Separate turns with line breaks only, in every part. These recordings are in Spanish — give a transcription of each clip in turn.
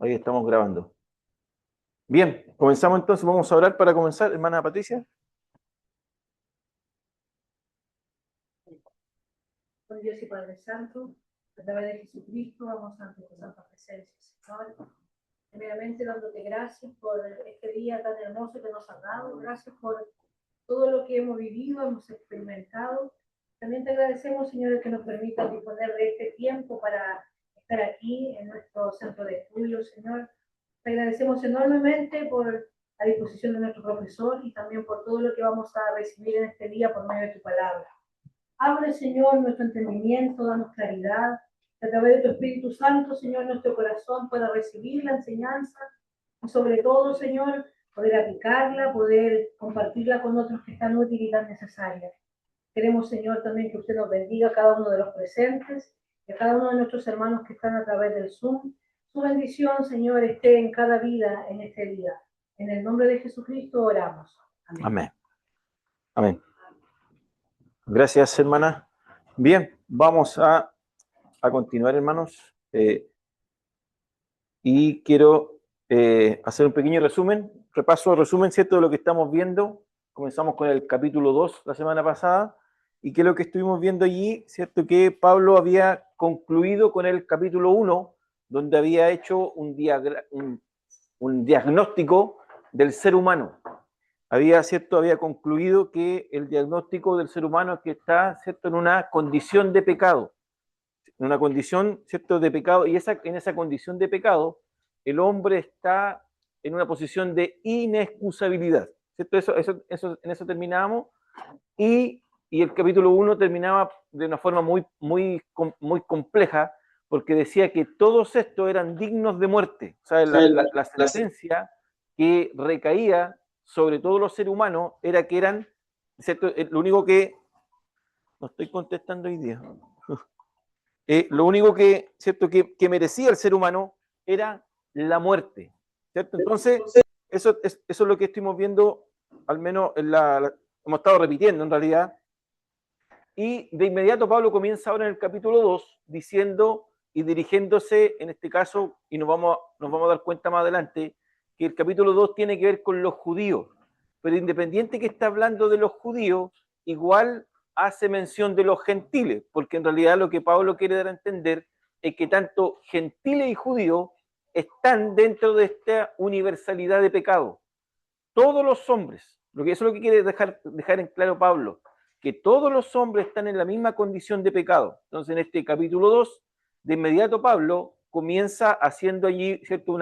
Ahí estamos grabando. Bien, comenzamos entonces. Vamos a orar para comenzar, hermana Patricia.
Con Dios y Padre Santo, a través de Jesucristo, vamos ante tu santa presencia, Señor. Primeramente, dándote gracias por este día tan hermoso que nos has dado. Gracias por todo lo que hemos vivido, hemos experimentado. También te agradecemos, Señor, que nos permitas disponer de este tiempo para estar aquí en nuestro centro de estudio, Señor. Te agradecemos enormemente por la disposición de nuestro profesor y también por todo lo que vamos a recibir en este día por medio de tu palabra. Abre, Señor, nuestro entendimiento, danos claridad, que a través de tu Espíritu Santo, Señor, nuestro corazón pueda recibir la enseñanza y sobre todo, Señor, poder aplicarla, poder compartirla con otros que están útiles y tan necesarias. Queremos, Señor, también que usted nos bendiga a cada uno de los presentes y a cada uno de nuestros hermanos que están a través del Zoom. Su bendición, Señor, esté en cada vida en este día. En el nombre de Jesucristo oramos. Amén.
Amén. Amén. Gracias, hermana. Bien, vamos a continuar, hermanos. Y quiero hacer un pequeño resumen, ¿cierto?, de lo que estamos viendo. Comenzamos con el capítulo 2 la semana pasada. Y que lo que estuvimos viendo allí, ¿cierto?, que Pablo había concluido con el capítulo 1, donde había hecho un diagnóstico del ser humano. Había concluido que el diagnóstico del ser humano es que está, ¿cierto?, en una condición de pecado, en una condición, ¿cierto?, de pecado, y en esa condición de pecado, el hombre está en una posición de inexcusabilidad, ¿cierto? En eso terminábamos, y el capítulo 1 terminaba de una forma muy compleja, porque decía que todos estos eran dignos de muerte. O sea, la sentencia que recaía sobre todos los seres humanos era que eran, ¿cierto? Lo único que... No estoy contestando hoy día. Lo único que, ¿cierto?, que merecía el ser humano era la muerte, ¿cierto? Entonces, eso es lo que estuvimos viendo, al menos hemos estado repitiendo en realidad. Y de inmediato Pablo comienza ahora en el capítulo 2 diciendo y dirigiéndose, en este caso, y nos vamos a dar cuenta más adelante, que el capítulo 2 tiene que ver con los judíos. Pero independiente que está hablando de los judíos, igual hace mención de los gentiles, porque en realidad lo que Pablo quiere dar a entender es que tanto gentiles y judíos están dentro de esta universalidad de pecado. Todos los hombres, eso es lo que quiere dejar en claro Pablo, que todos los hombres están en la misma condición de pecado. Entonces, en este capítulo 2, de inmediato Pablo comienza haciendo allí, ¿cierto?,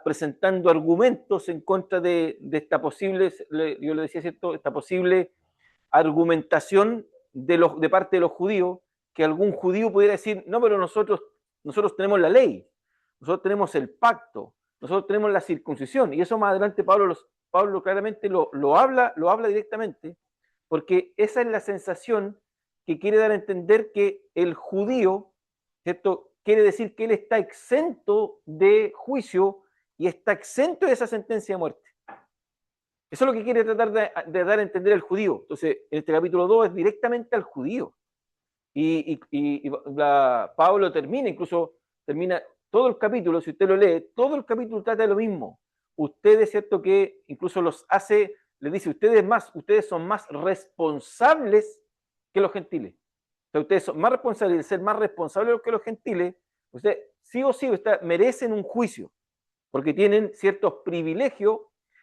presentando argumentos en contra de esta posible, yo le decía, ¿cierto?, esta posible argumentación de parte de los judíos, que algún judío pudiera decir, no, pero nosotros tenemos la ley, nosotros tenemos el pacto, nosotros tenemos la circuncisión, y eso más adelante Pablo claramente lo habla directamente, porque esa es la sensación que quiere dar a entender que el judío, ¿cierto?, quiere decir que él está exento de juicio y está exento de esa sentencia de muerte. Eso es lo que quiere tratar de dar a entender el judío. Entonces, en este capítulo 2 es directamente al judío. Pablo termina todo el capítulo, si usted lo lee, todo el capítulo trata de lo mismo. Ustedes, ¿cierto?, que incluso les dice, ustedes son más responsables que los gentiles. O sea, ustedes son más responsables, de ser más responsables que los gentiles, ustedes sí o sí merecen un juicio, porque tienen ciertos privilegios,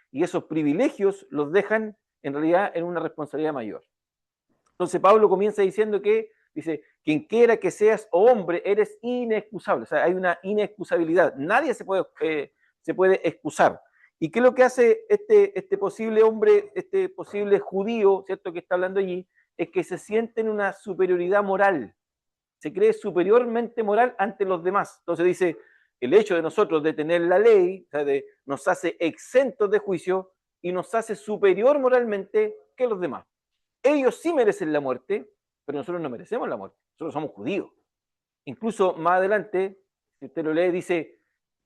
y esos privilegios los dejan en realidad en una responsabilidad mayor. Entonces Pablo comienza diciendo dice, quien quiera que seas hombre, eres inexcusable. O sea, hay una inexcusabilidad. Nadie se puede excusar. ¿Y qué es lo que hace este posible hombre, este posible judío, ¿cierto?, que está hablando allí? Es que se siente en una superioridad moral. Se cree superiormente moral ante los demás. Entonces dice, el hecho de nosotros de tener la ley, o sea, nos hace exentos de juicio y nos hace superior moralmente que los demás. Ellos sí merecen la muerte, pero nosotros no merecemos la muerte. Nosotros somos judíos. Incluso más adelante, si usted lo lee, dice,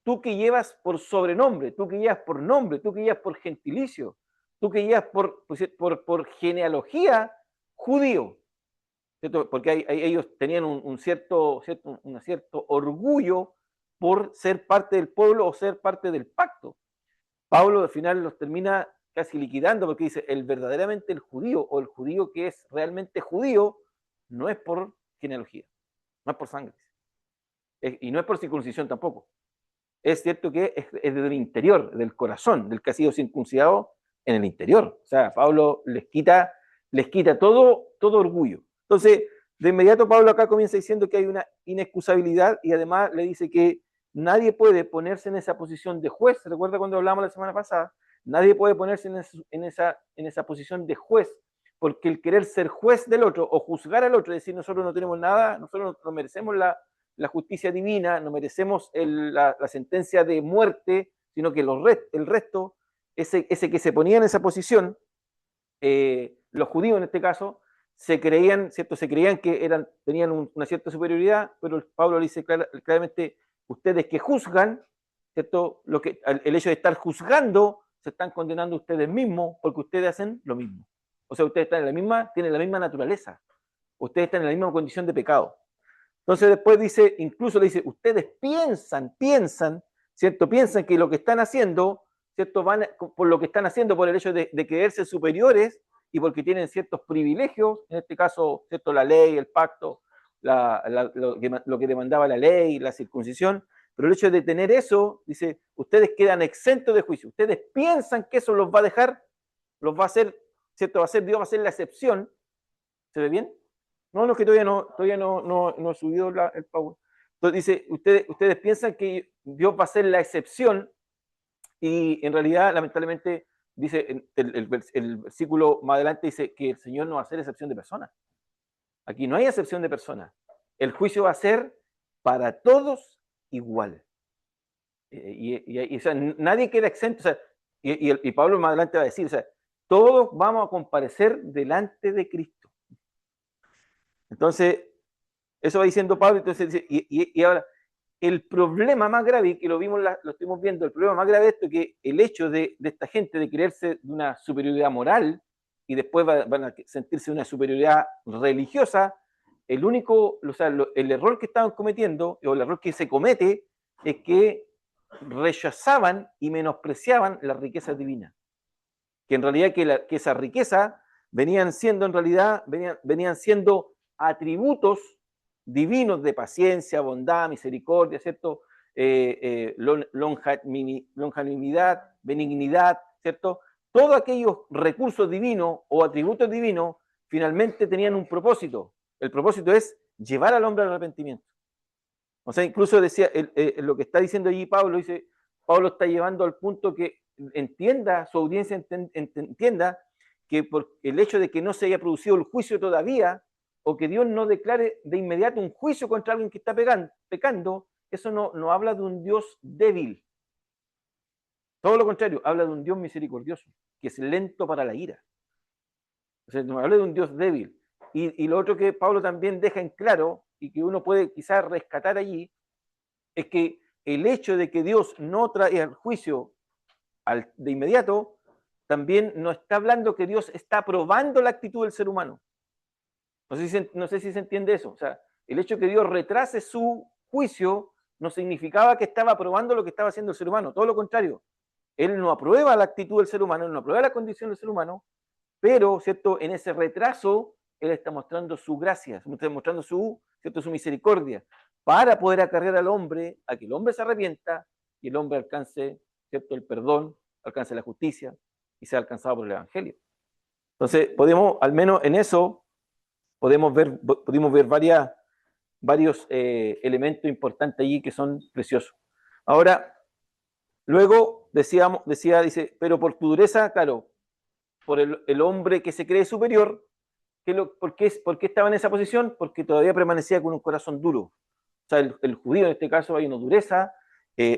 tú que llevas por sobrenombre, tú que llevas por nombre, tú que llevas por gentilicio, tú que llevas por genealogía judío, ¿cierto? Porque ellos tenían un cierto orgullo por ser parte del pueblo o ser parte del pacto. Pablo al final los termina casi liquidando porque dice, el verdaderamente el judío o el judío que es realmente judío no es por genealogía, no es por sangre. Y no es por circuncisión tampoco. Es cierto que es desde el interior, del corazón, del que ha sido circuncidado en el interior. O sea, Pablo les quita todo orgullo. Entonces, de inmediato Pablo acá comienza diciendo que hay una inexcusabilidad y además le dice que nadie puede ponerse en esa posición de juez. ¿Se recuerda cuando hablamos la semana pasada? Nadie puede ponerse en esa posición de juez, porque el querer ser juez del otro o juzgar al otro, es decir, nosotros no tenemos nada, nosotros no merecemos la justicia divina, no merecemos la sentencia de muerte, sino que el resto, ese que se ponía en esa posición, los judíos en este caso, se creían, ¿cierto? Se creían que tenían una cierta superioridad, pero Pablo le dice claramente, ustedes que juzgan, ¿cierto? El hecho de estar juzgando, se están condenando ustedes mismos porque ustedes hacen lo mismo. O sea, ustedes tienen la misma naturaleza, ustedes están en la misma condición de pecado. Entonces después dice, incluso le dice, ustedes piensan, ¿cierto? Piensan que lo que están haciendo, ¿cierto? Por lo que están haciendo, por el hecho de creerse superiores y porque tienen ciertos privilegios, en este caso, ¿cierto? La ley, el pacto, lo que demandaba la ley, la circuncisión, pero el hecho de tener eso, dice, ustedes quedan exentos de juicio. Ustedes piensan que eso los va a dejar, los va a hacer, ¿cierto? Dios va a ser la excepción. ¿Se ve bien? No, no, que todavía no he subido el power. Entonces dice, ustedes piensan que Dios va a ser la excepción y en realidad, lamentablemente, dice el versículo más adelante dice que el Señor no va a hacer excepción de personas. Aquí no hay excepción de personas. El juicio va a ser para todos igual. O sea, nadie queda exento. O sea, y Pablo más adelante va a decir, o sea, todos vamos a comparecer delante de Cristo. Entonces, eso va diciendo Pablo, entonces, y ahora, el problema más grave, que lo estuvimos viendo, el problema más grave de esto es que el hecho de esta gente de creerse de una superioridad moral y después van a sentirse una superioridad religiosa, el error que estaban cometiendo, o el error que se comete, es que rechazaban y menospreciaban la riqueza divina. Que en realidad que esa riqueza venían siendo atributos divinos de paciencia, bondad, misericordia, ¿cierto? Longanimidad, benignidad, ¿cierto? Todos aquellos recursos divinos o atributos divinos finalmente tenían un propósito. El propósito es llevar al hombre al arrepentimiento. O sea, incluso decía, lo que está diciendo allí Pablo, dice, Pablo está llevando al punto que entienda, su audiencia entienda que por el hecho de que no se haya producido el juicio todavía, o que Dios no declare de inmediato un juicio contra alguien que está pecando, eso no habla de un Dios débil. Todo lo contrario, habla de un Dios misericordioso, que es lento para la ira. O sea, no habla de un Dios débil. Y lo otro que Pablo también deja en claro, y que uno puede quizás rescatar allí, es que el hecho de que Dios no trae el juicio de inmediato, también no está hablando que Dios está aprobando la actitud del ser humano. No sé si se entiende eso. O sea, el hecho de que Dios retrase su juicio no significaba que estaba aprobando lo que estaba haciendo el ser humano. Todo lo contrario. Él no aprueba la actitud del ser humano, él no aprueba la condición del ser humano, pero, ¿cierto? En ese retraso, él está mostrando su gracia, está mostrando ¿cierto? Su misericordia, para poder acarrear al hombre, a que el hombre se arrepienta y el hombre alcance, ¿cierto? El perdón, alcance la justicia y sea alcanzado por el Evangelio. Entonces, al menos en eso, pudimos ver varios elementos importantes allí que son preciosos. Ahora, luego dice, pero por tu dureza, claro, por el hombre que se cree superior, ¿por qué estaba en esa posición? Porque todavía permanecía con un corazón duro. O sea, el judío en este caso hay una dureza,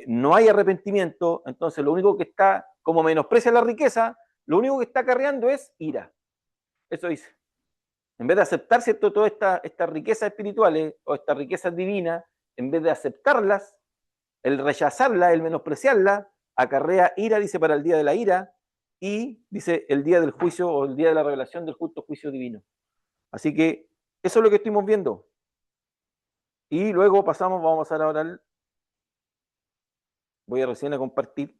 no hay arrepentimiento, entonces lo único que está, como menosprecia la riqueza, lo único que está acarreando es ira. Eso dice. En vez de aceptar, ¿cierto? Todas estas riquezas espirituales o estas riquezas divinas, en vez de aceptarlas, el rechazarlas, el menospreciarlas, acarrea ira, dice, para el día de la ira, y dice el día del juicio o el día de la revelación del justo juicio divino. Así que eso es lo que estuvimos viendo. Y luego vamos a pasar ahora Voy a recién a compartir.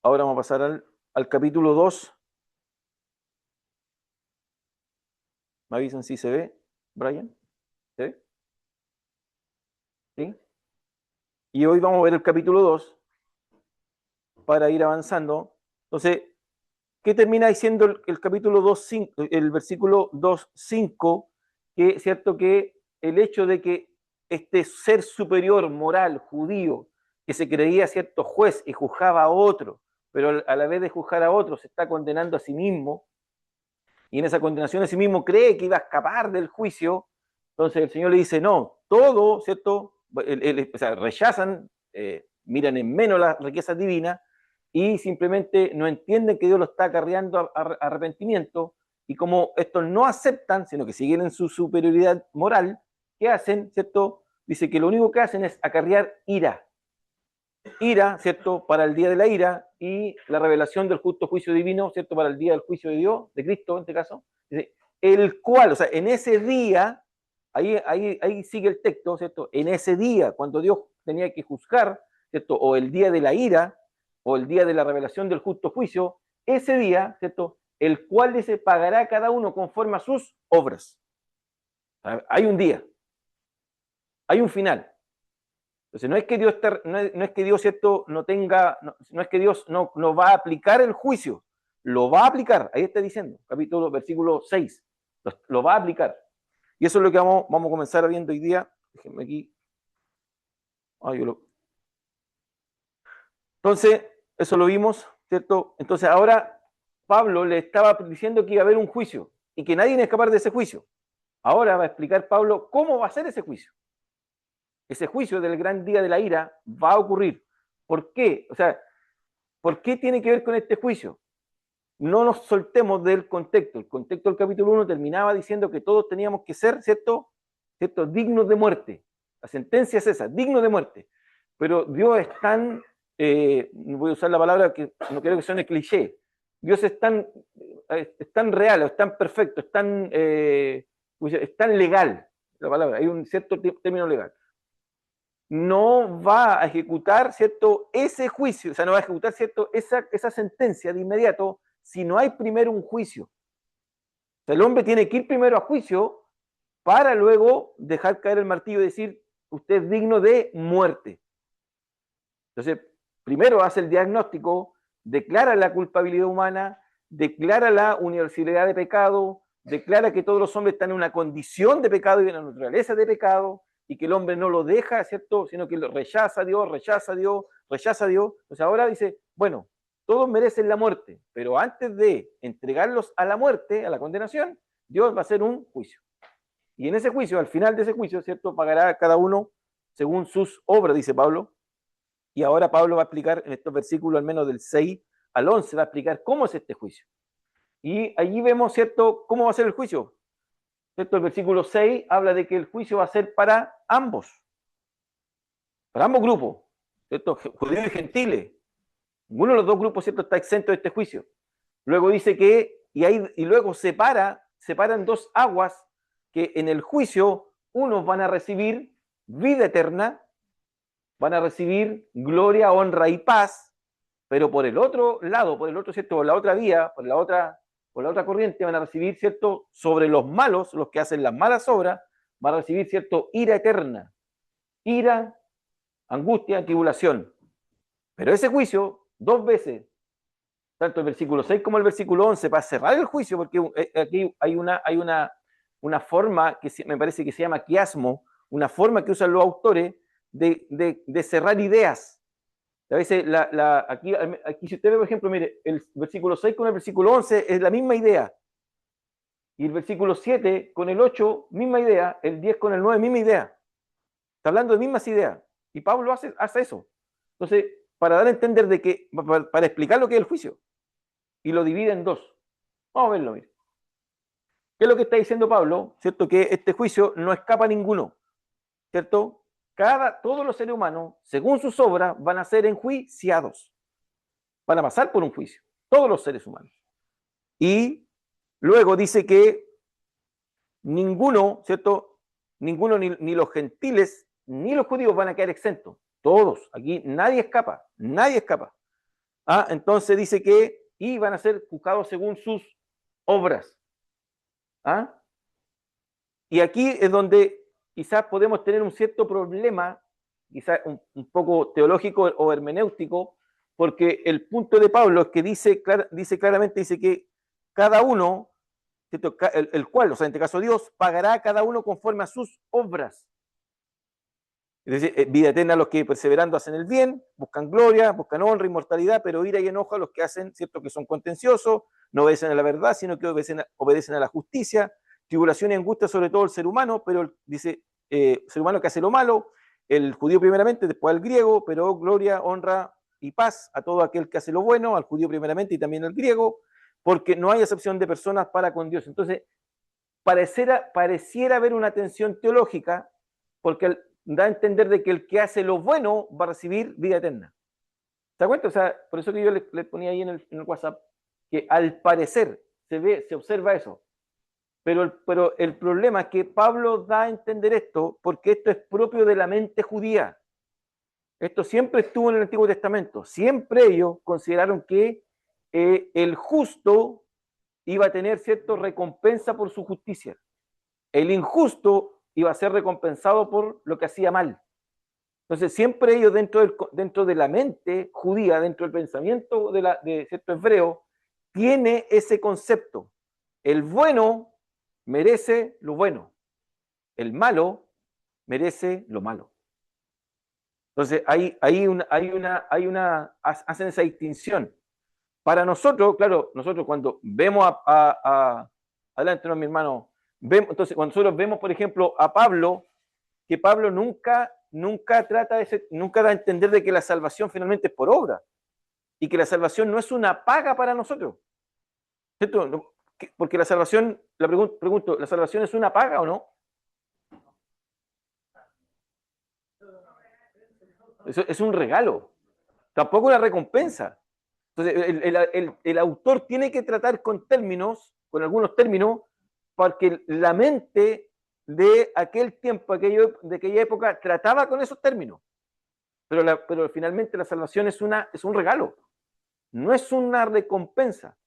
Ahora vamos a pasar al capítulo 2. ¿Me avisan si se ve, Brian? ¿Se ve? ¿Sí? Y hoy vamos a ver el capítulo 2 para ir avanzando. Entonces, ¿qué termina diciendo el capítulo 2:5, el versículo 2:5? Que es cierto que el hecho de que este ser superior moral judío, que se creía cierto juez y juzgaba a otro, pero a la vez de juzgar a otro se está condenando a sí mismo, y en esa condenación a sí mismo cree que iba a escapar del juicio. Entonces el Señor le dice, no, todo, ¿cierto? O sea, rechazan, miran en menos las riquezas divinas y simplemente no entienden que Dios lo está acarreando a arrepentimiento, y como estos no aceptan, sino que siguen en su superioridad moral, ¿qué hacen? ¿Cierto? Dice que lo único que hacen es acarrear ira. Ira, ¿cierto? Para el día de la ira, y la revelación del justo juicio divino, ¿cierto? Para el día del juicio de Dios, de Cristo en este caso. Dice, el cual, o sea, en ese día, ahí sigue el texto, ¿cierto? En ese día, cuando Dios tenía que juzgar, ¿cierto? O el día de la ira, o el día de la revelación del justo juicio, ese día, ¿cierto? El cual dice, pagará a cada uno conforme a sus obras. Hay un día, hay un final. Entonces, no es que Dios, no es que Dios, ¿cierto?, no tenga, no es que Dios no va a aplicar el juicio, lo va a aplicar, ahí está diciendo, versículo 6, lo va a aplicar. Y eso es lo que vamos a comenzar viendo hoy día. Déjenme aquí. Entonces, eso lo vimos, ¿cierto? Entonces, ahora Pablo le estaba diciendo que iba a haber un juicio y que nadie iba a escapar de ese juicio. Ahora va a explicar Pablo cómo va a ser ese juicio. Ese juicio del gran día de la ira va a ocurrir. ¿Por qué? O sea, ¿por qué tiene que ver con este juicio? No nos soltemos del contexto. El contexto del capítulo 1 terminaba diciendo que todos teníamos que ser, ¿cierto? Dignos de muerte. La sentencia es esa, dignos de muerte. Pero Dios es tan, voy a usar la palabra que no quiero que suene cliché, Dios es tan real, es tan perfecto, es tan legal, la palabra, hay un cierto término legal. No va a ejecutar, ¿cierto?, ese juicio, o sea, no va a ejecutar, ¿cierto?, esa sentencia de inmediato si no hay primero un juicio. O sea, el hombre tiene que ir primero a juicio para luego dejar caer el martillo y decir, usted es digno de muerte. Entonces, primero hace el diagnóstico, declara la culpabilidad humana, declara la universalidad de pecado, declara que todos los hombres están en una condición de pecado y de una naturaleza de pecado, y que el hombre no lo deja, ¿cierto?, sino que lo rechaza a Dios, rechaza a Dios, rechaza a Dios. Entonces ahora dice, bueno, todos merecen la muerte, pero antes de entregarlos a la muerte, a la condenación, Dios va a hacer un juicio. Y en ese juicio, al final de ese juicio, ¿cierto?, pagará a cada uno según sus obras, dice Pablo. Y ahora Pablo va a explicar en estos versículos, al menos del 6 al 11, va a explicar cómo es este juicio. Y allí vemos, ¿cierto?, cómo va a ser el juicio. ¿Cierto? El versículo 6 habla de que el juicio va a ser para ambos grupos, ¿cierto?, judíos y gentiles. Ninguno de los dos grupos, ¿cierto?, está exento de este juicio. Luego dice que, y luego separan dos aguas, que en el juicio unos van a recibir vida eterna, van a recibir gloria, honra y paz, pero por el otro lado, ¿cierto?, por la otra vía, por la otra corriente, van a recibir, ¿cierto?, sobre los malos, los que hacen las malas obras, van a recibir, ¿cierto?, ira eterna. Ira, angustia, tribulación. Pero ese juicio, dos veces, tanto el versículo 6 como el versículo 11, para cerrar el juicio, porque aquí hay una forma que me parece que se llama quiasmo, una forma que usan los autores de cerrar ideas. A veces, aquí si usted ve, por ejemplo, mire, el versículo 6 con el versículo 11 es la misma idea. Y el versículo 7 con el 8, misma idea. El 10 con el 9, misma idea. Está hablando de mismas ideas. Y Pablo hace eso. Entonces, para dar a entender de que, para explicar lo que es el juicio. Y lo divide en dos. Vamos a verlo, mire. ¿Qué es lo que está diciendo Pablo? ¿Cierto? Que este juicio no escapa a ninguno. ¿Cierto? Todos los seres humanos, según sus obras, van a ser enjuiciados. Van a pasar por un juicio. Todos los seres humanos. Y luego dice que ninguno, ¿cierto? Ninguno, ni los gentiles, ni los judíos van a quedar exentos. Todos. Aquí nadie escapa. Nadie escapa. Entonces dice que y van a ser juzgados según sus obras. Y aquí es donde quizás podemos tener un cierto problema, quizás un poco teológico o hermenéutico, porque el punto de Pablo es que dice claramente, dice que cada uno, el cual, o sea, en este caso Dios, pagará a cada uno conforme a sus obras. Es decir, vida eterna a los que perseverando hacen el bien, buscan gloria, buscan honra, inmortalidad, pero ira y enojo a los que hacen, cierto, que son contenciosos, no obedecen a la verdad, sino que obedecen a la justicia, tribulación y angustia sobre todo el ser humano, pero dice, ser humano que hace lo malo, el judío primeramente, después al griego, pero gloria, honra y paz a todo aquel que hace lo bueno, al judío primeramente y también al griego, porque no hay acepción de personas para con Dios. Entonces, pareciera haber una tensión teológica, porque da a entender de que el que hace lo bueno va a recibir vida eterna. ¿Se da cuenta? O sea, por eso que yo le ponía ahí en el WhatsApp, que al parecer se observa eso. Pero el problema es que Pablo da a entender esto porque esto es propio de la mente judía. Esto siempre estuvo en el Antiguo Testamento. Siempre ellos consideraron que el justo iba a tener cierta recompensa por su justicia. El injusto iba a ser recompensado por lo que hacía mal. Entonces, siempre ellos dentro de la mente judía, dentro del pensamiento de cierto hebreo, tiene ese concepto. El bueno merece lo bueno. El malo merece lo malo. Entonces, hacen esa distinción. Para nosotros, claro, nosotros cuando vemos adelante, no, mi hermano, entonces cuando nosotros vemos, por ejemplo, a Pablo, que Pablo nunca da a entender de que la salvación finalmente es por obra y que la salvación no es una paga para nosotros. ¿Cierto? Porque la salvación, pregunto, ¿la salvación es una paga o no? Eso es un regalo, tampoco una recompensa. Entonces, el autor tiene que tratar con algunos términos, porque la mente de aquel tiempo, de aquella época, trataba con esos términos. Pero finalmente la salvación es un regalo, no es una recompensa,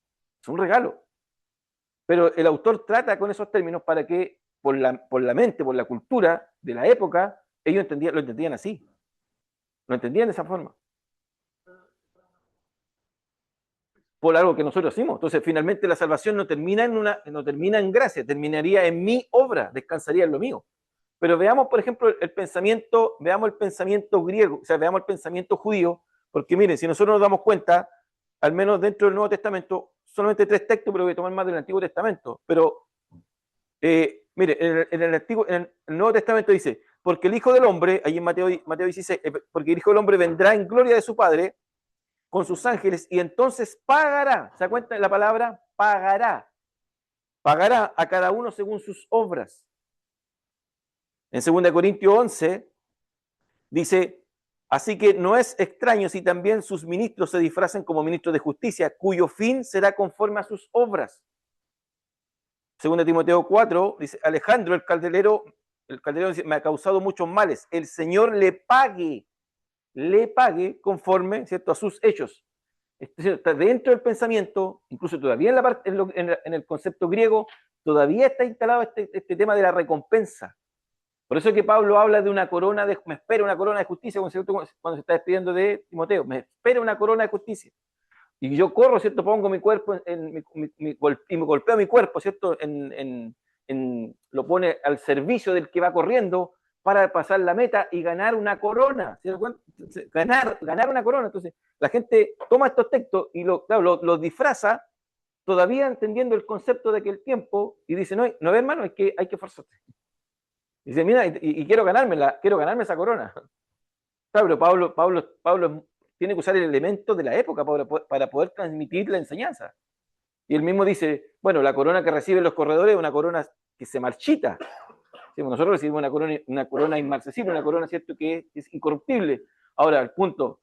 es un regalo. Pero el autor trata con esos términos para que, por la mente, por la cultura de la época, ellos lo entendían así, lo entendían de esa forma. Por algo que nosotros hicimos. Entonces, finalmente la salvación no termina en gracia, terminaría en mi obra, descansaría en lo mío. Pero veamos, por ejemplo, veamos el pensamiento griego, o sea, veamos el pensamiento judío, porque miren, si nosotros nos damos cuenta, al menos dentro del Nuevo Testamento, solamente 3 textos, pero voy a tomar más del Antiguo Testamento. Pero, miren, en el Nuevo Testamento dice, porque el Hijo del Hombre, ahí en Mateo 16, porque el Hijo del Hombre vendrá en gloria de su Padre, con sus ángeles, y entonces pagará. ¿Se da cuenta de la palabra? Pagará. Pagará a cada uno según sus obras. En 2 Corintios 11 dice, así que no es extraño si también sus ministros se disfrazan como ministros de justicia, cuyo fin será conforme a sus obras. 2 Timoteo 4 dice, Alejandro, el calderero dice, me ha causado muchos males. El Señor le pague conforme, ¿cierto?, a sus hechos. Está dentro del pensamiento, incluso todavía en el concepto griego, todavía está instalado este tema de la recompensa. Por eso es que Pablo habla de una corona me espera una corona de justicia, cuando se está despidiendo de Timoteo, me espera una corona de justicia. Y yo corro, ¿cierto? Pongo mi cuerpo y me golpeo mi cuerpo, ¿cierto? Lo pone al servicio del que va corriendo para pasar la meta y ganar una corona. Ganar una corona. Entonces, la gente toma estos textos y los disfraza, todavía entendiendo el concepto de que el tiempo, y dice, no, hermano, hay que esforzarse. Dice, mira, y quiero ganarme esa corona. Claro, pero Pablo tiene que usar el elemento de la época para poder transmitir la enseñanza. Y él mismo dice, bueno, la corona que reciben los corredores es una corona que se marchita. ¿Sí? Nosotros recibimos una corona inmarcesible, una corona, ¿cierto?, que es incorruptible. Ahora, el punto,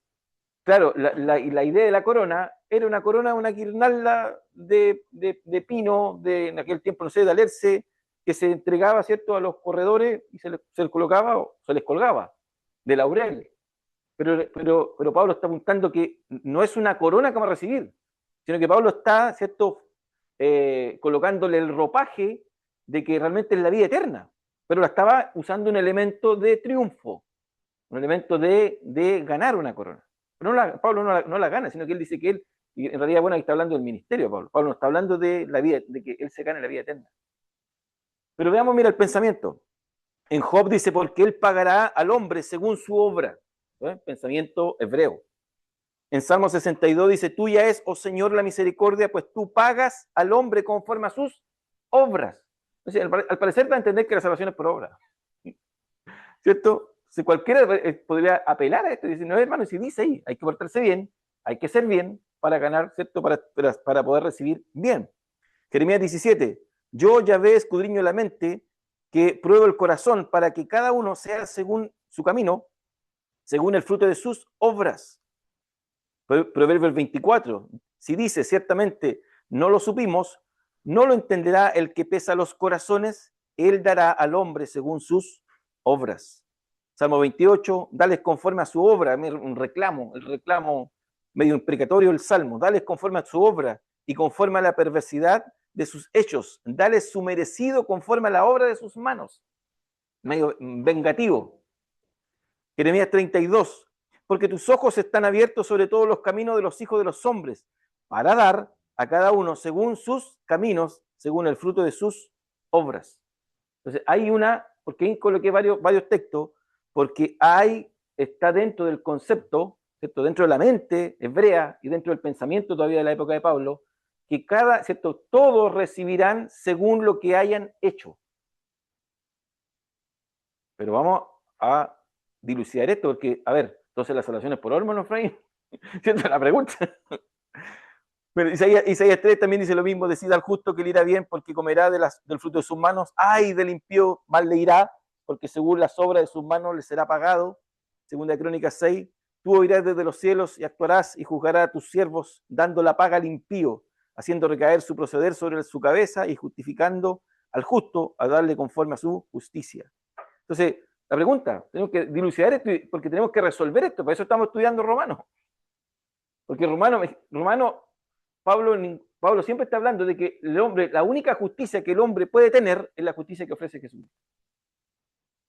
claro, la idea de la corona era una guirnalda de pino, en aquel tiempo, no sé, de alerce, que se entregaba, ¿cierto?, a los corredores y se les colocaba o se les colgaba de laurel. pero Pablo está apuntando que no es una corona que vamos a recibir, sino que Pablo está, ¿cierto?, colocándole el ropaje de que realmente es la vida eterna, pero la estaba usando un elemento de triunfo, un elemento de ganar una corona. Pero Pablo no la gana, sino que él dice que él, y en realidad, bueno, aquí está hablando del ministerio, Pablo. Pablo no está hablando de la vida, de que él se gane la vida eterna. Pero veamos, mira, el pensamiento. En Job dice, porque él pagará al hombre según su obra. Pensamiento hebreo. En Salmo 62 dice, tuya es, oh Señor, la misericordia, pues tú pagas al hombre conforme a sus obras. O sea, al parecer va a entender que la salvación es por obra. ¿Cierto? Si cualquiera podría apelar a esto y decir, no, hermano, si dice ahí, hay que portarse bien, hay que ser bien para ganar, ¿cierto? Para poder recibir bien. Jeremías 17, yo Yahvé escudriño la mente, que pruebo el corazón para que cada uno sea según su camino, según el fruto de sus obras. Proverbios 24, si dice ciertamente no lo supimos, no lo entenderá el que pesa los corazones, él dará al hombre según sus obras. Salmo 28, dales conforme a su obra, un reclamo, el reclamo medio imprecatorio del Salmo, dales conforme a su obra y conforme a la perversidad de sus hechos, dales su merecido conforme a la obra de sus manos. Medio vengativo. Jeremías 32, porque tus ojos están abiertos sobre todos los caminos de los hijos de los hombres, para dar a cada uno según sus caminos, según el fruto de sus obras. Entonces, hay porque ahí coloqué varios textos, porque está dentro del concepto, ¿cierto?, dentro de la mente hebrea y dentro del pensamiento todavía de la época de Pablo, que ¿cierto?, todos recibirán según lo que hayan hecho. Pero vamos a dilucidar esto, porque, a ver, entonces la salvación es por obra, ¿no, Efraín? ¿Cierto? La pregunta. Pero Isaías 3 también dice lo mismo, decida al justo que le irá bien porque comerá del fruto de sus manos, ay del impío mal le irá, porque según las obras de sus manos le será pagado. Segunda Crónicas 6, tú oirás desde los cielos y actuarás y juzgarás a tus siervos, dando la paga al impío, haciendo recaer su proceder sobre su cabeza y justificando al justo a darle conforme a su justicia. Entonces, la pregunta, tenemos que dilucidar esto porque tenemos que resolver esto, por eso estamos estudiando Romanos. Porque Pablo siempre está hablando de que el hombre, la única justicia que el hombre puede tener es la justicia que ofrece Jesús.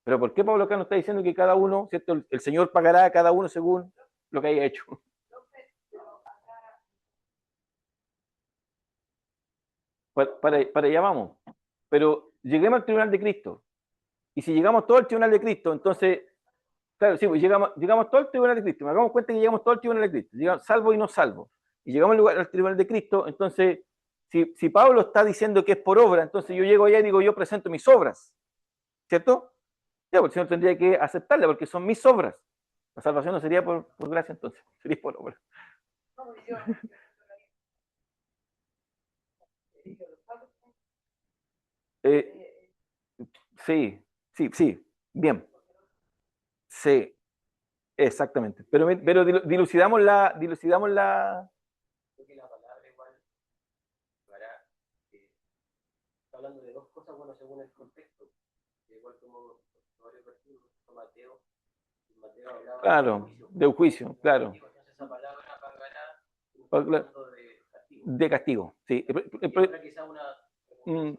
Pero ¿por qué Pablo acá nos está diciendo que cada uno, ¿cierto? El Señor pagará a cada uno según lo que haya hecho? Para allá vamos. Pero lleguemos al tribunal de Cristo. Y si llegamos todo al tribunal de Cristo, entonces, claro, sí, pues llegamos todo al tribunal de Cristo. Me hagamos cuenta que llegamos todo al tribunal de Cristo. Llegamos, salvo y no salvo. Y llegamos al tribunal de Cristo, entonces, si Pablo está diciendo que es por obra, entonces yo llego allá y digo, yo presento mis obras. ¿Cierto? Ya, porque el Señor tendría que aceptarla, porque son mis obras. La salvación no sería por gracia, entonces, sería por obra. Sí, bien. Sí, exactamente. Pero dilucidamos la. Porque la palabra igual está hablando de dos cosas, bueno, según el contexto. Igual como varios versículos, Mateo hablaba claro, de un juicio, claro. Esa palabra pagará de castigo, sí.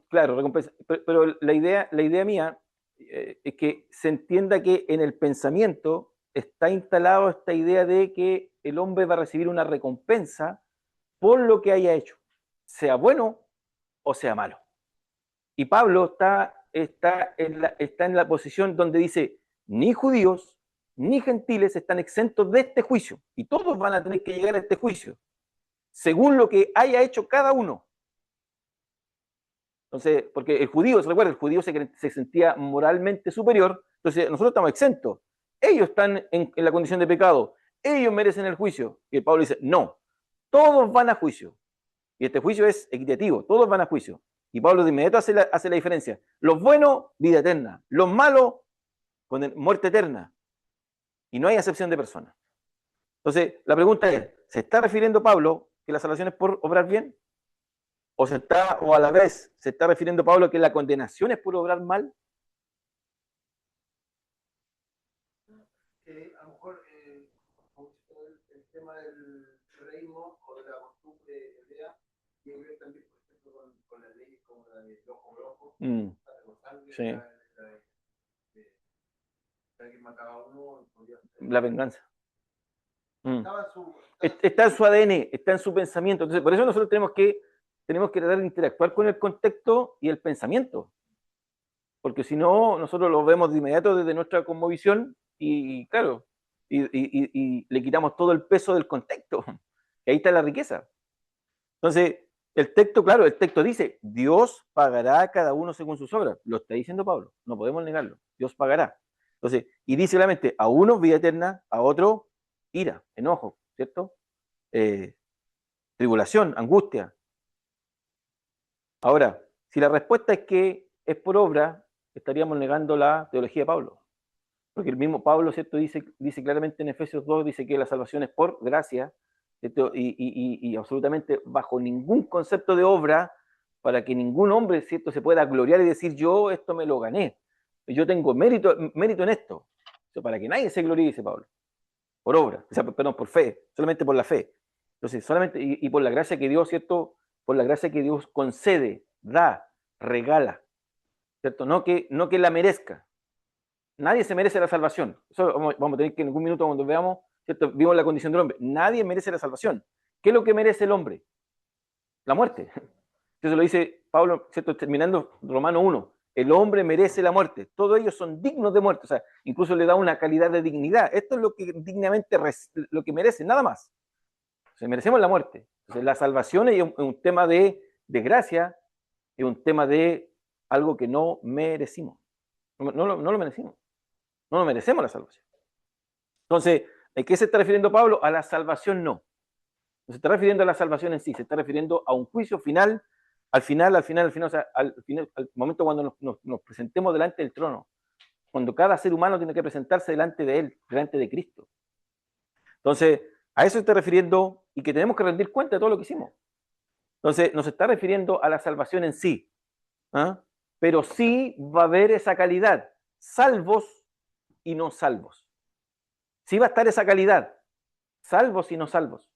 Claro, recompensa. Pero la idea mía es que se entienda que en el pensamiento está instalado esta idea de que el hombre va a recibir una recompensa por lo que haya hecho, sea bueno o sea malo. Y Pablo está en la posición donde dice, ni judíos ni gentiles están exentos de este juicio, y todos van a tener que llegar a este juicio, según lo que haya hecho cada uno. Entonces, porque el judío, se recuerda, el judío se sentía moralmente superior, entonces nosotros estamos exentos. Ellos están en la condición de pecado, ellos merecen el juicio. Y Pablo dice, no, todos van a juicio. Y este juicio es equitativo, todos van a juicio. Y Pablo de inmediato hace la diferencia. Los buenos, vida eterna. Los malos, muerte eterna. Y no hay acepción de personas. Entonces, la pregunta es, ¿se está refiriendo Pablo que la salvación es por obrar bien? ¿O a la vez se está refiriendo Pablo que la condenación es por obrar mal?
a lo mejor el tema del reino o de la costumbre hebrea tiene que ver también, por ejemplo, con las leyes como la del ojo rojo,
sí.
que mataba a uno,
La venganza.
Está
Está en su ADN, está en su pensamiento. Entonces, por eso nosotros tenemos que tratar de interactuar con el contexto y el pensamiento. Porque si no, nosotros lo vemos de inmediato desde nuestra cosmovisión y claro, y le quitamos todo el peso del contexto. Y ahí está la riqueza. Entonces, el texto, claro, el texto dice, Dios pagará a cada uno según sus obras. Lo está diciendo Pablo, no podemos negarlo. Dios pagará. Entonces, y dice claramente, a uno vida eterna, a otro ira, enojo, ¿cierto? Tribulación, angustia. Ahora, si la respuesta es que es por obra, estaríamos negando la teología de Pablo. Porque el mismo Pablo, ¿cierto? Dice claramente en Efesios 2, dice que la salvación es por gracia, ¿cierto? Y absolutamente bajo ningún concepto de obra, para que ningún hombre, ¿cierto?, se pueda gloriar y decir, yo esto me lo gané, yo tengo mérito en esto. O sea, para que nadie se gloríe, dice Pablo, por obra, o sea, perdón, por fe, solamente por la fe. Entonces, solamente, y por la gracia que Dios, ¿cierto? Por la gracia que Dios concede, da, regala, ¿cierto? No que la merezca. Nadie se merece la salvación. Eso vamos a tener que en algún minuto cuando veamos, ¿cierto? Vimos la condición del hombre. Nadie merece la salvación. ¿Qué es lo que merece el hombre? La muerte. Entonces lo dice Pablo, ¿cierto? Terminando Romano 1. El hombre merece la muerte. Todos ellos son dignos de muerte. O sea, incluso le da una calidad de dignidad. Esto es lo que dignamente lo que merece, nada más. O sea, merecemos la muerte. Entonces la salvación es un tema de gracia, es un tema de algo que no merecimos. No lo merecimos. No nos merecemos la salvación. Entonces, ¿a qué se está refiriendo Pablo? A la salvación no. No se está refiriendo a la salvación en sí, se está refiriendo a un juicio final, o sea, al momento cuando nos presentemos delante del trono, cuando cada ser humano tiene que presentarse delante de él, delante de Cristo. Entonces, a eso se está refiriendo y que tenemos que rendir cuenta de todo lo que hicimos. Entonces, nos está refiriendo a la salvación en sí, ¿eh? Pero sí va a haber esa calidad, salvos y no salvos. Sí va a estar esa calidad, salvos y no salvos.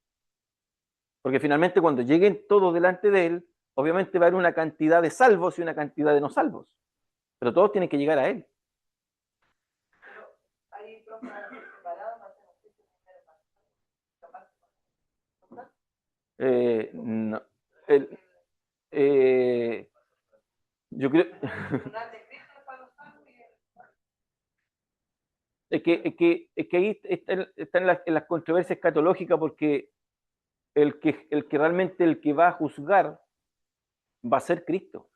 Porque finalmente cuando lleguen todos delante de él, obviamente va a haber una cantidad de salvos y una cantidad de no salvos. Pero todos tienen que llegar a él.
Pero hay profes separados,
No, yo creo... es que ahí están las controversias escatológicas porque el que realmente el que va a juzgar va a ser Cristo.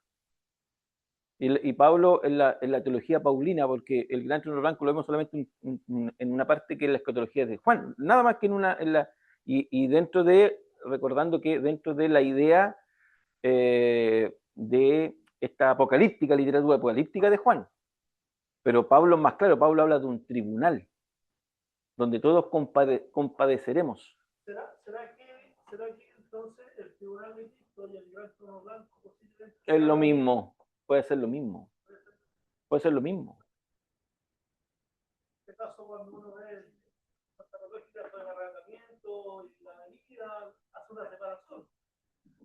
Y Pablo en la teología paulina, porque el gran trono blanco lo vemos solamente en una parte que es la escatología de Juan, nada más que y dentro de, recordando que dentro de la idea de esta apocalíptica, literatura apocalíptica de Juan. Pero Pablo es más claro, Pablo habla de un tribunal, donde todos compadeceremos.
¿Será que entonces el tribunal de Cristo y el gran trono blanco posiblemente
es lo mismo, puede ser lo mismo. Puede ser lo mismo.
¿Qué pasó cuando uno ve la patología del arrebatamiento y la venida? Hace una separación.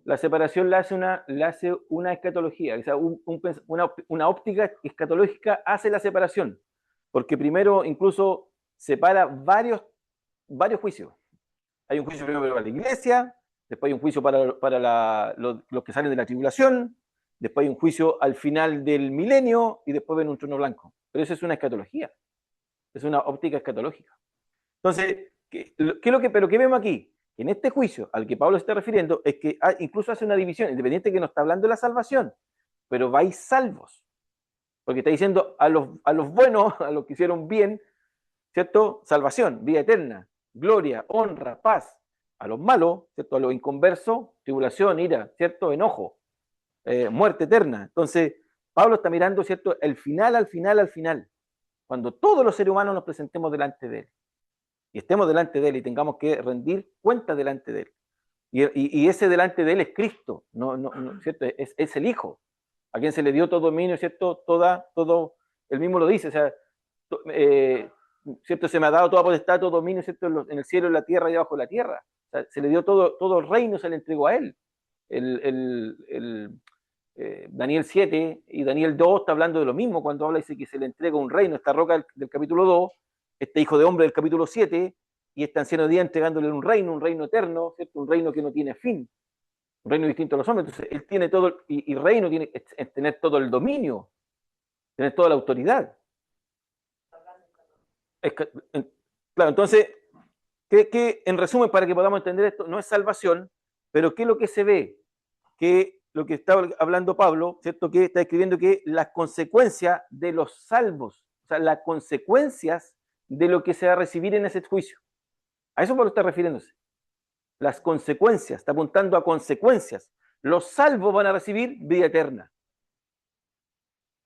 La separación la hace una escatología, o sea, una óptica escatológica hace la separación, porque primero incluso separa varios juicios. Hay un juicio primero para la iglesia, después hay un juicio para los que salen de la tribulación, después hay un juicio al final del milenio y después ven un trono blanco. Pero eso es una escatología, es una óptica escatológica. Entonces, pero qué vemos aquí? En este juicio al que Pablo se está refiriendo es que incluso hace una división, independiente que no está hablando de la salvación, pero vais salvos. Porque está diciendo a los buenos, a los que hicieron bien, ¿cierto? Salvación, vida eterna, gloria, honra, paz. A los malos, ¿cierto? A los inconversos, tribulación, ira, ¿cierto? Enojo, muerte eterna. Entonces, Pablo está mirando, ¿cierto? El final, al final, cuando todos los seres humanos nos presentemos delante de él y estemos delante de él y tengamos que rendir cuenta delante de él. Y ese delante de él es Cristo, ¿cierto? Es el Hijo, a quien se le dio todo dominio, ¿cierto? Todo, él mismo lo dice, o sea, ¿cierto? Se me ha dado toda potestad, todo dominio, ¿cierto? En el cielo, en la tierra y debajo de la tierra. O sea, se le dio todo el reino, se le entregó a él. Daniel 7 y Daniel 2 está hablando de lo mismo cuando habla, dice que se le entrega un reino, esta roca del capítulo 2, este hijo de hombre del capítulo 7, y este anciano de día entregándole un reino eterno, ¿cierto? Un reino que no tiene fin, un reino distinto a los hombres. Entonces, él tiene todo, y reino tiene es tener todo el dominio, tener toda la autoridad. Es que, claro, entonces, que en resumen, para que podamos entender esto, no es salvación, pero ¿qué es lo que se ve? Que lo que está hablando Pablo, ¿cierto? Que está escribiendo que las consecuencias de los salvos, o sea, las consecuencias de lo que se va a recibir en ese juicio. A eso Pablo está refiriéndose. Las consecuencias, está apuntando a consecuencias. Los salvos van a recibir vida eterna.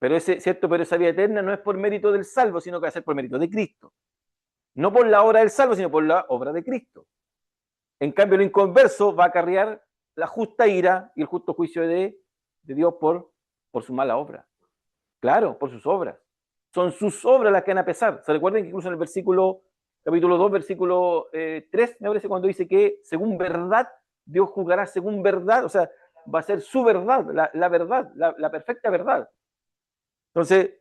Pero esa vida eterna no es por mérito del salvo, sino que va a ser por mérito de Cristo. No por la obra del salvo, sino por la obra de Cristo. En cambio, el inconverso va a acarrear la justa ira y el justo juicio de Dios por su mala obra. Claro, por sus obras. Son sus obras las que van a pesar. ¿Se recuerdan que incluso en el capítulo 2, versículo 3, me parece, cuando dice que según verdad, Dios juzgará según verdad, o sea, va a ser su verdad, la verdad, la perfecta verdad. Entonces,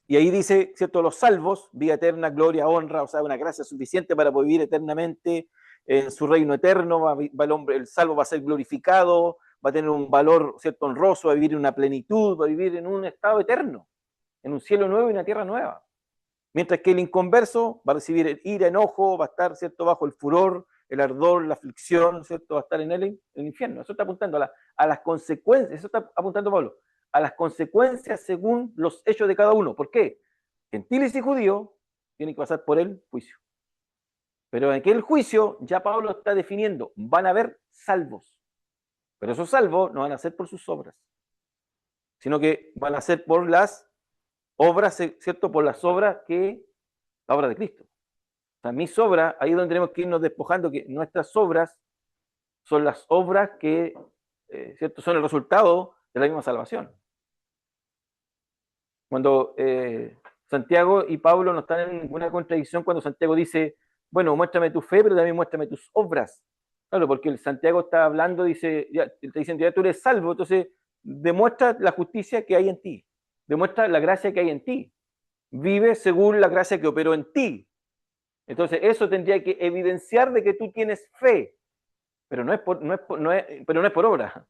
y ahí dice, ¿cierto? Los salvos, vida eterna, gloria, honra, o sea, una gracia suficiente para vivir eternamente en su reino eterno, el salvo va a ser glorificado, va a tener un valor, ¿cierto? Honroso, va a vivir en una plenitud, va a vivir en un estado eterno, en un cielo nuevo y una tierra nueva. Mientras que el inconverso va a recibir ira, enojo, va a estar, ¿cierto? Bajo el furor, el ardor, la aflicción, ¿cierto? Va a estar en el infierno. Eso está apuntando a las consecuencias, eso está apuntando Pablo, a las consecuencias según los hechos de cada uno. ¿Por qué? Gentiles y judíos tienen que pasar por el juicio. Pero en aquel juicio ya Pablo está definiendo, van a haber salvos. Pero esos salvos no van a ser por sus obras, sino que van a ser por las obras, ¿cierto? Por las obras la obra de Cristo. O sea, mis obras, ahí es donde tenemos que irnos despojando, que nuestras obras son las obras que, ¿cierto? Son el resultado de la misma salvación. Cuando Santiago y Pablo no están en ninguna contradicción cuando Santiago dice, bueno, muéstrame tu fe, pero también muéstrame tus obras. Claro, porque el Santiago está hablando, dice, ya, te dicen, ya tú eres salvo, entonces demuestra la justicia que hay en ti, demuestra la gracia que hay en ti, vive según la gracia que operó en ti. Entonces eso tendría que evidenciar de que tú tienes fe, pero no es por obra.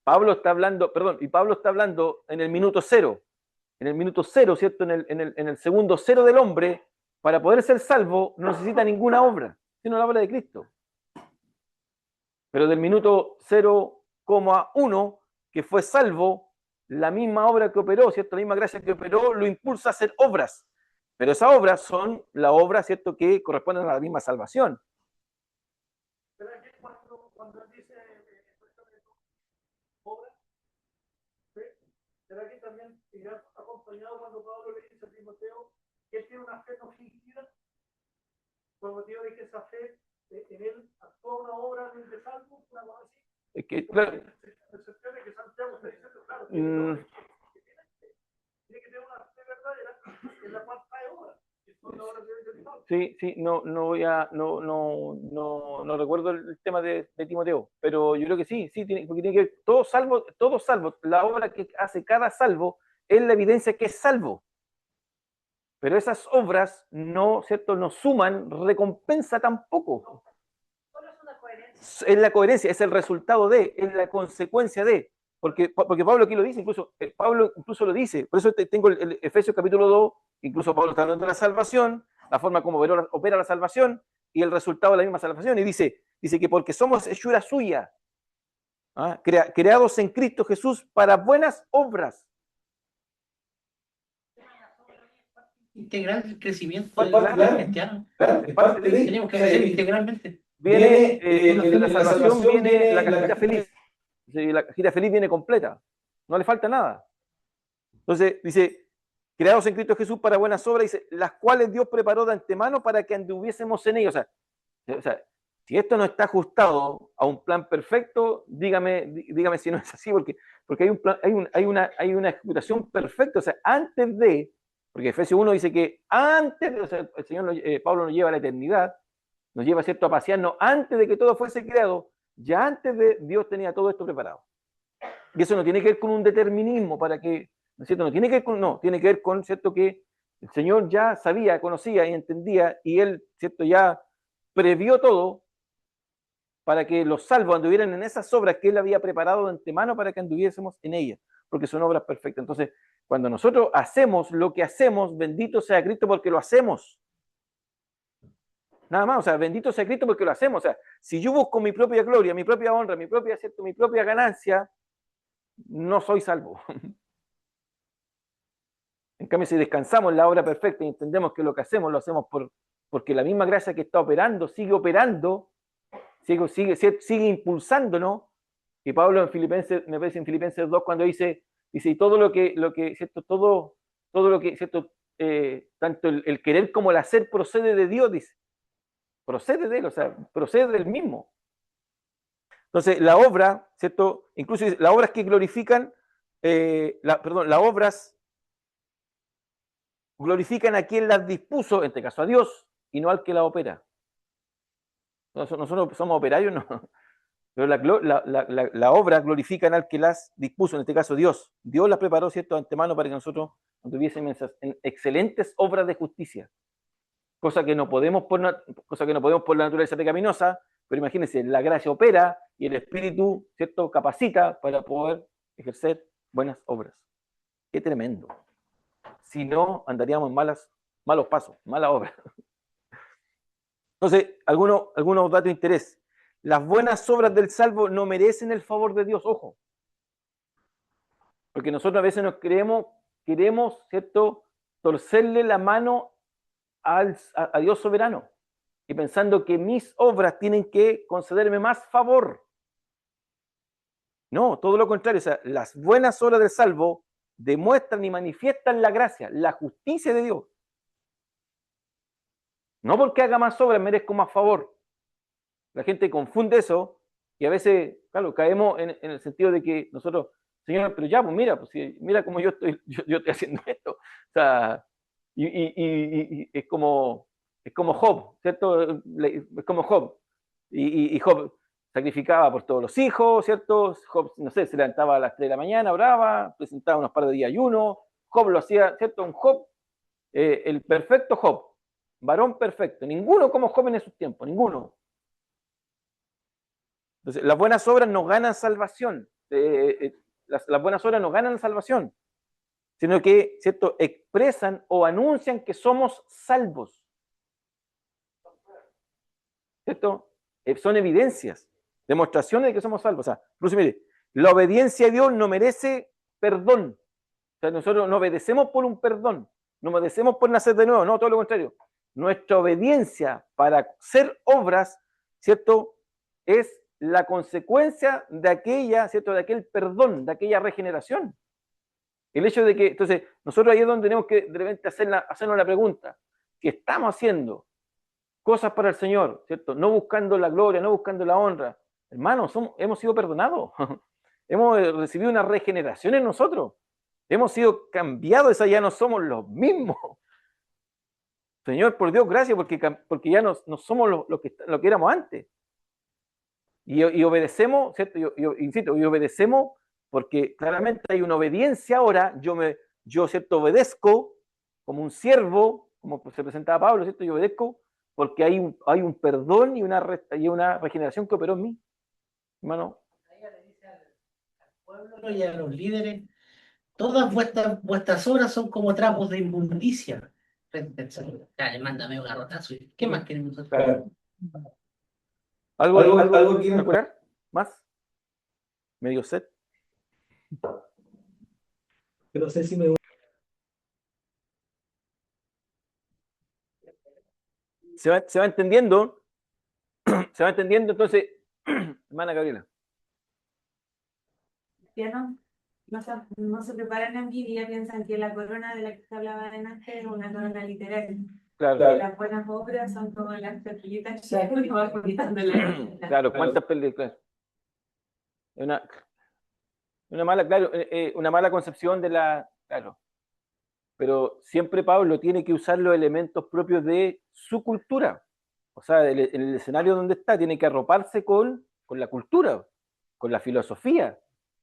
Pablo está hablando, y Pablo está hablando en el minuto cero, ¿cierto? En el segundo cero del hombre, para poder ser salvo, no necesita ninguna obra, sino la obra de Cristo. Pero del minuto 0,1 que fue salvo, la misma obra que operó, ¿cierto? La misma gracia que operó, lo impulsa a hacer obras. Pero esas obras son la obra, ¿cierto?, que corresponden a la misma salvación.
Pero aquí cuando él dice obra, será que también irá acompañado cuando Pablo le dice a Timoteo que él tiene una fe no fingida, por motivo de que esa fe en él actúa una obra de salvo, una cosa así.
Es que, claro,
Se que Santiago está diciendo, claro, tiene que tener una fe verdadera en la cual trae obra.
Sí, no recuerdo el tema de Timoteo, pero yo creo que sí, porque tiene que ver todo salvo, la obra que hace cada salvo es la evidencia que es salvo. Pero esas obras no, ¿cierto?, no suman recompensa tampoco.
Solo es una coherencia.
Es la coherencia, es el resultado es la consecuencia de. Porque Pablo aquí lo dice, Pablo incluso lo dice, por eso tengo el Efesios capítulo 2, incluso Pablo está hablando de la salvación, la forma como opera la salvación y el resultado de la misma salvación, y dice que porque somos hechura suya, creados en Cristo Jesús para buenas obras.
Integral el crecimiento
Claro,
cristiano.
Parte de,
Tenemos que hacer integralmente.
Viene la salvación, viene la cajita feliz. La cajita feliz viene completa, no le falta nada. Entonces dice, creados en Cristo Jesús para buenas obras, dice, las cuales Dios preparó de antemano para que anduviésemos en ellos. O sea, si esto no está ajustado a un plan perfecto, dígame si no es así, porque hay una ejecutación perfecta. O sea, antes de Porque Efesios 1 dice que antes, o sea, el Señor, Pablo nos lleva a la eternidad, nos lleva, ¿cierto?, a pasearnos antes de que todo fuese creado, ya antes de Dios tenía todo esto preparado. Y eso no tiene que ver con un determinismo para que, ¿no es cierto? No tiene que ver con, no, tiene que ver con, ¿cierto?, que el Señor ya sabía, conocía y entendía, y Él, ¿cierto?, ya previó todo para que los salvos anduvieran en esas obras que Él había preparado de antemano para que anduviésemos en ellas, porque son obras perfectas. Entonces, cuando nosotros hacemos lo que hacemos, bendito sea Cristo porque lo hacemos. Nada más, o sea, bendito sea Cristo porque lo hacemos. O sea, si yo busco mi propia gloria, mi propia honra, mi propia, ¿cierto?, mi propia ganancia, no soy salvo. En cambio, si descansamos en la obra perfecta y entendemos que lo que hacemos lo hacemos porque la misma gracia que está operando, sigue impulsándonos. Y Pablo en Filipenses, me parece en Filipenses 2, cuando dice y todo lo que ¿cierto? Todo lo que, ¿cierto? Tanto el querer como el hacer procede de Dios, dice. Procede de Él, o sea, procede del mismo. Entonces, la obra, ¿cierto? Incluso las obras que glorifican, las obras glorifican a quien las dispuso, en este caso a Dios, y no al que la opera. Nosotros somos operarios, no. Pero la obra glorifican al que las dispuso, en este caso Dios. Dios las preparó, ¿cierto?, de antemano para que nosotros tuviésemos en excelentes obras de justicia. Cosa que no podemos por la naturaleza pecaminosa, pero imagínense, la gracia opera y el Espíritu, ¿cierto?, capacita para poder ejercer buenas obras. Qué tremendo. Si no, andaríamos en malos pasos, malas obras. Entonces, algunos datos de interés. Las buenas obras del salvo no merecen el favor de Dios, ojo. Porque nosotros a veces queremos, ¿cierto?, torcerle la mano a Dios soberano. Y pensando que mis obras tienen que concederme más favor. No, todo lo contrario. O sea, las buenas obras del salvo demuestran y manifiestan la gracia, la justicia de Dios. No porque haga más obras merezco más favor. La gente confunde eso y a veces, claro, caemos en el sentido de que nosotros, Señor, pero ya, pues mira, mira cómo yo estoy haciendo esto. O sea, y es como Job, ¿cierto? Es como Job. Y Job sacrificaba por todos los hijos, ¿cierto? Job, no sé, se levantaba a las 3 de la mañana, oraba, presentaba unos par de días ayuno. Job lo hacía, ¿cierto? Un Job, el perfecto Job, varón perfecto. Ninguno como Job en esos tiempos, ninguno. Entonces, las buenas obras no ganan salvación. Las buenas obras no ganan salvación, sino que, ¿cierto?, expresan o anuncian que somos salvos. ¿Cierto? Son evidencias, demostraciones de que somos salvos. O sea, incluso mire, la obediencia a Dios no merece perdón. O sea, nosotros no obedecemos por un perdón, no obedecemos por nacer de nuevo, no, todo lo contrario. Nuestra obediencia para hacer obras, ¿cierto?, es la consecuencia de aquella, ¿cierto?, de aquel perdón, de aquella regeneración. El hecho de que, entonces, nosotros ahí es donde tenemos que de repente hacernos la pregunta, ¿qué estamos haciendo? Cosas para el Señor, ¿cierto? No buscando la gloria, no buscando la honra. Hermanos, hemos sido perdonados. Hemos recibido una regeneración en nosotros. Hemos sido cambiados, ya no somos los mismos. Señor, por Dios, gracias, porque ya no somos lo que éramos antes. Y obedecemos, ¿cierto? Insisto, y obedecemos porque claramente hay una obediencia ahora. Yo, ¿cierto?, obedezco como un siervo, como se presentaba Pablo, ¿cierto? Yo obedezco porque hay un perdón y una regeneración que operó en mí. Hermano.
Ella le dice al pueblo y a los líderes, todas vuestras obras son como trapos de inmundicia. Dale, mándame un garrotazo. ¿Qué más queremos hacer?
Claro. ¿Algo que mejorar? ¿Más? ¿Medio set?
No sé si me...
¿Se va entendiendo? ¿Se va entendiendo? Entonces, hermana Gabriela.
No se preparan en envidia, piensan que la corona de la que se hablaba antes es una corona literal.
Claro.
Que las buenas obras son como las perlitas que van quitándole.
Claro, ¿cuántas películas? Una mala, claro, una mala concepción de la. Claro. pero siempre Pablo tiene que usar los elementos propios de su cultura. O sea, en el escenario donde está, tiene que arroparse con la cultura, con la filosofía.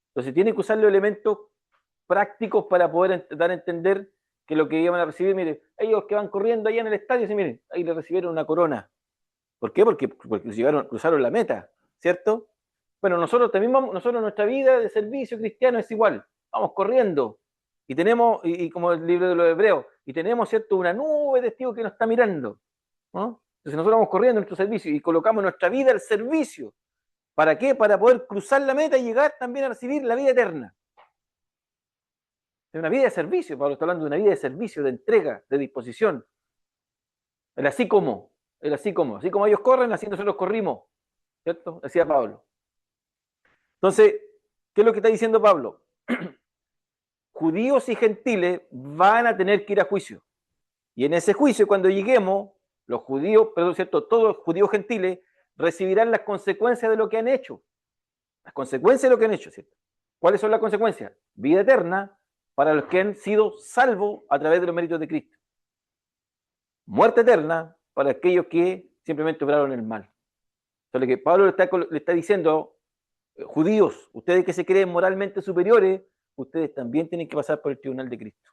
Entonces tiene que usar los elementos prácticos para poder dar a entender que lo que iban a recibir, mire, ellos que van corriendo allá en el estadio, sí, miren, ahí le recibieron una corona. ¿Por qué? Porque cruzaron la meta, ¿cierto? Bueno, nosotros también nosotros nuestra vida de servicio cristiano es igual, vamos corriendo, y tenemos, y como el libro de los Hebreos, y tenemos, ¿cierto?, una nube de testigos que nos está mirando, ¿no? Entonces nosotros vamos corriendo en nuestro servicio y colocamos nuestra vida al servicio. ¿Para qué? Para poder cruzar la meta y llegar también a recibir la vida eterna. Es una vida de servicio, Pablo está hablando de una vida de servicio, de entrega, de disposición. El así como así como ellos corren, así nosotros corrimos, ¿cierto? Decía Pablo. Entonces, ¿qué es lo que está diciendo Pablo? Judíos y gentiles van a tener que ir a juicio. Y en ese juicio, cuando lleguemos, los judíos, perdón, ¿cierto? Todos los judíos gentiles recibirán las consecuencias de lo que han hecho. Las consecuencias de lo que han hecho, ¿cierto? ¿Cuáles son las consecuencias? Vida eterna para los que han sido salvos a través de los méritos de Cristo. Muerte eterna para aquellos que simplemente obraron el mal. Entonces, lo que Pablo le está diciendo, judíos, ustedes que se creen moralmente superiores, ustedes también tienen que pasar por el tribunal de Cristo.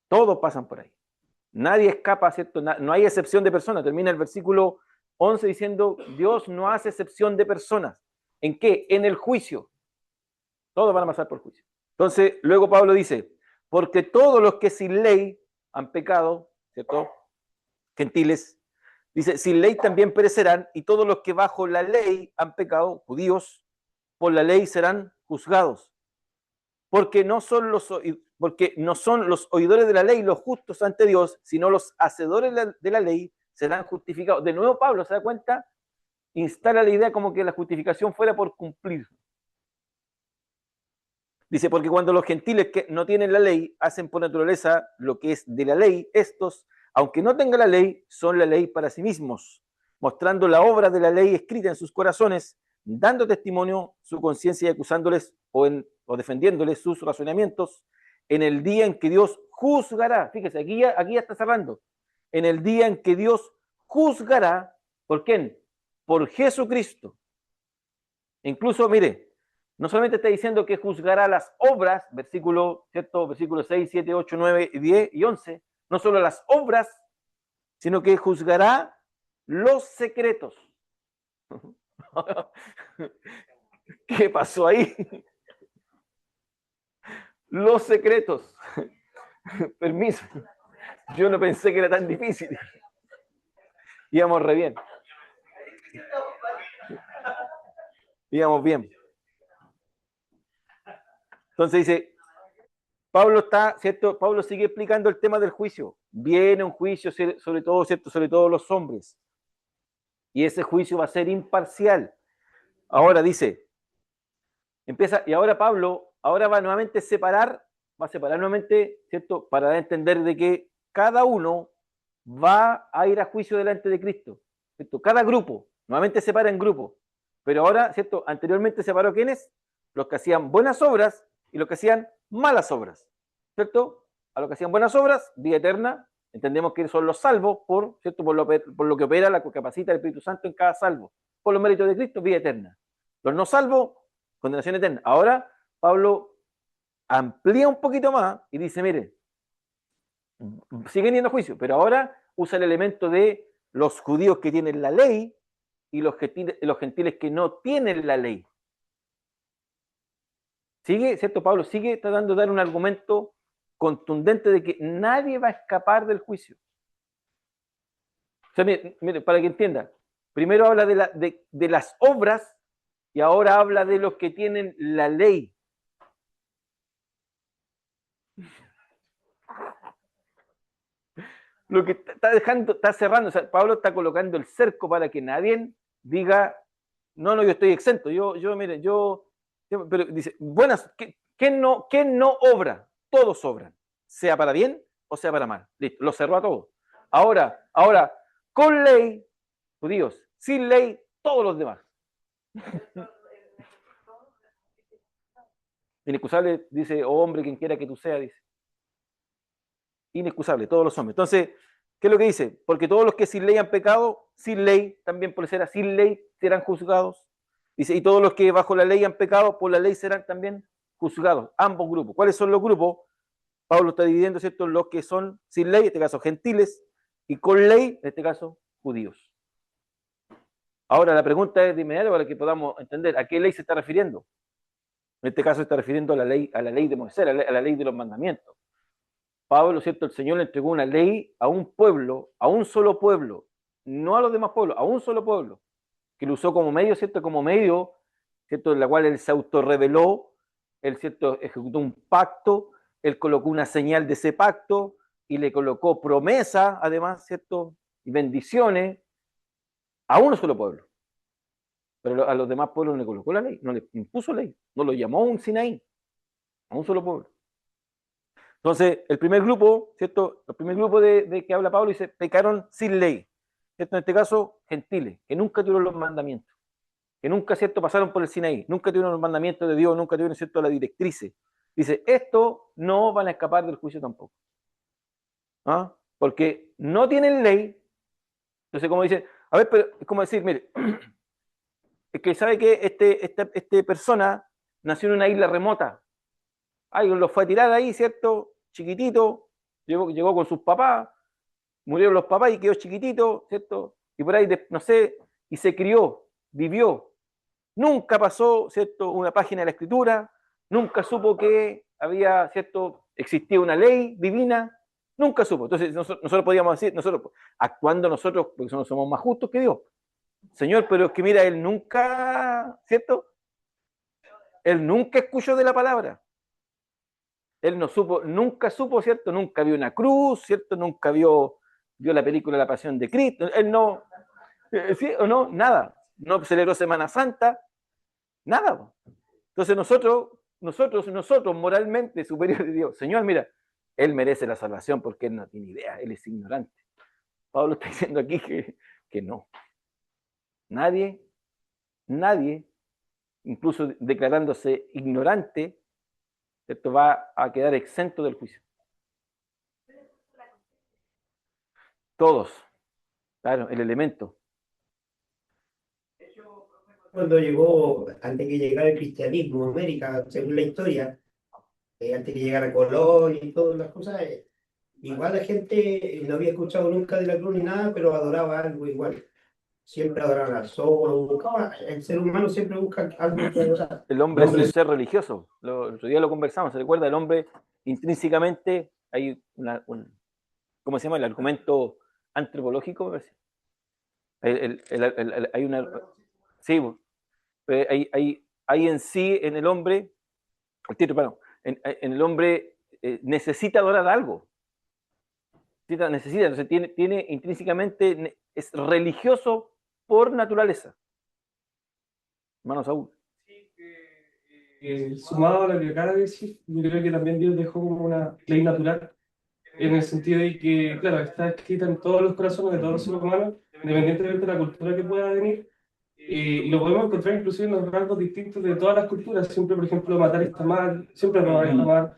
Todos pasan por ahí. Nadie escapa, ¿cierto? No hay excepción de personas. Termina el versículo 11 diciendo, Dios no hace excepción de personas. ¿En qué? En el juicio. Todos van a pasar por juicio. Entonces, luego Pablo dice, porque todos los que sin ley han pecado, ¿cierto? Gentiles, dice, sin ley también perecerán, y todos los que bajo la ley han pecado, judíos, por la ley serán juzgados. Porque no son los oidores de la ley los justos ante Dios, sino los hacedores de la ley serán justificados. De nuevo Pablo, ¿se da cuenta? Instala la idea como que la justificación fuera por cumplir. Dice, porque cuando los gentiles que no tienen la ley hacen por naturaleza lo que es de la ley, estos, aunque no tengan la ley, son la ley para sí mismos, mostrando la obra de la ley escrita en sus corazones, dando testimonio su conciencia y acusándoles o defendiéndoles sus razonamientos en el día en que Dios juzgará. Fíjese, aquí ya está cerrando. En el día en que Dios juzgará, ¿por quién? Por Jesucristo. Incluso, mire, no solamente está diciendo que juzgará las obras, versículo 6, 7, 8, 9, 10 y 11, no solo las obras, sino que juzgará los secretos. ¿Qué pasó ahí? Los secretos. Permiso. Yo no pensé que era tan difícil. Íbamos re bien. Íbamos bien. Entonces dice, Pablo está, ¿cierto? Pablo sigue explicando el tema del juicio. Viene un juicio sobre todo, ¿cierto? Sobre todo los hombres. Y ese juicio va a ser imparcial. Ahora dice, empieza, y ahora Pablo, ahora va nuevamente a separar nuevamente, ¿cierto? Para dar a entender de que cada uno va a ir a juicio delante de Cristo, ¿cierto? Cada grupo, nuevamente separa en grupos. Pero ahora, ¿cierto? Anteriormente separó ¿quiénes? Los que hacían buenas obras y los que hacían malas obras, ¿cierto? A los que hacían buenas obras, vida eterna, entendemos que son los salvos ¿cierto? Por lo que opera, la capacita el Espíritu Santo en cada salvo. Por los méritos de Cristo, vida eterna. Los no salvos, condenación eterna. Ahora, Pablo amplía un poquito más y dice, mire, siguen yendo a juicio, pero ahora usa el elemento de los judíos que tienen la ley y los gentiles que no tienen la ley. Sigue, ¿cierto? Pablo sigue tratando de dar un argumento contundente de que nadie va a escapar del juicio. O sea, mire, para que entienda, primero habla de las obras y ahora habla de los que tienen la ley. Lo que está cerrando, o sea, Pablo está colocando el cerco para que nadie diga, no, yo estoy exento, pero dice, buenas, ¿quién no obra? Todos obran, sea para bien o sea para mal. Listo, lo cerró a todos. Ahora, con ley, judíos, sin ley, todos los demás. Inexcusable, dice, oh hombre, quien quiera que tú seas, dice. inexcusable, todos los hombres. Entonces, ¿qué es lo que dice? Porque todos los que sin ley han pecado, sin ley, también por ser sin ley, serán juzgados. Dice, y todos los que bajo la ley han pecado, por la ley serán también juzgados. Ambos grupos. ¿Cuáles son los grupos? Pablo está dividiendo, ¿cierto?, los que son sin ley, en este caso gentiles, y con ley, en este caso judíos. Ahora la pregunta es de inmediato para que podamos entender a qué ley se está refiriendo. En este caso se está refiriendo a la ley de Moisés, a la ley de los mandamientos. Pablo, ¿cierto?, el Señor le entregó una ley a un pueblo, a un solo pueblo, no a los demás pueblos, a un solo pueblo, que lo usó como medio, ¿cierto?, como medio, ¿cierto?, en la cual él se autorreveló, él, ¿cierto?, ejecutó un pacto, él colocó una señal de ese pacto y le colocó promesa, además, ¿cierto?, y bendiciones a un solo pueblo. Pero a los demás pueblos no le colocó la ley, no le impuso ley, no lo llamó un Sinaí, a un solo pueblo. Entonces, el primer grupo, ¿cierto? El primer grupo de que habla Pablo dice, pecaron sin ley. ¿Cierto? En este caso, gentiles, que nunca tuvieron los mandamientos, que nunca, ¿cierto?, pasaron por el Sinaí, nunca tuvieron los mandamientos de Dios, nunca tuvieron, ¿cierto?, la directrices. Dice, esto no van a escapar del juicio tampoco. ¿Ah? Porque no tienen ley. Entonces, como dice, a ver, pero es como decir, mire, es que sabe que esta persona nació en una isla remota. Alguien lo fue a tirar ahí, ¿cierto? Chiquitito, llegó con sus papás, murieron los papás y quedó chiquitito, ¿cierto? Y por ahí, no sé, y se crió, vivió. Nunca pasó, ¿cierto?, una página de la escritura, nunca supo que había, ¿cierto?, existía una ley divina, nunca supo. Entonces nosotros podíamos decir, nosotros, actuando nosotros, porque nosotros somos más justos que Dios. Señor, pero es que mira, él nunca, ¿cierto? Él nunca escuchó de la palabra. Él no supo, nunca supo, ¿cierto? Nunca vio una cruz, ¿cierto? Nunca vio la película La Pasión de Cristo. Él no, ¿sí o no? Nada. No celebró Semana Santa, nada. Entonces nosotros moralmente superiores de Dios. Señor, mira, él merece la salvación porque él no tiene idea, él es ignorante. Pablo está diciendo aquí que no. Nadie, incluso declarándose ignorante, esto va a quedar exento del juicio. Todos, claro, el elemento.
Cuando llegó, antes que llegara el cristianismo a América, según la historia, antes que llegara Colón y todas las cosas, igual la gente no había escuchado nunca de la cruz ni nada, pero adoraba algo igual. Siempre adoraban al sol, el ser humano siempre busca algo que adorar.
El hombre es un ser religioso. El otro día lo conversamos, ¿se recuerda? El hombre intrínsecamente, hay ¿cómo se llama? El argumento antropológico. Hay una... Sí, hay en sí, en el hombre, en el hombre necesita adorar algo. Necesita, entonces tiene intrínsecamente, es religioso por naturaleza. Hermano Saúl.
Sumado a lo que acaba de decir, yo creo que también Dios dejó como una ley natural, en el sentido de que, claro, está escrita en todos los corazones de todos los seres humanos, independientemente de la cultura que pueda venir, y lo podemos encontrar inclusive en los rasgos distintos de todas las culturas. Siempre, por ejemplo, matar está mal, siempre robar está mal,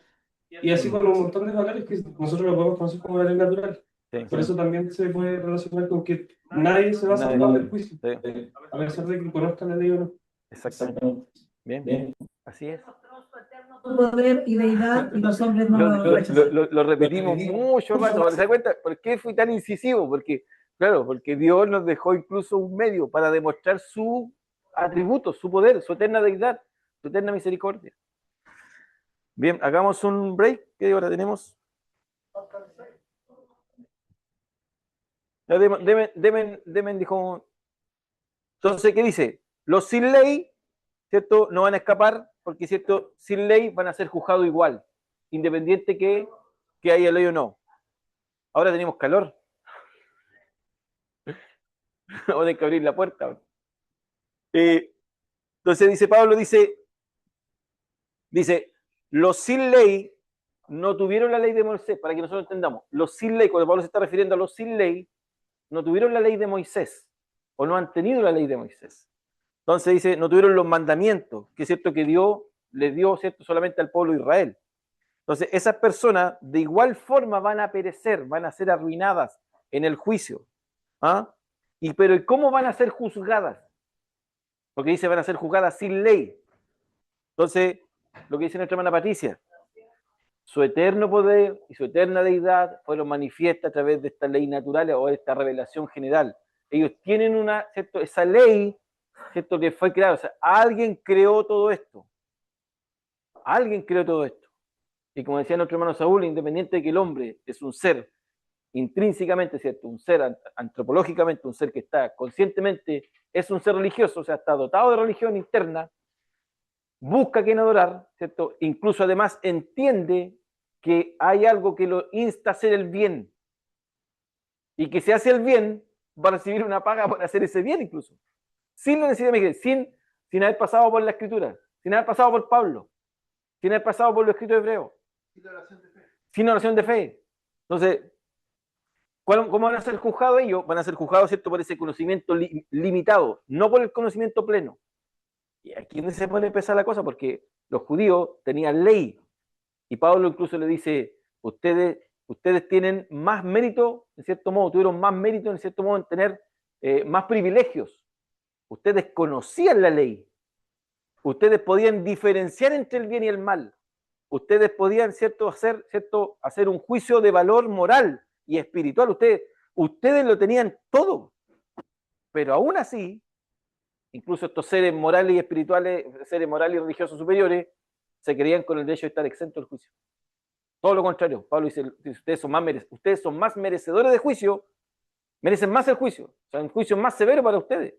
y así con un montón de valores que nosotros lo podemos conocer como la ley natural.
Sí.
Por eso también se puede relacionar con que nadie se va a salvar del juicio,
Sí.
a pesar de que conozca la ley o no.
Exactamente. Bien, así es.
Tu poder y deidad y los hombres no
Lo repetimos mucho rato. ¿Se da cuenta? ¿Por qué fui tan incisivo? Porque, claro, porque Dios nos dejó incluso un medio para demostrar su atributo, su poder, su eterna deidad, su eterna misericordia. Bien, hagamos un break. ¿Qué hora tenemos? Demen dijo. Entonces, ¿qué dice? Los sin ley, ¿cierto?, no van a escapar porque, ¿cierto?, sin ley van a ser juzgados igual, independiente que haya ley o no. Ahora tenemos calor. Vamos a tener que abrir la puerta. Entonces dice Pablo, dice, los sin ley no tuvieron la ley de Moisés, para que nosotros entendamos. Los sin ley, cuando Pablo se está refiriendo a los sin ley, no tuvieron la ley de Moisés, o no han tenido la ley de Moisés. Entonces dice, no tuvieron los mandamientos, que es cierto que Dios les dio, ¿cierto?, solamente al pueblo de Israel. Entonces, esas personas de igual forma van a perecer, van a ser arruinadas en el juicio. ¿Ah? Pero ¿y cómo van a ser juzgadas? Porque dice van a ser juzgadas sin ley. Entonces, lo que dice nuestra hermana Patricia, su eterno poder y su eterna deidad fueron manifiestas a través de esta ley natural o de esta revelación general. Ellos tienen una, ¿cierto? Esa ley, ¿cierto? Que fue creada. O sea, alguien creó todo esto. Alguien creó todo esto. Y como decía nuestro hermano Saúl, independiente de que el hombre es un ser intrínsecamente, ¿cierto? Un ser antropológicamente, un ser que está conscientemente, es un ser religioso, o sea, está dotado de religión interna, busca a quien adorar, ¿cierto? Incluso además entiende que hay algo que lo insta a hacer el bien. Y que si hace el bien, va a recibir una paga por hacer ese bien incluso. Sin la necesidad de sin haber pasado por la escritura, sin haber pasado por Pablo, sin haber pasado por los escritos hebreos. Sin oración de fe. Entonces, ¿cómo van a ser juzgados ellos? Van a ser juzgados, ¿cierto?, por ese conocimiento limitado, no por el conocimiento pleno. Y aquí no se puede empezar la cosa, porque los judíos tenían ley, y Pablo incluso le dice, ustedes tienen más mérito, en cierto modo, tuvieron más mérito, en cierto modo, en tener más privilegios. Ustedes conocían la ley, ustedes podían diferenciar entre el bien y el mal, ustedes podían, hacer un juicio de valor moral y espiritual, ustedes lo tenían todo, pero aún así, incluso estos seres morales y espirituales, seres morales y religiosos superiores, se creían con el derecho de estar exentos del juicio. Todo lo contrario, Pablo dice, ustedes son más merecedores de juicio, merecen más el juicio, o sea, un juicio más severo para ustedes.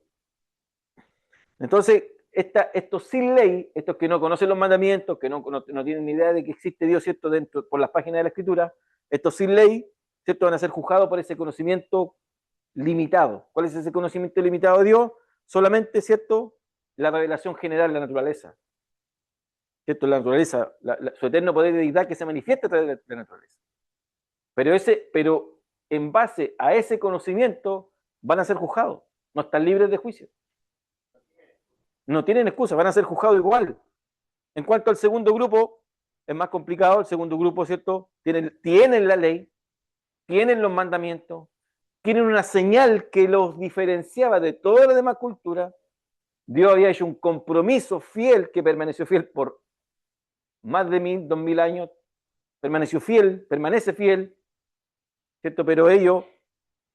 Entonces, estos sin ley, estos que no conocen los mandamientos, que no tienen ni idea de que existe Dios, ¿cierto?, dentro, por las páginas de la Escritura, estos sin ley, ¿cierto?, van a ser juzgados por ese conocimiento limitado. ¿Cuál es ese conocimiento limitado de Dios? Solamente, ¿cierto?, la revelación general de la naturaleza. ¿Cierto? La naturaleza, su eterno poder de deidad que se manifiesta a través de la naturaleza. Pero en base a ese conocimiento van a ser juzgados, no están libres de juicio. No tienen excusa, van a ser juzgados igual. En cuanto al segundo grupo, es más complicado. El segundo grupo, ¿cierto?, tienen la ley, tienen los mandamientos, tienen una señal que los diferenciaba de toda la demás cultura. Dios había hecho un compromiso fiel que permaneció fiel por más de 2000 años, permanece fiel, ¿cierto? Pero ellos,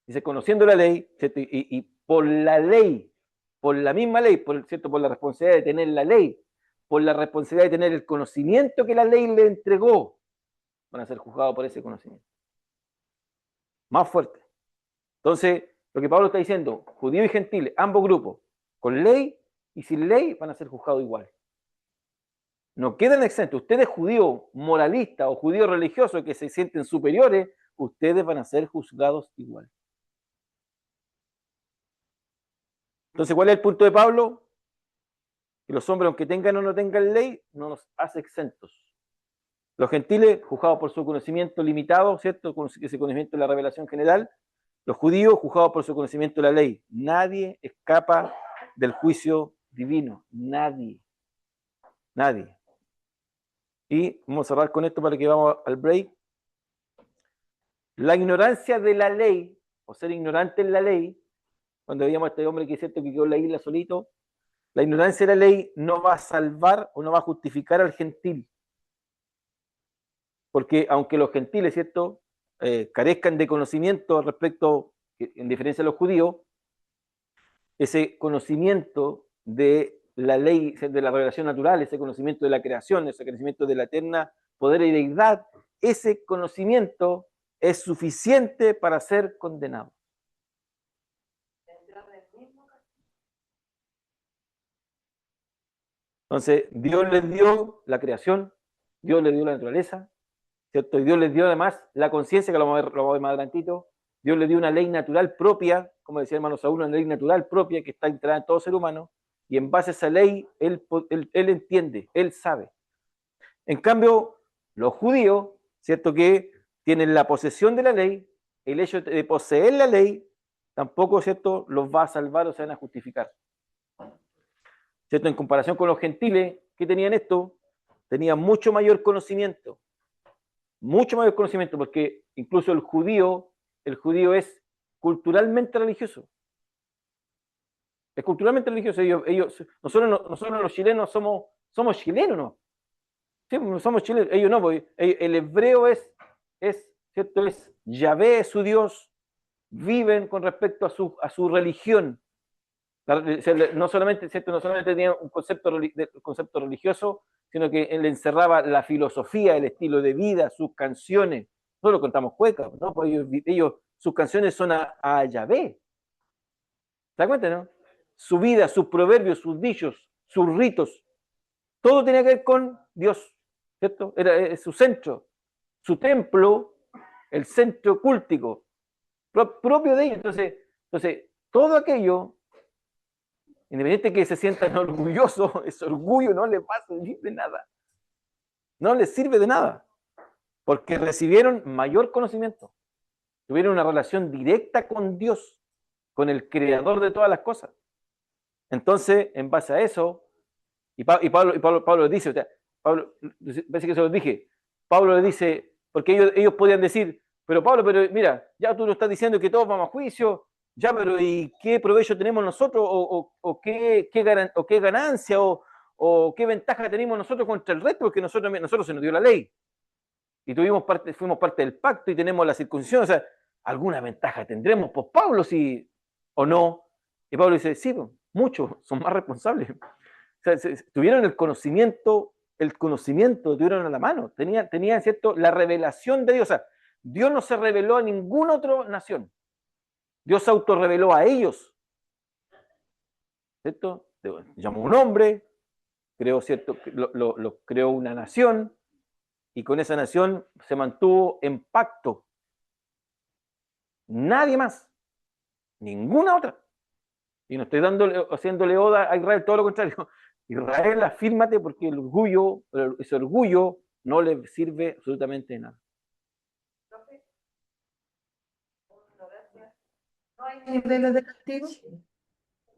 dice, conociendo la ley, ¿cierto? Y por la ley, por la misma ley, ¿cierto?, por la responsabilidad de tener la ley, por la responsabilidad de tener el conocimiento que la ley le entregó, van a ser juzgados por ese conocimiento. Más fuerte. Entonces, lo que Pablo está diciendo, judíos y gentiles, ambos grupos, con ley y sin ley, van a ser juzgados igual. No quedan exentos. Ustedes, judíos moralistas o judíos religiosos que se sienten superiores, ustedes van a ser juzgados igual. Entonces, ¿cuál es el punto de Pablo? Que los hombres, aunque tengan o no tengan ley, no nos hace exentos. Los gentiles, juzgados por su conocimiento limitado, ¿cierto?, ese conocimiento de la revelación general. Los judíos, juzgados por su conocimiento de la ley. Nadie escapa del juicio divino. Nadie. Nadie. Y vamos a cerrar con esto para que vamos al break. La ignorancia de la ley, o ser ignorante en la ley, cuando veíamos a este hombre que es cierto que quedó en la isla solito, la ignorancia de la ley no va a salvar o no va a justificar al gentil. Porque aunque los gentiles, ¿cierto?, carezcan de conocimiento respecto, en diferencia a los judíos, ese conocimiento de la ley, de la revelación natural, ese conocimiento de la creación, ese conocimiento de la eterna poder y deidad, ese conocimiento es suficiente para ser condenado. Entonces, Dios les dio la creación, Dios les dio la naturaleza, ¿cierto? Y Dios les dio además la conciencia, que lo vamos a ver más adelantito. Dios les dio una ley natural propia, como decía el hermano Saúl, una ley natural propia que está integrada en todo ser humano, y en base a esa ley, él entiende, él sabe. En cambio, los judíos, ¿cierto?, que tienen la posesión de la ley, el hecho de poseer la ley, tampoco, ¿cierto?, los va a salvar o se van a justificar. ¿Cierto? En comparación con los gentiles que tenían esto, tenían mucho mayor conocimiento, mucho mayor conocimiento, porque incluso el judío es culturalmente religioso. Es culturalmente religioso. Nosotros los chilenos somos chilenos, ¿no? Sí, somos chilenos. Ellos no, porque el hebreo ¿cierto? Es Yahvé, su Dios, viven con respecto a su religión. No solamente, ¿cierto? No solamente tenía un concepto religioso, sino que él encerraba la filosofía, el estilo de vida, sus canciones. Nosotros contamos cuecas, ¿no? Pues sus canciones son a Yahvé. ¿Se da cuenta, no? Su vida, sus proverbios, sus dichos, sus ritos, todo tenía que ver con Dios, ¿cierto? Era su centro, su templo, el centro cúltico propio de ellos. Entonces, todo aquello, independiente que se sientan orgullosos, ese orgullo no les va a servir de nada. No les sirve de nada, porque recibieron mayor conocimiento, tuvieron una relación directa con Dios, con el creador de todas las cosas. Entonces, en base a eso, y Pablo les dice, o sea, Pablo, parece que se los dije, Pablo le dice, porque ellos podían decir, pero Pablo, pero mira, ya tú lo estás diciendo que todos vamos a juicio, ya, pero ¿y qué provecho tenemos nosotros? ¿O qué ganancia o qué ventaja tenemos nosotros contra el resto? Porque nosotros se nos dio la ley. Y fuimos parte del pacto y tenemos la circuncisión. O sea, alguna ventaja tendremos, pues Pablo, sí o no. Y Pablo dice, sí, muchos son más responsables. O sea, tuvieron el conocimiento tuvieron a la mano. Tenían, ¿cierto?, la revelación de Dios. O sea, Dios no se reveló a ninguna otra nación. Dios se autorreveló a ellos. ¿Cierto? Llamó un hombre, creó, ¿cierto? Creó una nación, y con esa nación se mantuvo en pacto. Nadie más. Ninguna otra. Y no estoy haciéndole oda a Israel, todo lo contrario. Israel, afírmate, porque ese orgullo no le sirve absolutamente de nada.
¿No hay niveles de castigo?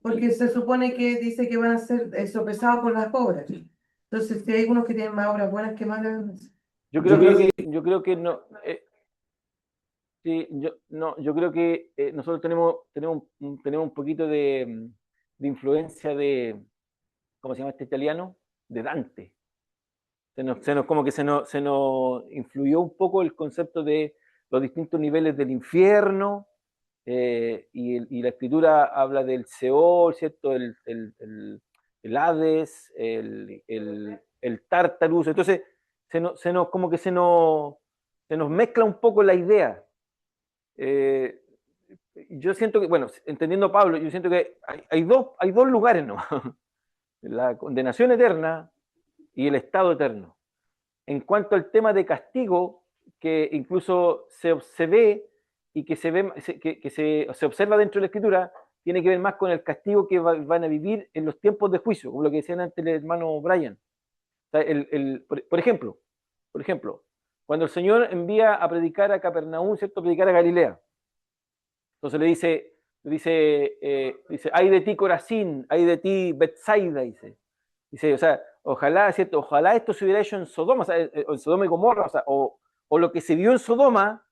Porque se supone que dice que van a ser sopesados por las obras. Entonces, si hay unos que tienen más obras buenas que malas.
Yo creo que no. Sí, yo creo que nosotros tenemos un poquito de influencia de, ¿cómo se llama este italiano? De Dante. Como que se nos influyó un poco el concepto de los distintos niveles del infierno, y la escritura habla del Seol, ¿cierto? El Hades, el Tartarus. Entonces, como que se nos mezcla un poco la idea. Yo siento que, bueno, entendiendo a Pablo, yo siento que hay dos lugares, ¿no? La condenación eterna y el estado eterno. En cuanto al tema de castigo, que incluso se ve y que se observa dentro de la Escritura, tiene que ver más con el castigo que van a vivir en los tiempos de juicio, como lo que decían antes el hermano Brian. O sea, por ejemplo, cuando el Señor envía a predicar a Capernaum, ¿cierto? A predicar a Galilea. Entonces le dice, ay de ti Corazín, ay de ti Betsaida, dice, o sea, ojalá, ¿cierto? Ojalá esto se hubiera hecho en Sodoma, o sea, en Sodoma y Gomorra, o sea, o lo que se vio en Sodoma,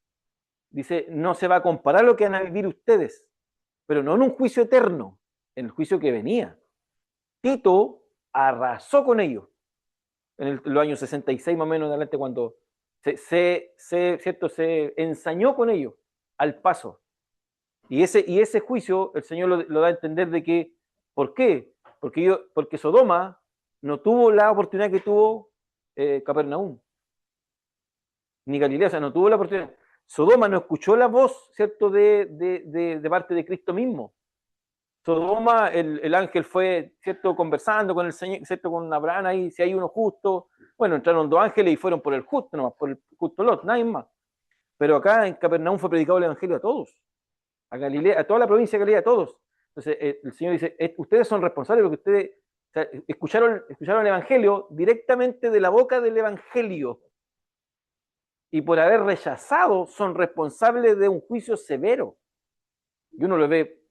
dice, no se va a comparar lo que van a vivir ustedes, pero no en un juicio eterno, en el juicio que venía. Tito arrasó con ellos en los años 66 más o menos adelante, cuando ¿cierto? Se ensañó con ellos al paso. Y ese juicio el Señor lo da a entender de que, ¿por qué? Porque Sodoma no tuvo la oportunidad que tuvo Capernaum, ni Galilea, o sea, no tuvo la oportunidad. Sodoma no escuchó la voz, ¿cierto?, de parte de Cristo mismo. Sodoma, el ángel fue, ¿cierto?, conversando con el Señor, ¿cierto?, con Abraham ahí, si hay uno justo. Bueno, entraron dos ángeles y fueron por el justo, nomás, por el justo Lot, nadie más. Pero acá en Capernaum fue predicado el evangelio a todos, a Galilea, a toda la provincia de Galilea, a todos. Entonces el Señor dice, ustedes son responsables porque ustedes, o sea, escucharon el evangelio directamente de la boca del evangelio, y por haber rechazado son responsables de un juicio severo. Y uno lo ve,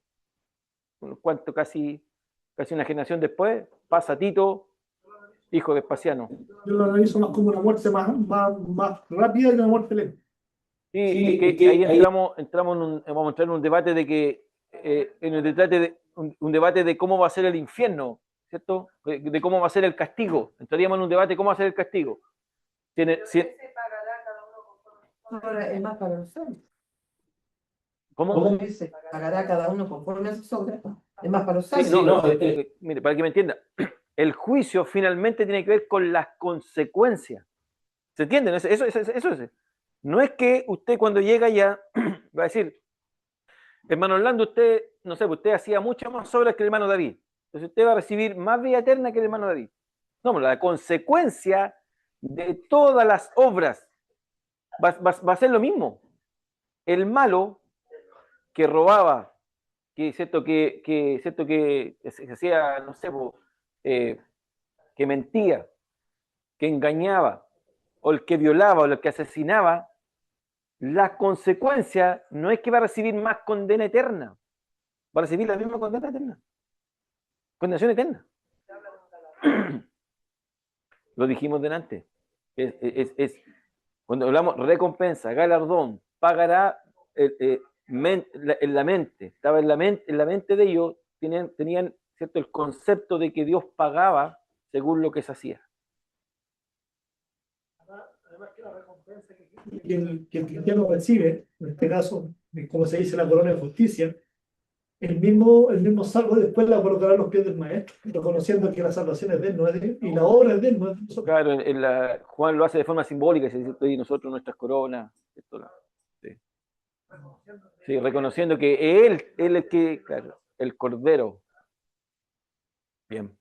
casi una generación después, pasa Tito hijo de Vespasiano.
Yo lo analizo más como una muerte más rápida y una muerte lenta.
Sí, que ahí vamos a entrar en un debate de que, un debate de cómo va a ser el infierno, ¿cierto? De cómo va a ser el castigo. Entraríamos en un debate de cómo va a ser el castigo.
Ahora es más para los santos.
¿Cómo?
Dice, pagará cada uno conforme a sus obras. Es más para los
Sí,
santos.
mire, para que me entienda, el juicio finalmente tiene que ver con las consecuencias. ¿Se entienden? Eso es. No es que usted cuando llega ya va a decir, hermano Orlando, usted, no sé, usted hacía muchas más obras que el hermano David. Entonces usted va a recibir más vida eterna que el hermano David. No, la consecuencia de todas las obras va a ser lo mismo. El malo que robaba, que se hacía, no sé, que mentía, que engañaba, o el que violaba, o el que asesinaba, la consecuencia no es que va a recibir más condena eterna, va a recibir la misma condena eterna, condenación eterna. Lo dijimos delante. Cuando hablamos recompensa, galardón, pagará en la mente, estaba en la mente de ellos, tenían ¿cierto? El concepto de que Dios pagaba según lo que se hacía.
Además que la recompensa que el cristiano recibe, en este caso, como se dice, la corona de justicia, el mismo salvo después la colocará a los pies del maestro, reconociendo que la salvación es de él, no es de él, y la obra es de él, no es de nosotros.
Claro, Juan lo hace de forma simbólica, y nosotros nuestras coronas, sí. Sí, reconociendo que él es que, claro, el Cordero. Bien.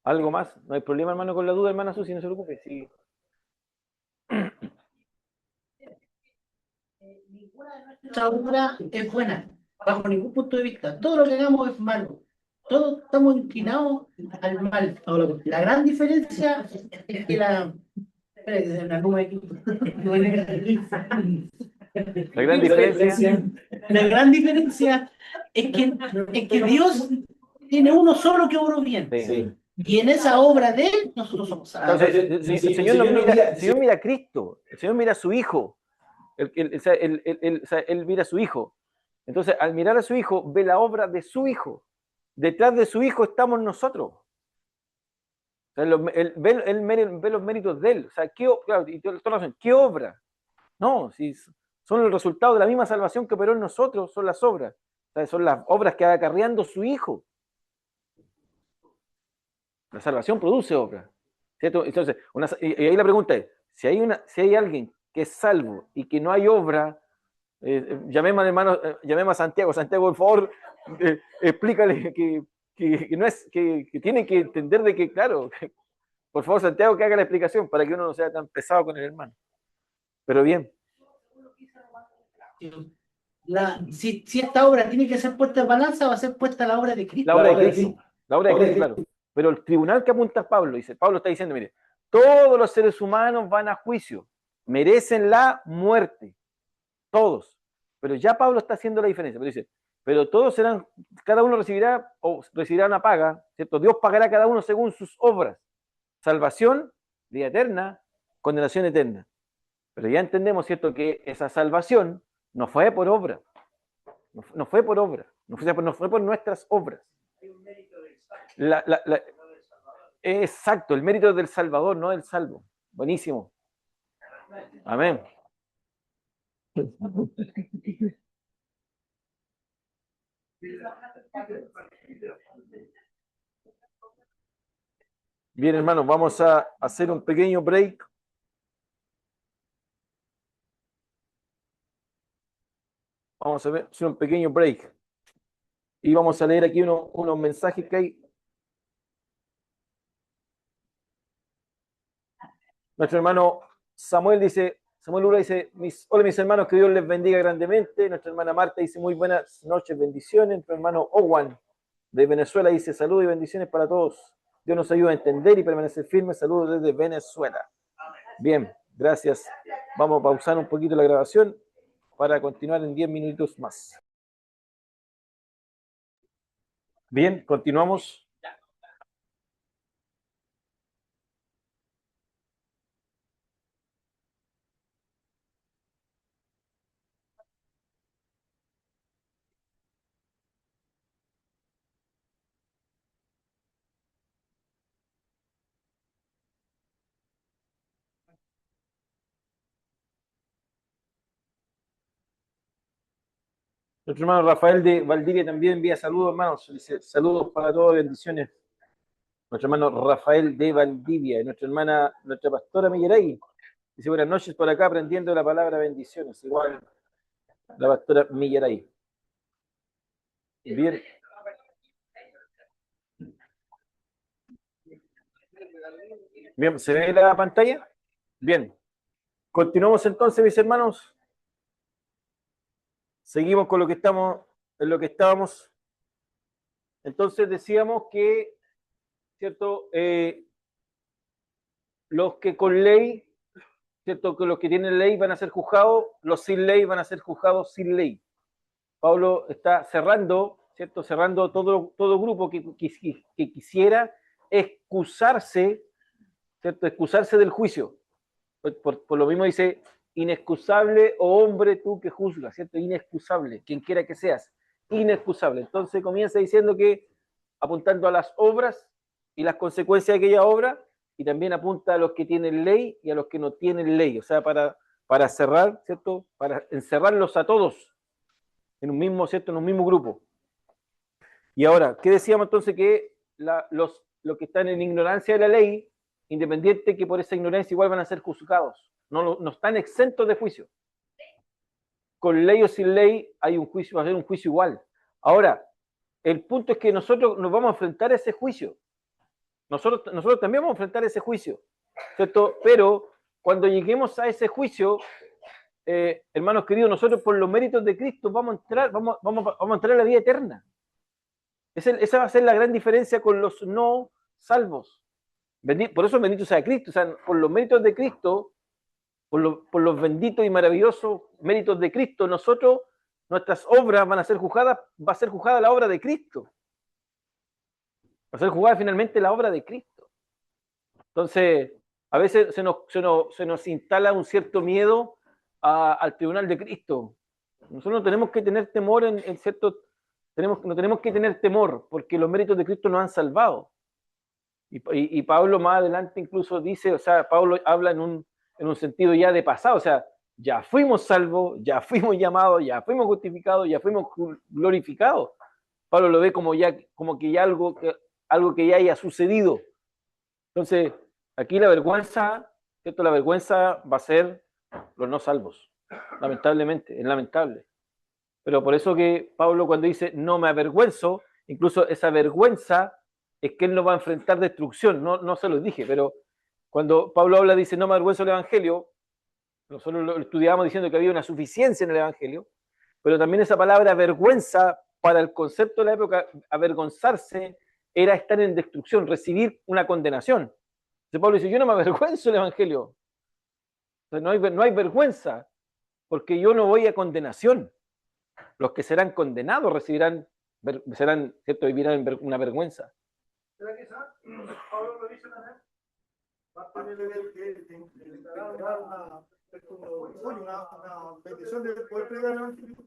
¿Algo más? ¿No hay problema, hermano, con la duda, hermana Susi? No se preocupe. Sí.
Ninguna de nuestras obras es buena, bajo ningún punto de vista. Todo lo que hagamos es malo. Todos estamos inclinados al mal. La gran diferencia es que la... Espera, que se me arruga aquí.
La gran diferencia.
La gran diferencia es que Dios tiene uno solo que obró bien.
Sí.
Y en esa obra de él, nosotros somos salvos.
El Señor mira a Cristo, el Señor mira a su Hijo. Él mira a su Hijo. Entonces, al mirar a su Hijo, ve la obra de su Hijo. Detrás de su Hijo estamos nosotros. O sea, él ve los méritos de él. O sea, ¿qué obra? No, si son el resultado de la misma salvación que operó en nosotros, son las obras. O sea, son las obras que va acarreando su Hijo. La salvación produce obras. ¿Cierto? Entonces, y ahí la pregunta es, si hay alguien que es salvo y que no hay obra, llamemos al hermano, llamemos a Santiago. Santiago, por favor, explícale que no es, que tiene que entender de que, claro, por favor, Santiago, que haga la explicación para que uno no sea tan pesado con el hermano. Pero bien.
Si esta obra tiene que ser puesta en balanza, va a ser puesta la obra de Cristo.
La obra de Cristo. La obra de Cristo, claro. Pero el tribunal que apunta a Pablo está diciendo, mire, todos los seres humanos van a juicio, merecen la muerte, todos. Pero ya Pablo está haciendo la diferencia, pero dice, pero todos cada uno recibirá una paga, ¿cierto? Dios pagará a cada uno según sus obras. Salvación, vida eterna, condenación eterna. Pero ya entendemos, ¿cierto?, que esa salvación no fue por obra, no fue por obra, no fue por nuestras obras. Exacto, el mérito del Salvador, no del salvo. Buenísimo. Amén. Bien, hermanos, vamos a hacer un pequeño break. Vamos a hacer un pequeño break. Y vamos a leer aquí unos mensajes que hay. Nuestro hermano Samuel Lula dice, hola mis hermanos, que Dios les bendiga grandemente. Nuestra hermana Marta dice, muy buenas noches, bendiciones. Nuestro hermano Owen de Venezuela dice, saludos y bendiciones para todos. Dios nos ayuda a entender y permanecer firmes. Saludos desde Venezuela. Bien, gracias. Vamos a pausar un poquito la grabación para continuar en 10 minutos más. Bien, continuamos. Nuestro hermano Rafael de Valdivia también envía saludos, hermanos. Dice, saludos para todos, bendiciones. Nuestro hermano Rafael de Valdivia, y nuestra pastora Milleray. Dice, buenas noches por acá, aprendiendo la palabra bendiciones. Igual la pastora Milleray. Bien. Bien, ¿se ve la pantalla? Bien. Continuamos entonces, mis hermanos. Seguimos con lo que estamos, en lo que estábamos. Entonces decíamos que, ¿cierto? Los que con ley, ¿cierto? Que los que tienen ley van a ser juzgados, los sin ley van a ser juzgados sin ley. Pablo está cerrando, ¿cierto? Cerrando todo grupo que quisiera excusarse, ¿cierto? Excusarse del juicio. Por lo mismo dice, inexcusable, oh hombre, tú que juzgas, ¿cierto? Inexcusable, quien quiera que seas, inexcusable. Entonces comienza diciendo que, apuntando a las obras y las consecuencias de aquella obra, y también apunta a los que tienen ley y a los que no tienen ley, o sea, para cerrar, ¿cierto? Para encerrarlos a todos en un mismo, ¿cierto? En un mismo grupo. Y ahora, ¿qué decíamos entonces? Que los que están en ignorancia de la ley, independiente que por esa ignorancia igual van a ser juzgados, no están exentos de juicio. Con ley o sin ley hay un juicio, va a ser un juicio igual. Ahora, el punto es que nosotros nos vamos a enfrentar a ese juicio. Nosotros también vamos a enfrentar ese juicio, ¿cierto? Pero cuando lleguemos a ese juicio, hermanos queridos, nosotros por los méritos de Cristo vamos a entrar a la vida eterna. Esa va a ser la gran diferencia con los no salvos. Por eso bendito sea Cristo, o sea, por los méritos de Cristo, por los benditos y maravillosos méritos de Cristo, nuestras obras van a ser juzgadas, va a ser juzgada la obra de Cristo. Va a ser juzgada finalmente la obra de Cristo. Entonces, a veces se nos instala un cierto miedo al tribunal de Cristo. Nosotros no tenemos que tener temor en cierto... No tenemos que tener temor, porque los méritos de Cristo nos han salvado. Y Pablo más adelante incluso dice, o sea, Pablo habla en un sentido ya de pasado, o sea, ya fuimos salvos, ya fuimos llamados, ya fuimos justificados, ya fuimos glorificados. Pablo lo ve como que ya algo que ya haya sucedido. Entonces, aquí la vergüenza, ¿cierto? La vergüenza va a ser los no salvos, lamentablemente, es lamentable. Pero por eso que Pablo cuando dice no me avergüenzo, incluso esa vergüenza es que él no va a enfrentar destrucción, no se lo dije, pero cuando Pablo habla, dice no me avergüenzo del Evangelio, nosotros lo estudiábamos diciendo que había una suficiencia en el Evangelio, pero también esa palabra vergüenza, para el concepto de la época, avergonzarse, era estar en destrucción, recibir una condenación. Entonces Pablo dice, yo no me avergüenzo del Evangelio. Entonces, no hay vergüenza, porque yo no voy a condenación. Los que serán condenados ¿cierto? Vivirán una vergüenza.
¿Será que Pablo lo dice también? Va a tener una bendición de poder predicar el Evangelio.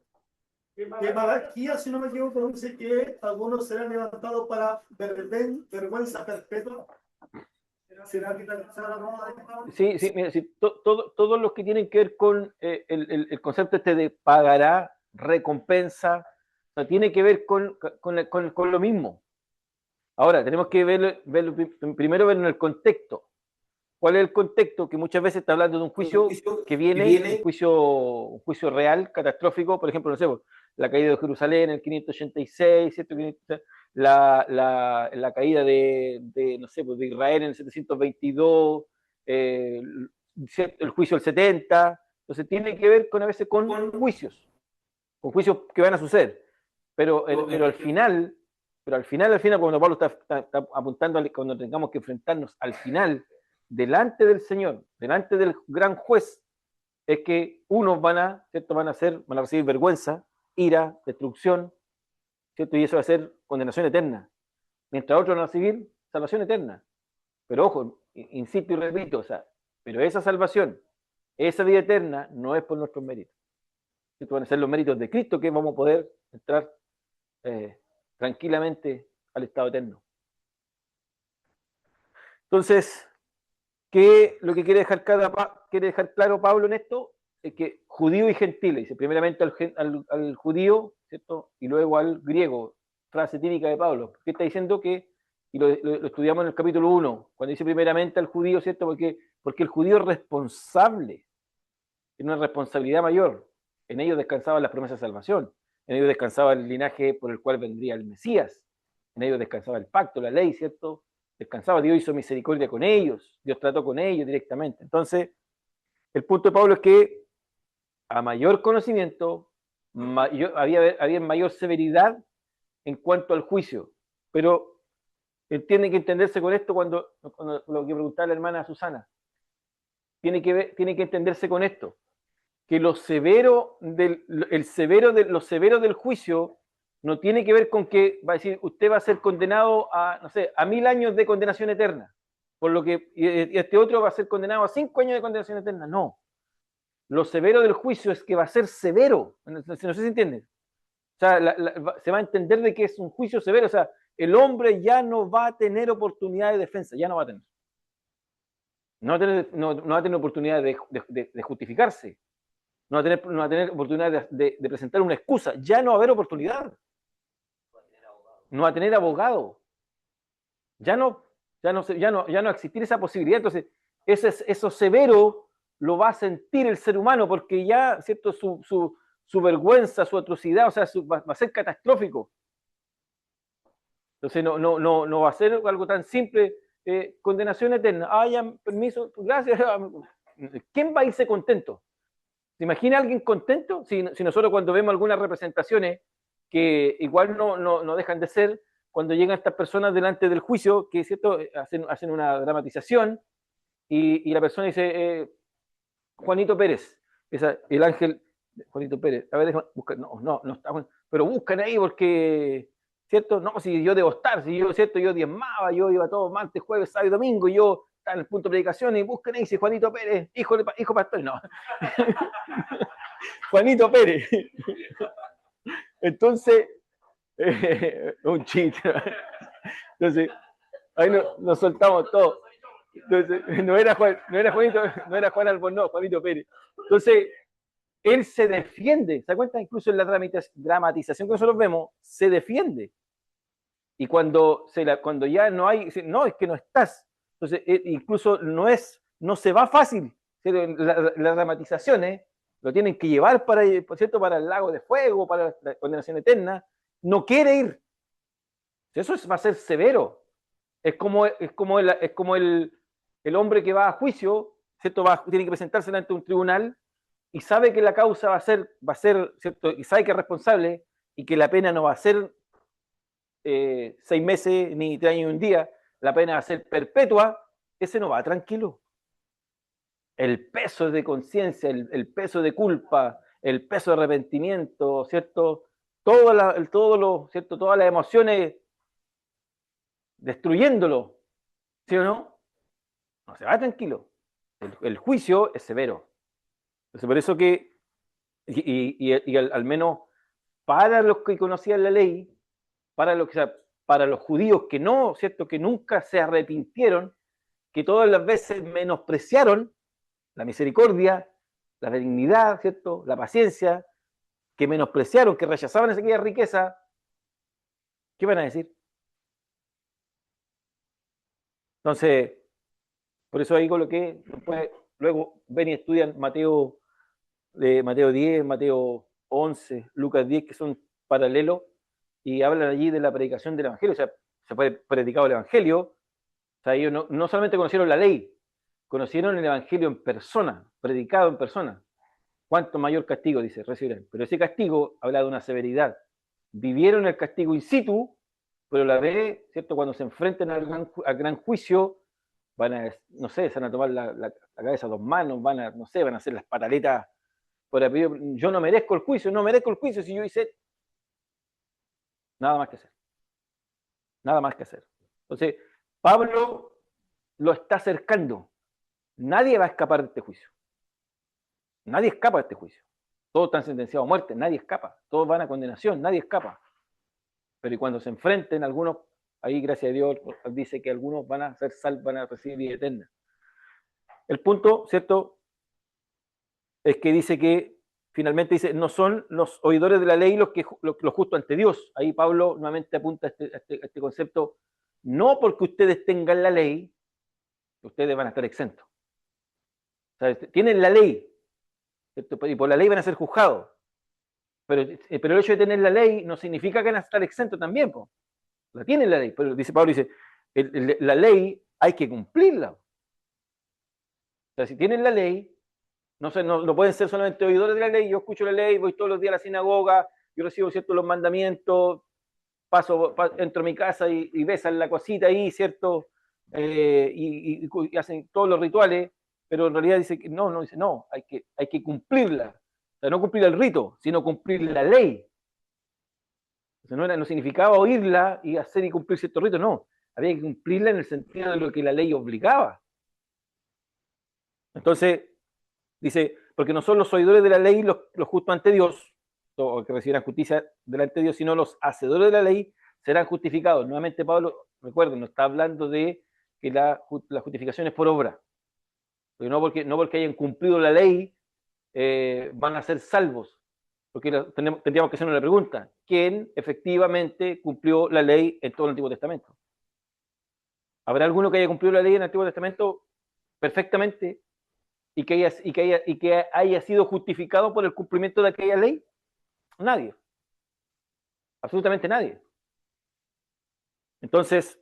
Que Malaquías, si no me equivoco, dice que algunos serán levantados para vergüenza perpetua. ¿Será que
Sí, mira, todos los que tienen que ver con el concepto este de pagará, recompensa, o sea, tiene que ver con lo mismo. Ahora, tenemos que primero verlo en el contexto. ¿Cuál es el contexto? Que muchas veces está hablando de un juicio que viene, un juicio real, catastrófico, por ejemplo, no sé, la caída de Jerusalén en el 586, ¿cierto? La caída no sé, de Israel en el 722, el juicio del 70. Entonces tiene que ver a veces con juicios que van a suceder. Pero al final, cuando Pablo está apuntando, cuando tengamos que enfrentarnos al final, delante del Señor, delante del gran juez, es que unos van a recibir vergüenza, ira, destrucción, ¿cierto? Y eso va a ser condenación eterna. Mientras otros van a recibir salvación eterna. Pero ojo, insisto y repito, o sea, pero esa salvación, esa vida eterna, no es por nuestros méritos. ¿Cierto? Van a ser los méritos de Cristo que vamos a poder entrar tranquilamente al estado eterno. Entonces, lo que quiere dejar claro Pablo en esto es que judío y gentil, dice primeramente al judío, ¿cierto? Y luego al griego, frase típica de Pablo, que está diciendo que, y lo estudiamos en el capítulo 1, cuando dice primeramente al judío, ¿cierto? Porque el judío es responsable, tiene una responsabilidad mayor. En ellos descansaba las promesas de salvación, en ellos descansaba el linaje por el cual vendría el Mesías, en ellos descansaba el pacto, la ley, ¿cierto? Descansaba, Dios hizo misericordia con ellos, Dios trató con ellos directamente. Entonces, el punto de Pablo es que a mayor conocimiento, había mayor severidad en cuanto al juicio, pero tiene que entenderse con esto cuando lo que preguntaba la hermana Susana, tiene que entenderse con esto, que lo severo del juicio no tiene que ver con que va a decir usted va a ser condenado a, no sé, a 1000 años de condenación eterna, por lo que y este otro va a ser condenado a 5 años de condenación eterna. No. Lo severo del juicio es que va a ser severo. No sé si se entiende. O sea, se va a entender de que es un juicio severo. O sea, el hombre ya no va a tener oportunidad de defensa, ya no va a tener. No va a tener oportunidad de justificarse. No va a tener oportunidad de presentar una excusa. Ya no va a haber oportunidad. No va a tener abogado. Ya no va a existir esa posibilidad. Entonces, eso severo lo va a sentir el ser humano porque ya, ¿cierto? Su vergüenza, su atrocidad, o sea, va a ser catastrófico. Entonces, no va a ser algo tan simple. Condenación eterna. Ya, permiso, gracias. ¿Quién va a irse contento? ¿Se imagina alguien contento? Si nosotros cuando vemos algunas representaciones que igual no dejan de ser, cuando llegan estas personas delante del juicio, que ¿cierto? Hacen una dramatización y la persona dice, Juanito Pérez, el ángel, Juanito Pérez, a ver, busca, no está, pero buscan ahí porque, ¿cierto? No, si yo debo estar, si yo, ¿cierto? Yo diezmaba, yo iba todo martes, jueves, sábado y domingo, y yo estaba en el punto de predicación y buscan ahí, si Juanito Pérez, hijo pastor, no. Juanito Pérez. Entonces, un chiste. Entonces, ahí nos soltamos todo. Entonces, no era Juan Albornoz, Juanito Pérez. Entonces, él se defiende, ¿se da cuenta? Incluso en la dramatización que nosotros vemos, se defiende. Y cuando ya no hay, no, es que no estás. Entonces, incluso no se va fácil. Las dramatizaciones lo tienen que llevar por cierto, para el lago de fuego, para la condenación eterna. No quiere ir. Eso va a ser severo. Es como el hombre que va a juicio, ¿cierto? Tiene que presentarse ante un tribunal y sabe que la causa va a ser, ¿cierto? Y sabe que es responsable y que la pena no va a ser 6 meses ni 3 años y un día, la pena va a ser perpetua, ese no va tranquilo. El peso de conciencia, el peso de culpa, el peso de arrepentimiento, ¿cierto? ¿cierto? Todas las emociones destruyéndolo, ¿sí o no? No se va tranquilo. El juicio es severo. Entonces, por eso que, y al menos para los que conocían la ley, para los judíos que no, ¿cierto? Que nunca se arrepintieron, que todas las veces menospreciaron la misericordia, la benignidad, ¿cierto? La paciencia, que menospreciaron, que rechazaban aquella riqueza, ¿qué van a decir? Entonces, por eso ahí coloqué, luego ven y estudian Mateo 10, Mateo 11, Lucas 10, que son paralelos, y hablan allí de la predicación del Evangelio, o sea, se puede predicar el Evangelio, o sea, ellos no solamente conocieron la ley, conocieron el Evangelio en persona, predicado en persona. ¿Cuánto mayor castigo, dice, recibirán? Pero ese castigo habla de una severidad. Vivieron el castigo in situ, pero la vez, ¿cierto? Cuando se enfrenten al gran juicio, van a, no sé, se van a tomar la cabeza a 2 manos, van a hacer las pataletas por apellido. Yo no merezco el juicio si yo hice nada más que hacer. Nada más que hacer. Entonces, Pablo lo está acercando. Nadie va a escapar de este juicio. Nadie escapa de este juicio. Todos están sentenciados a muerte, nadie escapa. Todos van a condenación, nadie escapa. Pero y cuando se enfrenten, algunos, ahí gracias a Dios, dice que algunos van a ser salvos, van a recibir vida eterna. El punto, ¿cierto? Es que dice que finalmente dice, no son los oidores de la ley los justos ante Dios. Ahí Pablo nuevamente apunta a este concepto, no porque ustedes tengan la ley, ustedes van a estar exentos. O sea, tienen la ley, ¿cierto? Y por la ley van a ser juzgados. Pero el hecho de tener la ley no significa que van a estar exentos también, po. La tienen la ley, pero dice Pablo, dice, la ley hay que cumplirla. O sea, si tienen la ley, no pueden ser solamente oidores de la ley. Yo escucho la ley, voy todos los días a la sinagoga, yo recibo cierto los mandamientos, entro a mi casa y besan la cosita ahí, ¿cierto? Y hacen todos los rituales, pero en realidad dice que no, hay que cumplirla. O sea, no cumplir el rito, sino cumplir la ley. O sea, no significaba oírla y hacer y cumplir ciertos ritos, no. Había que cumplirla en el sentido de lo que la ley obligaba. Entonces, dice, porque no son los oidores de la ley los justos ante Dios, o que recibirán justicia delante de Dios, sino los hacedores de la ley serán justificados. Nuevamente Pablo, recuerden, no está hablando de que la justificación es por obra. Porque no porque hayan cumplido la ley van a ser salvos. Porque tendríamos que hacer una pregunta. ¿Quién efectivamente cumplió la ley en todo el Antiguo Testamento? ¿Habrá alguno que haya cumplido la ley en el Antiguo Testamento perfectamente y que haya sido justificado por el cumplimiento de aquella ley? Nadie. Absolutamente nadie. Entonces,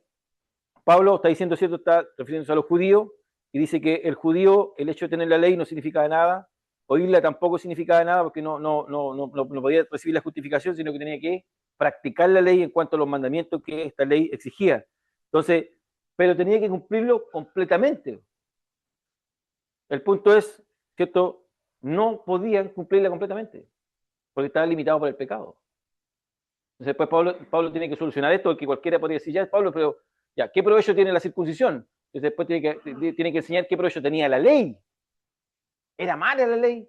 Pablo está diciendo, ¿cierto? Está refiriéndose a los judíos y dice que el judío, el hecho de tener la ley no significaba nada, oírla tampoco significaba nada porque no podía recibir la justificación, sino que tenía que practicar la ley en cuanto a los mandamientos que esta ley exigía. Entonces, pero tenía que cumplirlo completamente. El punto es, ¿cierto? No podían cumplirla completamente, porque estaban limitados por el pecado. Entonces, pues Pablo tiene que solucionar esto, que cualquiera podría decir, ya, Pablo, pero ya, ¿qué provecho tiene la circuncisión? Entonces, después tiene que enseñar qué provecho tenía la ley. ¿Era mala la ley?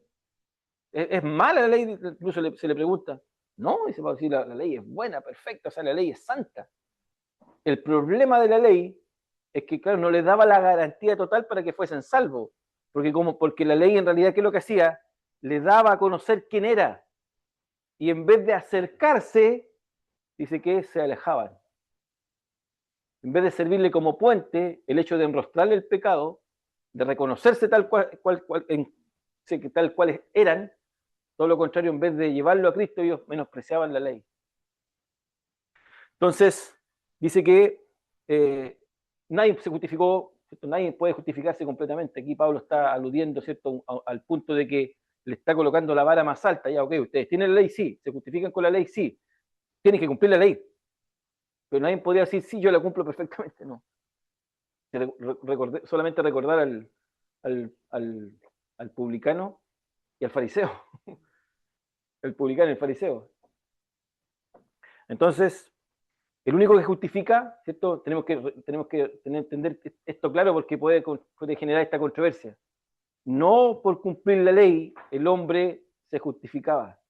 ¿Es mala la ley? Incluso se le pregunta. No, dice Pablo, sí, la ley es buena, perfecta, o sea, la ley es santa. El problema de la ley es que, claro, no les daba la garantía total para que fuesen salvos. Porque la ley en realidad, ¿qué es lo que hacía? Le daba a conocer quién era. Y en vez de acercarse, dice que se alejaban. En vez de servirle como puente, el hecho de enrostrarle el pecado, de reconocerse tal cual eran, todo lo contrario, en vez de llevarlo a Cristo, ellos menospreciaban la ley. Entonces, dice que nadie se justificó, ¿cierto? Nadie puede justificarse completamente. Aquí Pablo está aludiendo, ¿cierto?, al punto de que le está colocando la vara más alta. Ya, ok, ustedes tienen la ley, sí. Se justifican con la ley, sí. Tienen que cumplir la ley. Pero nadie podría decir, sí, yo la cumplo perfectamente. No. Solamente recordar al publicano y al fariseo. El publicano y el fariseo. Entonces, el único que justifica, ¿cierto? Tenemos que entender esto claro porque puede generar esta controversia. No por cumplir la ley el hombre se justificaba.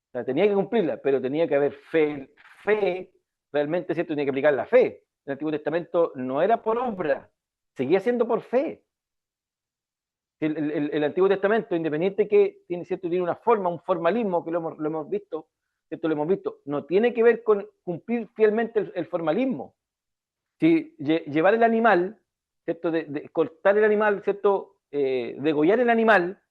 O sea, tenía que cumplirla, pero tenía que haber fe. Fe, realmente, ¿cierto? Tenía que aplicar la fe. En el Antiguo Testamento no era por obra, seguía siendo por fe. El Antiguo Testamento, independiente que tiene, ¿cierto?, tiene una forma, un formalismo que lo hemos visto, ¿cierto? Lo hemos visto, no tiene que ver con cumplir fielmente el formalismo. Si llevar el animal, ¿cierto?, de cortar el animal, ¿cierto?, degollar el animal,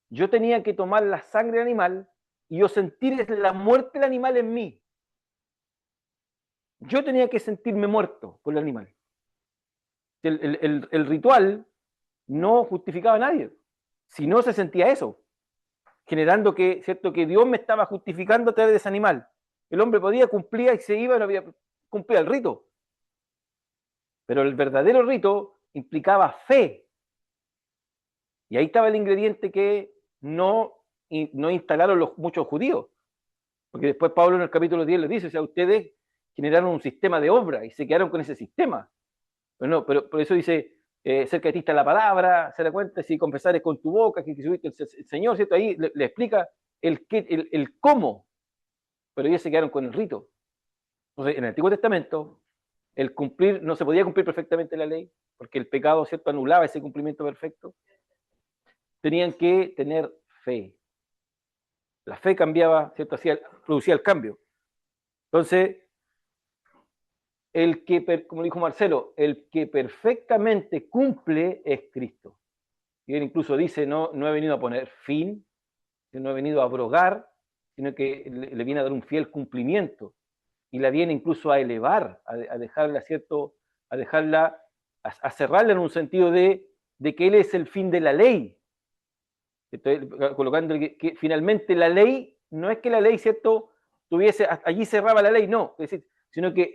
yo tenía que tomar la sangre del animal y yo sentir la muerte del animal en mí. Yo tenía que sentirme muerto por el animal. El ritual no justificaba a nadie, si no se sentía eso, generando que, ¿cierto?, que Dios me estaba justificando a través de ese animal. El hombre podía, cumplía y se iba, cumplía el rito. Pero el verdadero rito implicaba fe. Y ahí estaba el ingrediente que no instalaron muchos judíos. Porque después Pablo en el capítulo 10 les dice, o sea, ustedes generaron un sistema de obra y se quedaron con ese sistema. Pero por eso dice, cerca de ti está la palabra, se da cuenta, si confesares con tu boca que Jesucristo es el Señor, ¿cierto? Ahí le explica el cómo, pero ellos se quedaron con el rito. Entonces, en el Antiguo Testamento, el cumplir, no se podía cumplir perfectamente la ley, porque el pecado, ¿cierto?, anulaba ese cumplimiento perfecto. Tenían que tener fe. La fe cambiaba, ¿cierto? Producía el cambio. Entonces, como dijo Marcelo, el que perfectamente cumple es Cristo. Y él incluso dice, no he venido a poner fin, no he venido a abrogar, sino que le viene a dar un fiel cumplimiento. Y la viene incluso a elevar, a dejarla, ¿cierto? A cerrarla en un sentido de que Él es el fin de la ley. Estoy colocando que finalmente la ley, no es que la ley, ¿cierto?, allí cerraba la ley, no, es decir, sino que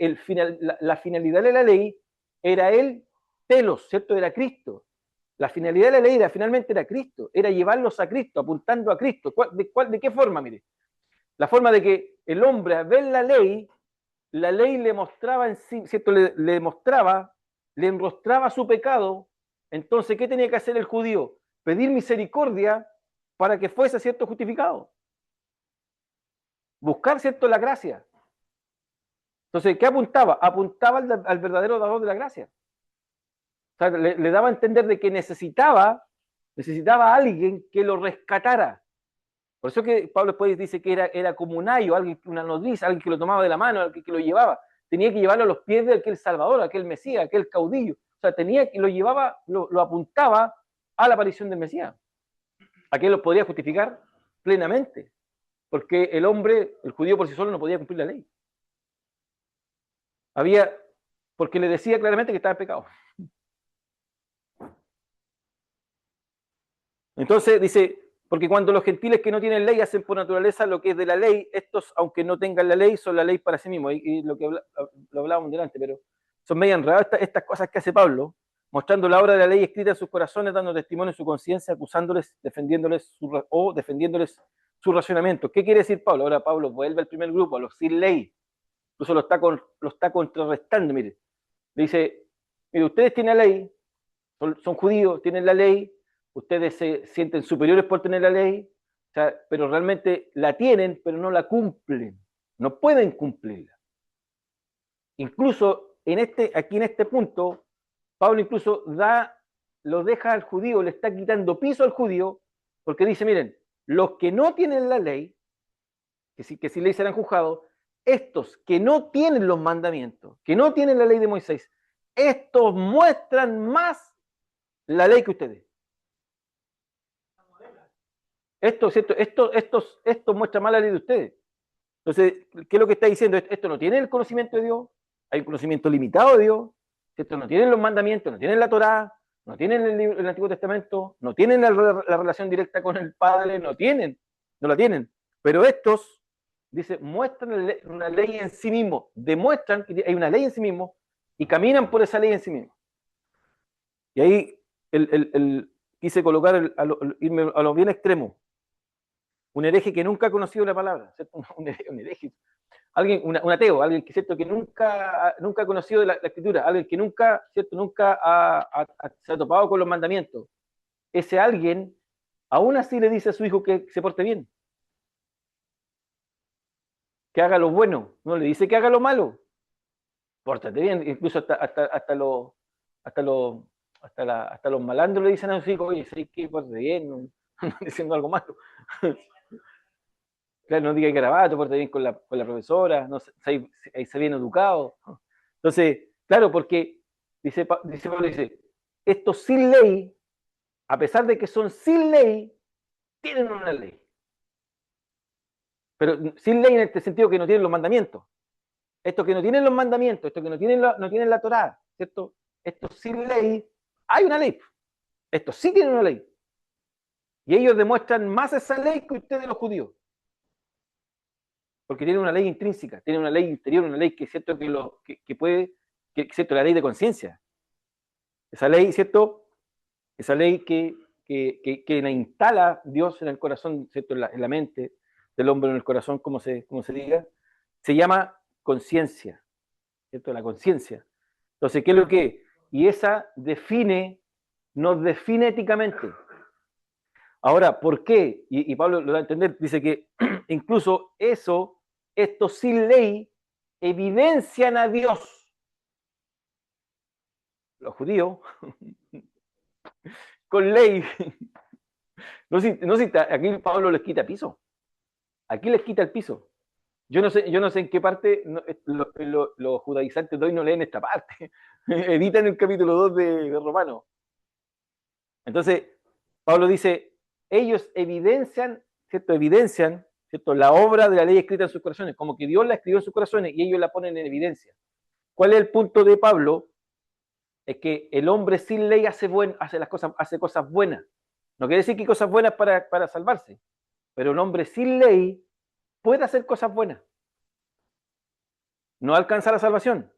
la finalidad de la ley era el telos, ¿cierto?, era Cristo. La finalidad de la ley finalmente era Cristo, era llevarlos a Cristo, apuntando a Cristo. ¿De qué forma? Mire, la forma de que el hombre al ver la ley le mostraba en sí, ¿cierto? Le mostraba, le enrostraba su pecado. Entonces, ¿qué tenía que hacer el judío? Pedir misericordia para que fuese, ¿cierto?, justificado. Buscar, ¿cierto?, la gracia. Entonces, ¿qué apuntaba? Apuntaba al verdadero dador de la gracia. O sea, le daba a entender de que necesitaba a alguien que lo rescatara. Por eso que Pablo después dice que era como un ayo, una nodriza, alguien que lo tomaba de la mano, alguien que lo llevaba. Tenía que llevarlo a los pies de aquel Salvador, aquel Mesías, aquel caudillo. O sea, lo apuntaba a la aparición del Mesías. ¿A qué lo podría justificar? Plenamente. Porque el judío por sí solo no podía cumplir la ley. Porque le decía claramente que estaba en pecado. Entonces dice, porque cuando los gentiles que no tienen ley hacen por naturaleza lo que es de la ley, estos, aunque no tengan la ley, son la ley para sí mismos. Y lo que lo hablábamos delante, pero son medio enredadas estas cosas que hace Pablo, mostrando la obra de la ley escrita en sus corazones, dando testimonio en su conciencia, acusándoles, defendiéndoles su racionamiento. ¿Qué quiere decir Pablo? Ahora Pablo vuelve al primer grupo, a los sin ley. Incluso lo está contrarrestando, mire. Le dice, mire, ustedes tienen la ley, son judíos, tienen la ley, ustedes se sienten superiores por tener la ley, o sea, pero realmente la tienen, pero no la cumplen, no pueden cumplirla. Incluso aquí en este punto, Pablo incluso lo deja al judío, le está quitando piso al judío, porque dice, miren, los que no tienen la ley, que si ley serán juzgados, estos que no tienen los mandamientos, que no tienen la ley de Moisés, estos muestran más la ley que ustedes. Esto, ¿cierto? Esto muestra más la ley de ustedes. Entonces, ¿qué es lo que está diciendo? Esto no tiene el conocimiento de Dios, hay un conocimiento limitado de Dios, ¿cierto? No tienen los mandamientos, no tienen la Torá, no tienen el Antiguo Testamento, no tienen la relación directa con el Padre, no la tienen. Pero estos, dice, muestran una ley en sí mismo, demuestran que hay una ley en sí mismo y caminan por esa ley en sí mismo. Y ahí quise colocar, irme a lo bien extremo. Un hereje que nunca ha conocido la palabra, ¿cierto? Un hereje. Un ateo, alguien que, ¿cierto?, que nunca ha conocido la escritura, alguien que nunca se ha topado con los mandamientos. Ese alguien, aún así le dice a su hijo que se porte bien, que haga lo bueno, no le dice que haga lo malo. Pórtate bien, incluso hasta los malandros le dicen a sus hijos, oye, ¿sabes qué? Pórtate bien, no diciendo algo malo. Claro, no diga garabato, porte bien con la profesora, no se bien educado. Entonces, claro, porque dice Pablo, estos sin ley, a pesar de que son sin ley, tienen una ley. Pero sin ley en este sentido que no tienen los mandamientos. Estos que no tienen los mandamientos, estos que no tienen la Torá, ¿cierto? Estos sin ley, hay una ley. Estos sí tienen una ley. Y ellos demuestran más esa ley que ustedes los judíos. Porque tienen una ley intrínseca, tienen una ley interior, una ley que es cierto que puede, cierto, la ley de conciencia. Esa ley, ¿cierto? Esa ley que la instala Dios en el corazón, ¿cierto? En la mente del hombre, en el corazón, como se diga, se llama conciencia, ¿cierto? La conciencia. Entonces, ¿qué es lo que es? Y esa nos define éticamente. Ahora, ¿por qué? Y Pablo lo da a entender, dice que incluso estos sin ley evidencian a Dios. Los judíos, con ley. No, aquí Pablo les quita piso. Aquí les quita el piso. Yo no sé en qué parte los judaizantes de hoy no leen esta parte. Editan el capítulo 2 de Romanos. Entonces, Pablo dice, ellos evidencian, ¿cierto? Evidencian, ¿cierto? La obra de la ley escrita en sus corazones, como que Dios la escribió en sus corazones y ellos la ponen en evidencia. ¿Cuál es el punto de Pablo? Es que el hombre sin ley hace cosas buenas. No quiere decir que hay cosas buenas para salvarse, pero un hombre sin ley puede hacer cosas buenas. No alcanza la salvación,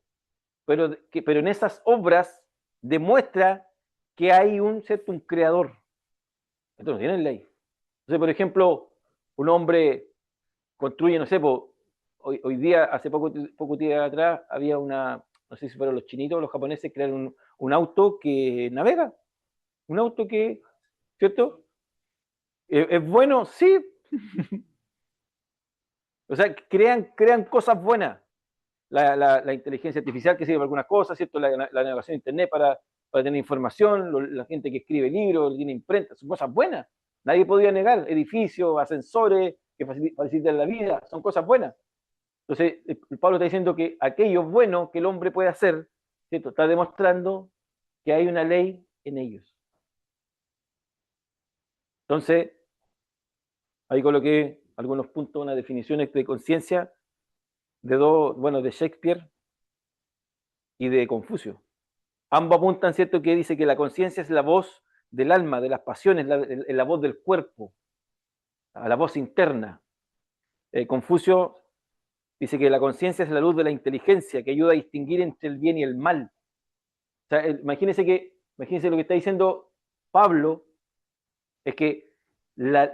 pero en esas obras demuestra que hay un creador. Esto no tiene ley. Entonces, por ejemplo, un hombre construye, no sé, hoy día, hace poco tiempo atrás, había no sé si fueron los chinitos o los japoneses, crearon un auto que navega. Un auto que, ¿cierto? ¿Es bueno? Sí. O sea, crean cosas buenas. La inteligencia artificial que sirve para algunas cosas, ¿cierto? La navegación de internet para tener información, la gente que escribe libros, tiene imprenta, son cosas buenas. Nadie podría negar, edificios, ascensores que facilitan la vida, son cosas buenas. Entonces, Pablo está diciendo que aquello bueno que el hombre puede hacer, ¿cierto? Está demostrando que hay una ley en ellos. Entonces, ahí coloqué algunos puntos, unas definiciones de conciencia de Shakespeare y de Confucio. Ambos apuntan, ¿cierto?, que dice que la conciencia es la voz del alma, de las pasiones, la voz del cuerpo, la voz interna. Confucio dice que la conciencia es la luz de la inteligencia que ayuda a distinguir entre el bien y el mal. O sea, imagínense lo que está diciendo Pablo, es que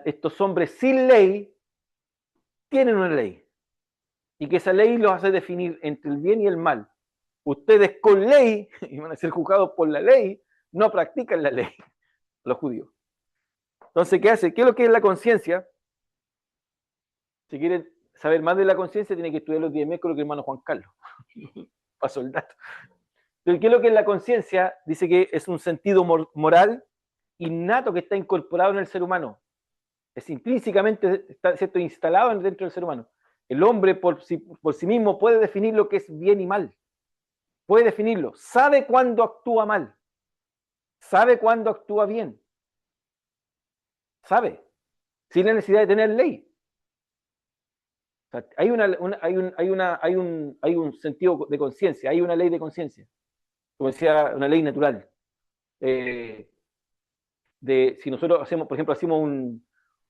estos hombres sin ley tienen una ley, y que esa ley los hace definir entre el bien y el mal. Ustedes con ley, y van a ser juzgados por la ley, no practican la ley, los judíos. Entonces, ¿qué hace? ¿Qué es lo que es la conciencia? Si quieren saber más de la conciencia, tienen que estudiar los 10 meses con el hermano Juan Carlos. Paso el dato. Pero ¿qué es lo que es la conciencia? Dice que es un sentido moral innato que está incorporado en el ser humano. Es intrínsecamente, está, ¿cierto?, instalado dentro del ser humano. El hombre por sí mismo puede definir lo que es bien y mal. Puede definirlo. Sabe cuándo actúa mal. Sabe cuándo actúa bien. Sabe. Sin la necesidad de tener ley. O sea, hay un sentido de conciencia, hay una ley de conciencia. Como decía, una ley natural. Si nosotros hacemos, por ejemplo,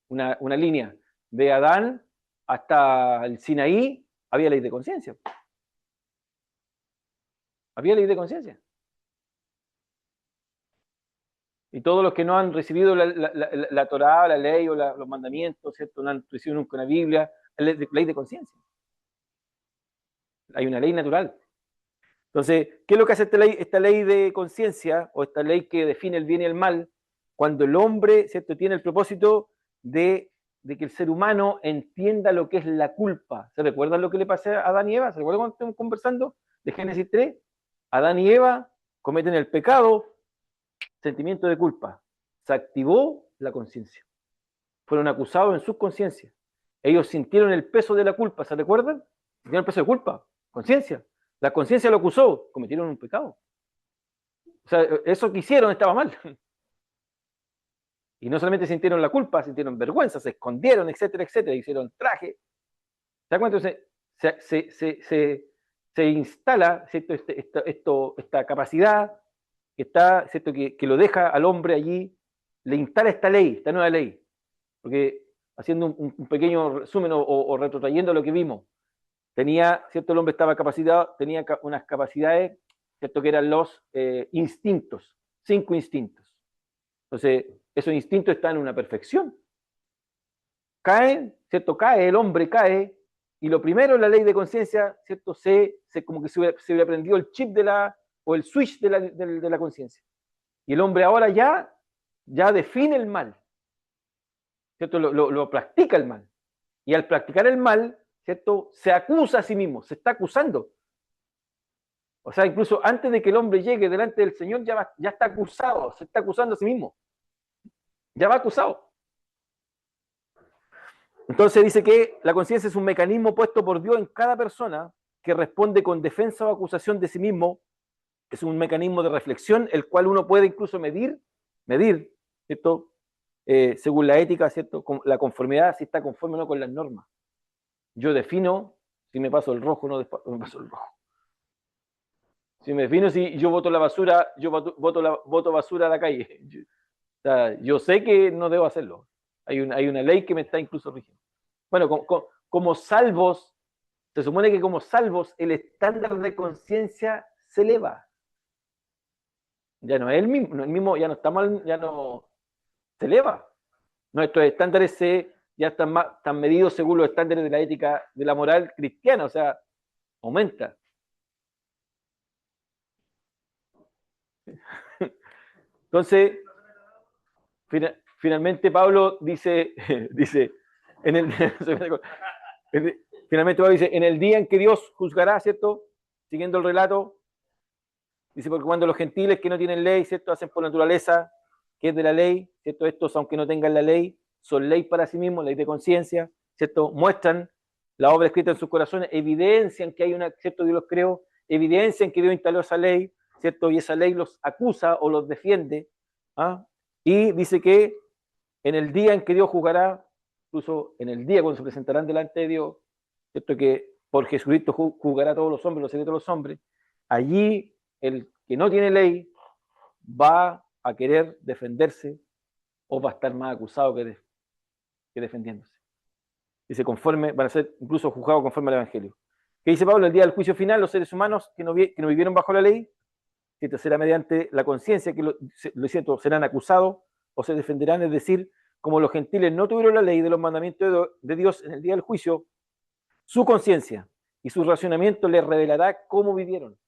una línea de Adán hasta el Sinaí, había ley de conciencia. Había ley de conciencia. Y todos los que no han recibido la Torá, la ley o los mandamientos, ¿cierto?, no han recibido nunca una Biblia, ley de conciencia. Hay una ley natural. Entonces, ¿qué es lo que hace esta ley de conciencia, o esta ley que define el bien y el mal, cuando el hombre, ¿cierto?, tiene el propósito de que el ser humano entienda lo que es la culpa? ¿Se recuerdan lo que le pasó a Adán y Eva? ¿Se recuerdan cuando estamos conversando de Génesis 3? Adán y Eva cometen el pecado, sentimiento de culpa. Se activó la conciencia. Fueron acusados en sus conciencias. Ellos sintieron el peso de la culpa, ¿se recuerdan? Sintieron el peso de culpa, conciencia. La conciencia lo acusó, cometieron un pecado. O sea, eso que hicieron estaba mal. Y no solamente sintieron la culpa, sintieron vergüenza, se escondieron, etcétera, etcétera, hicieron traje. ¿Se da cuenta? Entonces, se instala, ¿cierto?, esta capacidad que está, ¿cierto?, que lo deja al hombre allí, le instala esta ley, esta nueva ley. Porque haciendo un pequeño resumen o retrotrayendo lo que vimos, ¿cierto?, el hombre estaba capacitado, tenía unas capacidades, ¿cierto?, que eran los instintos, 5 instintos. Entonces, esos instintos están en una perfección. Caen, ¿cierto?, el hombre cae, y lo primero en la ley de conciencia, ¿cierto?, como que se hubiera prendido el chip o el switch de la conciencia. Y el hombre ahora ya define el mal, ¿cierto? Lo practica el mal. Y al practicar el mal, ¿cierto?, se acusa a sí mismo, se está acusando. O sea, incluso antes de que el hombre llegue delante del Señor, ya está acusado, se está acusando a sí mismo. Ya va acusado. Entonces dice que la conciencia es un mecanismo puesto por Dios en cada persona que responde con defensa o acusación de sí mismo. Es un mecanismo de reflexión, el cual uno puede incluso medir, ¿cierto? Según la ética, ¿cierto? Con la conformidad, si está conforme o no con las normas. Yo defino si me paso el rojo o no me paso el rojo. Si me defino si yo boto la basura, yo boto basura a la calle. O sea, yo sé que no debo hacerlo. Hay una ley que me está incluso rigiendo. Bueno, como salvos, se supone que como salvos el estándar de conciencia se eleva. Ya no es el mismo, ya no estamos, ya no se eleva. Nuestros estándares ya están medidos según los estándares de la ética, de la moral cristiana, o sea, aumenta. Entonces, finalmente Pablo dice, finalmente Pablo dice, en el día en que Dios juzgará, ¿cierto? Siguiendo el relato, dice, porque cuando los gentiles que no tienen ley, ¿cierto? Hacen por naturaleza, que es de la ley, ¿cierto? Estos, aunque no tengan la ley, son ley para sí mismos, ley de conciencia, ¿cierto? Muestran la obra escrita en sus corazones, evidencian que hay una, ¿cierto? Dios los creó, evidencian que Dios instaló esa ley, ¿cierto? Y esa ley los acusa o los defiende, ¿ah? Y dice que en el día en que Dios juzgará, incluso en el día cuando se presentarán delante de Dios, ¿cierto? Que por Jesucristo juzgará a todos los hombres, los secretos de los hombres, allí el que no tiene ley va a querer defenderse o va a estar más acusado que defendiéndose. Dice, van a ser incluso juzgados conforme al Evangelio. ¿Qué dice Pablo? El día del juicio final, los seres humanos que no vivieron bajo la ley, que será mediante la conciencia que lo siento, serán acusados o se defenderán, es decir, como los gentiles no tuvieron la ley de los mandamientos de Dios en el día del juicio, su conciencia y su racionamiento les revelará cómo vivieron.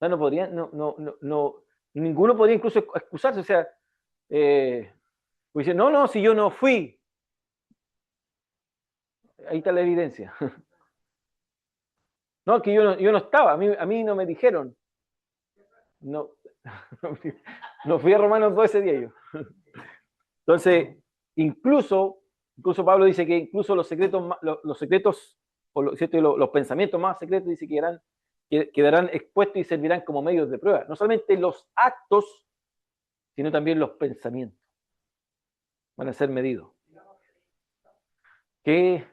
No, no podrían, ninguno podría incluso excusarse, o sea, pues dice, no, si yo no fui, ahí está la evidencia. No, que yo no estaba, a mí no me dijeron. No, no fui a Romanos 2 ese día yo. Entonces, incluso Pablo dice que incluso los secretos o los pensamientos más secretos, dice que quedarán expuestos y servirán como medios de prueba. No solamente los actos, sino también los pensamientos van a ser medidos. Que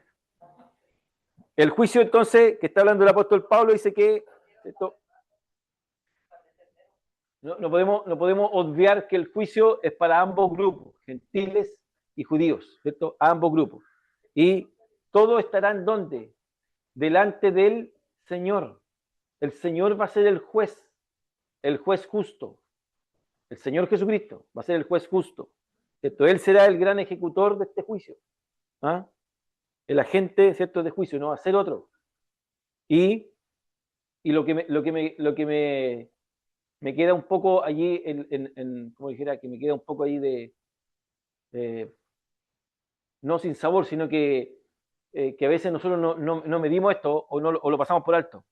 el juicio, entonces, que está hablando el apóstol Pablo, dice que no podemos obviar que el juicio es para ambos grupos, gentiles y judíos, ¿cierto? A ambos grupos. Y todos estarán ¿dónde? Delante del Señor. El Señor va a ser el juez justo. El Señor Jesucristo va a ser el juez justo. ¿Cierto? Él será el gran ejecutor de este juicio. ¿Ah? El agente, ¿cierto?, de juicio, no va a ser otro. Y lo que me queda un poco allí, como dijera, que me queda un poco ahí no sin sabor, sino que a veces nosotros no medimos esto o lo pasamos por alto.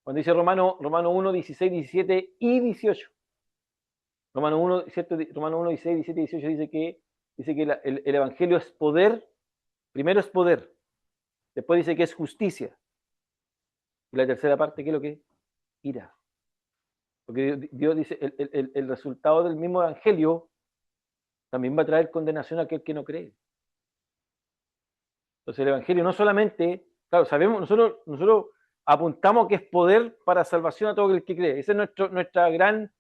Cuando dice Romano 1, 16, 17 y 18. Romano 1, 16, 17 y 18 dice que el Evangelio es poder, primero es poder, después dice que es justicia. Y la tercera parte, ¿qué es lo que es? Ira. Porque Dios dice, el resultado del mismo Evangelio también va a traer condenación a aquel que no cree. Entonces el Evangelio no solamente, claro, sabemos, nosotros apuntamos que es poder para salvación a todo el que cree. Esa es nuestra gran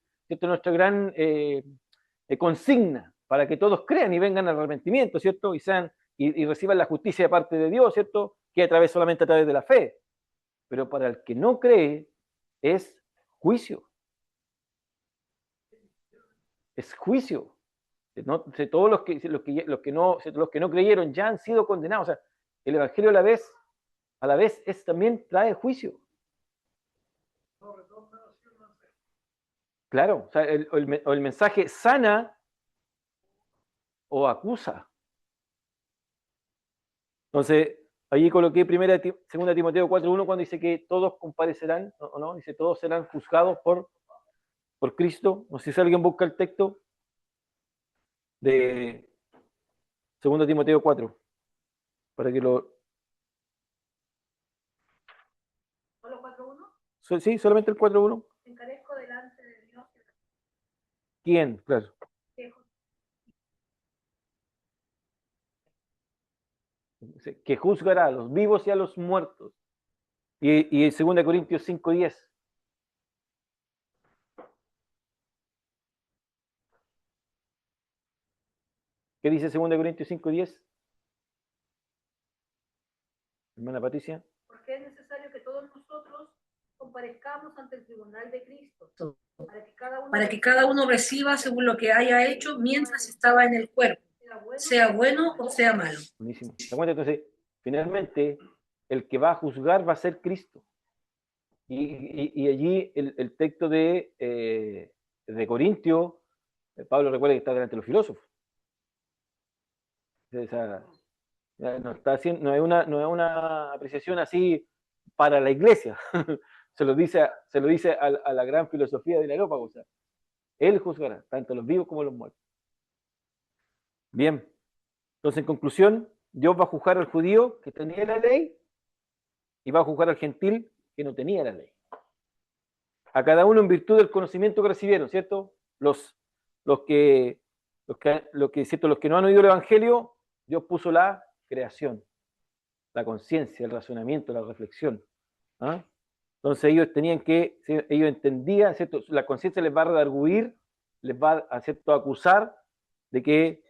consigna, para que todos crean y vengan al arrepentimiento, ¿cierto? Y reciban la justicia de parte de Dios, ¿cierto? Que solamente a través de la fe. Pero para el que no cree es juicio. Es juicio. ¿No? Todos los que no creyeron ya han sido condenados. O sea, el Evangelio a la vez también trae juicio. Claro, o sea, el mensaje sana o acusa. Entonces, allí coloqué 2 Timoteo 4:1 cuando dice que todos comparecerán, ¿o no? Dice todos serán juzgados por Cristo. No sé si alguien busca el texto de 2 Timoteo 4. para que lo...
¿Solo 4:1?
Sí, solamente el 4:1.
Encarezco delante de Dios
¿Quién? Claro. Que juzgará a los vivos y a los muertos. Y 2 Corintios 5:10. ¿Qué dice 2 Corintios 5:10? Hermana Patricia.
Porque es necesario que todos nosotros comparezcamos ante el tribunal de Cristo, para que cada uno reciba según lo que haya hecho mientras estaba en el cuerpo, sea bueno o sea malo.
Buenísimo. ¿Te cuenta? Entonces, finalmente, el que va a juzgar va a ser Cristo. Y allí el texto de Corintio, Pablo recuerda que está delante de los filósofos. O sea, no, está haciendo, no es una apreciación así para la iglesia. se lo dice a la gran filosofía del Areópago. O sea, él juzgará tanto a los vivos como a los muertos. Bien. Entonces, en conclusión, Dios va a juzgar al judío que tenía la ley y va a juzgar al gentil que no tenía la ley. A cada uno en virtud del conocimiento que recibieron, ¿cierto? Los que no han oído el Evangelio, Dios puso la creación, la conciencia, el razonamiento, la reflexión. ¿Ah? Entonces ellos entendían, ¿cierto? La conciencia les va a redarguir, les va a, ¿cierto?, acusar de que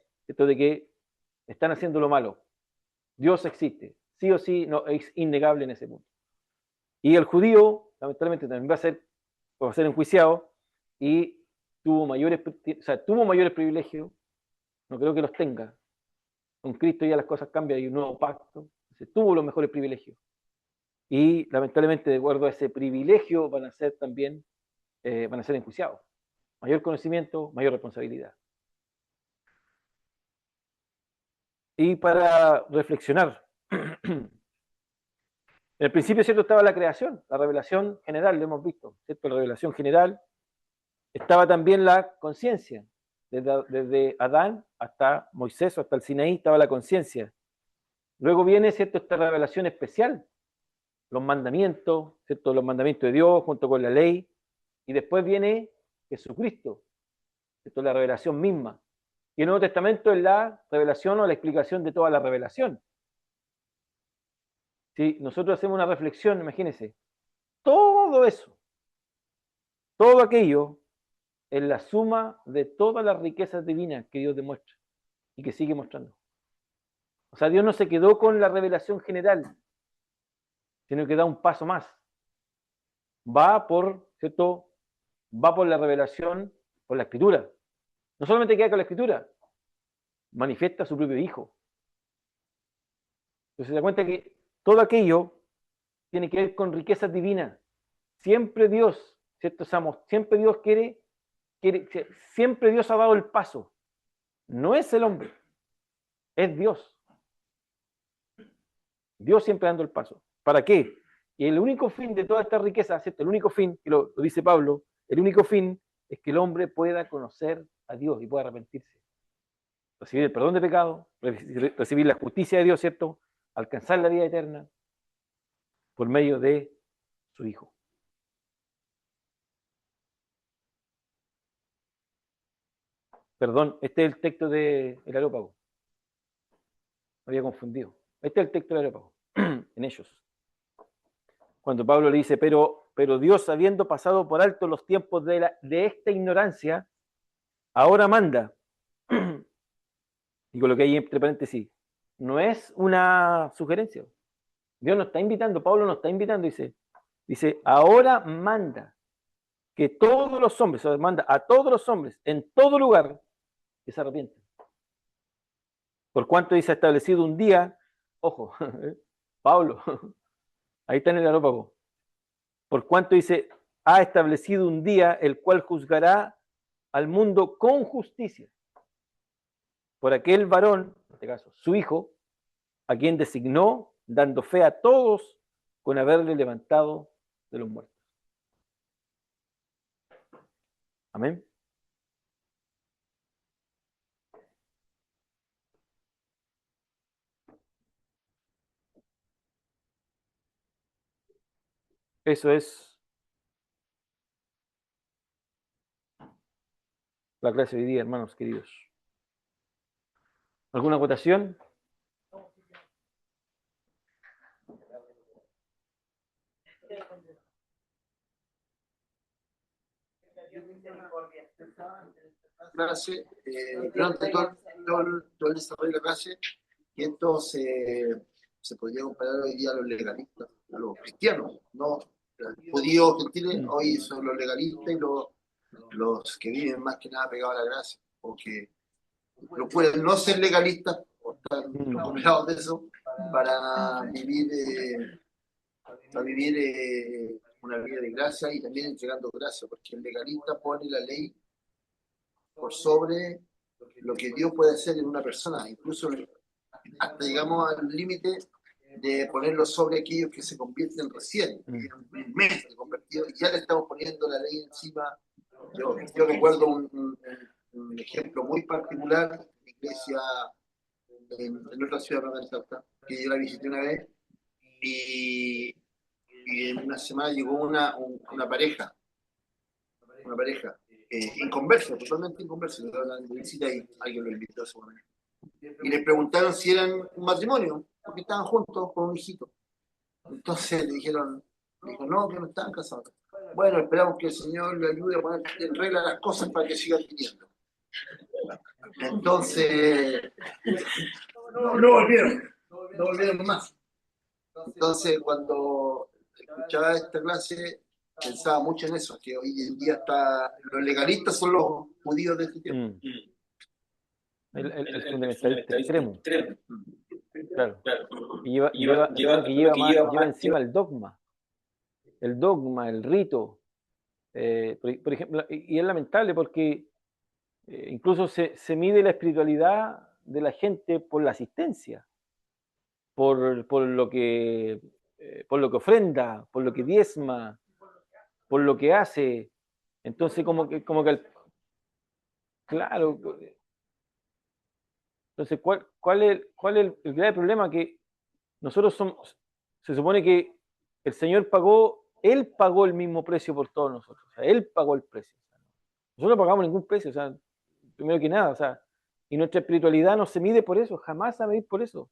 están haciendo lo malo. Dios existe, sí o sí, no, es innegable en ese punto. Y el judío, lamentablemente, también va a ser enjuiciado y tuvo mayores privilegios, no creo que los tenga. Con Cristo ya las cosas cambian, hay un nuevo pacto, tuvo los mejores privilegios. Y lamentablemente, de acuerdo a ese privilegio, van a ser enjuiciados. Mayor conocimiento, mayor responsabilidad. Y para reflexionar, en el principio, ¿cierto?, estaba la creación, la revelación general, lo hemos visto, ¿cierto? La revelación general. Estaba también la conciencia. Desde Adán hasta Moisés o hasta el Sinaí estaba la conciencia. Luego viene, ¿cierto?, esta revelación especial, los mandamientos, ¿cierto?, los mandamientos de Dios junto con la ley. Y después viene Jesucristo, ¿cierto?, la revelación misma. Y el Nuevo Testamento es la revelación o la explicación de toda la revelación. Si nosotros hacemos una reflexión, imagínense, todo eso, todo aquello, es la suma de todas las riquezas divinas que Dios demuestra y que sigue mostrando. O sea, Dios no se quedó con la revelación general, sino que da un paso más. ¿Cierto? Va por la revelación, por la escritura. No solamente queda con la escritura, manifiesta a su propio Hijo. Entonces se da cuenta que todo aquello tiene que ver con riquezas divinas. Siempre Dios, ¿cierto? Siempre Dios siempre Dios ha dado el paso. No es el hombre, es Dios. Dios siempre dando el paso. ¿Para qué? Y el único fin de toda esta riqueza, ¿cierto? El único fin, que lo dice Pablo, el único fin es que el hombre pueda conocer a Dios y pueda arrepentirse. Recibir el perdón de pecado, recibir la justicia de Dios, ¿cierto? Alcanzar la vida eterna por medio de su Hijo. Perdón, este es el texto del Areópago. Me había confundido. Este es el texto del Areópago, en ellos. Cuando Pablo le dice, pero Dios, habiendo pasado por alto los tiempos de esta ignorancia, ahora manda. Digo lo que hay entre paréntesis. No es una sugerencia. Dios nos está invitando, Pablo nos está invitando, dice, ahora manda que todos los hombres, o sea, manda a todos los hombres, en todo lugar, que se arrepientan. Por cuanto dice, establecido un día, ojo, Pablo, ahí está en el Areópago. Por cuanto dice, ha establecido un día el cual juzgará al mundo con justicia por aquel varón, en este caso su hijo, a quien designó, dando fe a todos con haberle levantado de los muertos. Amén. Eso es la clase de hoy día, hermanos queridos. ¿Alguna acotación?
Clase, durante todo el desarrollo de la clase, y esto se podría comparar hoy día a los legalistas, a los cristianos, no los judíos gentiles, hoy son los legalistas y los que viven más que nada pegados a la gracia, o que procuran no ser legalistas, o están acostumbrados de eso, para vivir una vida de gracia y también entregando gracia, porque el legalista pone la ley por sobre lo que Dios puede hacer en una persona, incluso hasta llegamos al límite de ponerlo sobre aquellos que se convierten recién, en un mes de convertido, y ya le estamos poniendo la ley encima. Yo recuerdo un ejemplo muy particular, en iglesia en otra ciudad de Salta, que yo la visité una vez, y en una semana llegó una pareja, inconversa, totalmente inconversa, de visita y alguien lo invitó seguramente. Y les preguntaron si eran un matrimonio, porque estaban juntos con un hijito. Entonces le dijo, no, que no estaban casados. Bueno, esperamos que el Señor le ayude a poner en regla las cosas para que sigan teniendo. Entonces, no volvieron más. Entonces, cuando escuchaba esta clase, pensaba mucho en eso, que hoy en día los legalistas son los judíos de este tiempo.
El fundamentalista extremo. Claro. Y lleva encima el dogma, el rito. Por ejemplo, y es lamentable porque incluso se mide la espiritualidad de la gente por la asistencia, por lo que ofrenda, por lo que diezma, por lo que hace. Entonces, como que claro. Entonces, ¿cuál es el grave problema? Que nosotros se supone que el Señor Él pagó el mismo precio por todos nosotros. O sea, Él pagó el precio. Nosotros no pagamos ningún precio, o sea, primero que nada, o sea, y nuestra espiritualidad no se mide por eso, jamás se va a medir por eso.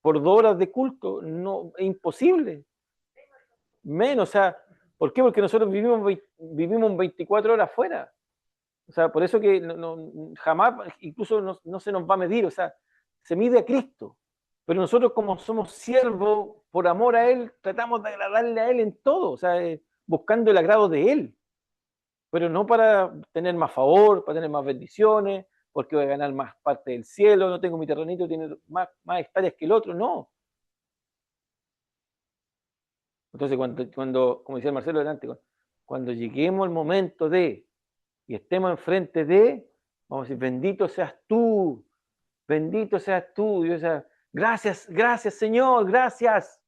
Por 2 horas de culto, no, es imposible. Menos, o sea, ¿por qué? Porque nosotros vivimos 24 horas fuera. O sea, por eso que jamás, incluso no se nos va a medir, o sea, se mide a Cristo. Pero nosotros como somos siervos, por amor a Él, tratamos de agradarle a Él en todo, o sea, buscando el agrado de Él. Pero no para tener más favor, para tener más bendiciones, porque voy a ganar más parte del cielo, no tengo mi terrenito, tiene más hectáreas que el otro, no. Entonces, cuando como decía Marcelo delante, cuando lleguemos al momento de y estemos enfrente de, vamos a decir, bendito seas tú, Dios, gracias Señor, gracias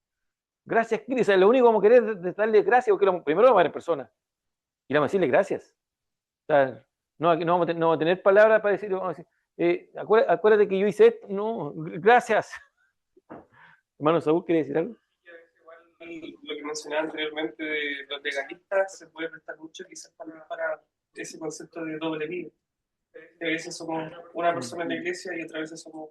Cristo, lo único que vamos a querer es darle gracias, porque primero vamos a ver en persona, y vamos a decirle gracias. O sea, no vamos a tener palabras para decir, vamos a decir acuérdate que yo hice esto, no, gracias. Hermano Saúl, ¿quiere decir algo?
Lo que mencionaba anteriormente de los legalistas se puede prestar mucho quizás también para ese concepto de doble vida. A veces somos una persona en la iglesia y otras veces somos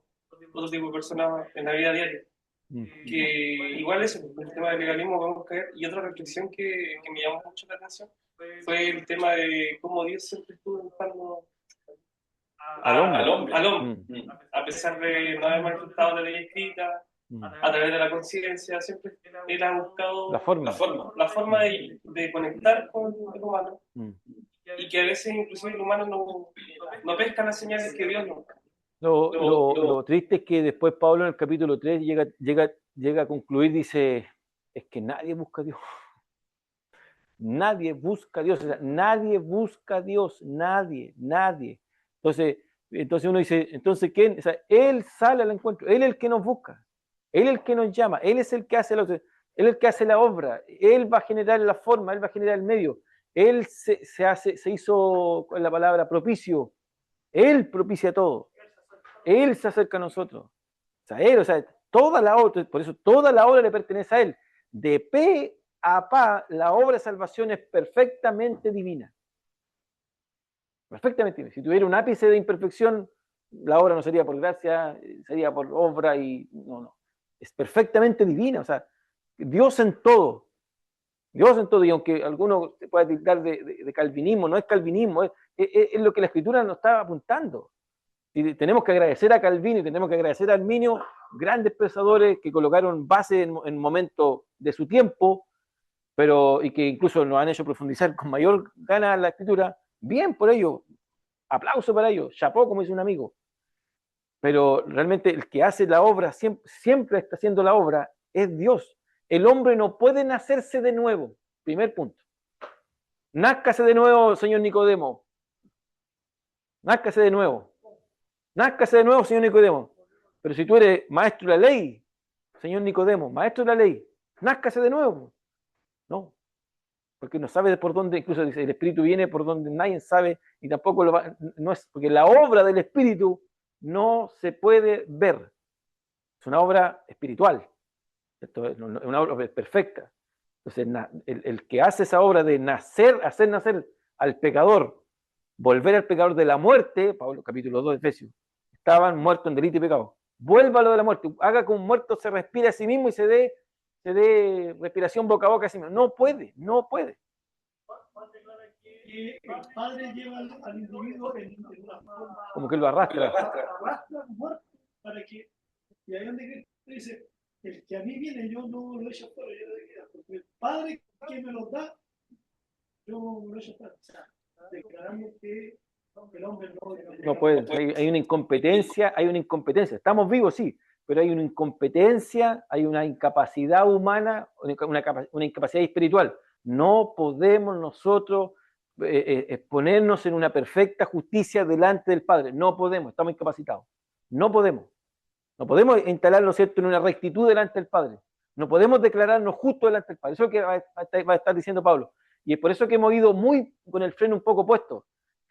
otro tipo de personas en la vida diaria. Que igual eso, el tema del legalismo vamos a caer. Y otra reflexión que me llamó mucho la atención fue el tema de cómo Dios siempre estuvo buscando al hombre. A pesar de no haber manifestado la ley escrita, a través de la conciencia, siempre él ha buscado la forma de conectar con el humano. Y que a veces inclusive el humano no pesca las señales que Dios nos da.
Lo triste es que después Pablo en el capítulo 3 llega a concluir, dice, es que nadie busca a Dios. Nadie busca a Dios, o sea, nadie busca a Dios, nadie. Entonces uno dice, entonces ¿quién? O sea, Él sale al encuentro, Él es el que nos busca, Él es el que nos llama, Él es el que hace Él es el que hace la obra, Él va a generar la forma, Él va a generar el medio. Él se hizo con la palabra propicio. Él propicia todo. Él se acerca a nosotros. O sea, toda la obra, por eso toda la obra le pertenece a Él. De la obra de salvación es perfectamente divina. Perfectamente divina. Si tuviera un ápice de imperfección, la obra no sería por gracia, sería por obra y no. Es perfectamente divina. O sea, Dios en todo. Dios en todo. Y aunque alguno se pueda tildar de calvinismo, no es calvinismo, es lo que la Escritura nos está apuntando. Y tenemos que agradecer a Calvino y tenemos que agradecer a Arminio, grandes pensadores que colocaron base en momento de su tiempo, y que incluso nos han hecho profundizar con mayor gana la Escritura. Bien por ello, aplauso para ellos, chapó, como dice un amigo. Pero realmente el que hace la obra, siempre está haciendo la obra, es Dios. El hombre no puede nacerse de nuevo. Primer punto. Názcase de nuevo, señor Nicodemo. Názcase de nuevo. Názcase de nuevo, señor Nicodemo. Pero si tú eres maestro de la ley, señor Nicodemo, maestro de la ley, názcase de nuevo. No. Porque no sabe por dónde, incluso dice, el Espíritu viene por donde nadie sabe y tampoco no es, porque la obra del Espíritu no se puede ver. Es una obra espiritual. Esto es una obra perfecta. Entonces, el que hace esa obra de hacer nacer al pecador, volver al pecador de la muerte, Pablo capítulo 2 de Efesios, estaban muertos en delito y pecado. Vuélvalo de la muerte, haga que un muerto se respire a sí mismo y se dé respiración boca a boca a sí mismo. No puede.
Que el padre lleva al individuo en una forma.
Como que lo arrastra.
Arrastra para que. Y ahí donde Cristo dice: el que a mí viene, yo no lo echo fuera, yo lo dejo quedar. Porque el padre que me lo da, yo no lo echo fuera. O sea, declaramos que el hombre
no puede. Hay una incompetencia, Estamos vivos, sí, pero hay una incompetencia, hay una incapacidad humana, una incapacidad espiritual. No podemos nosotros exponernos en una perfecta justicia delante del Padre. No podemos, estamos incapacitados. No podemos instalarnos, ¿cierto?, en una rectitud delante del Padre. No podemos declararnos justos delante del Padre. Eso es lo que va a estar diciendo Pablo. Y es por eso que hemos ido muy con el freno un poco puesto,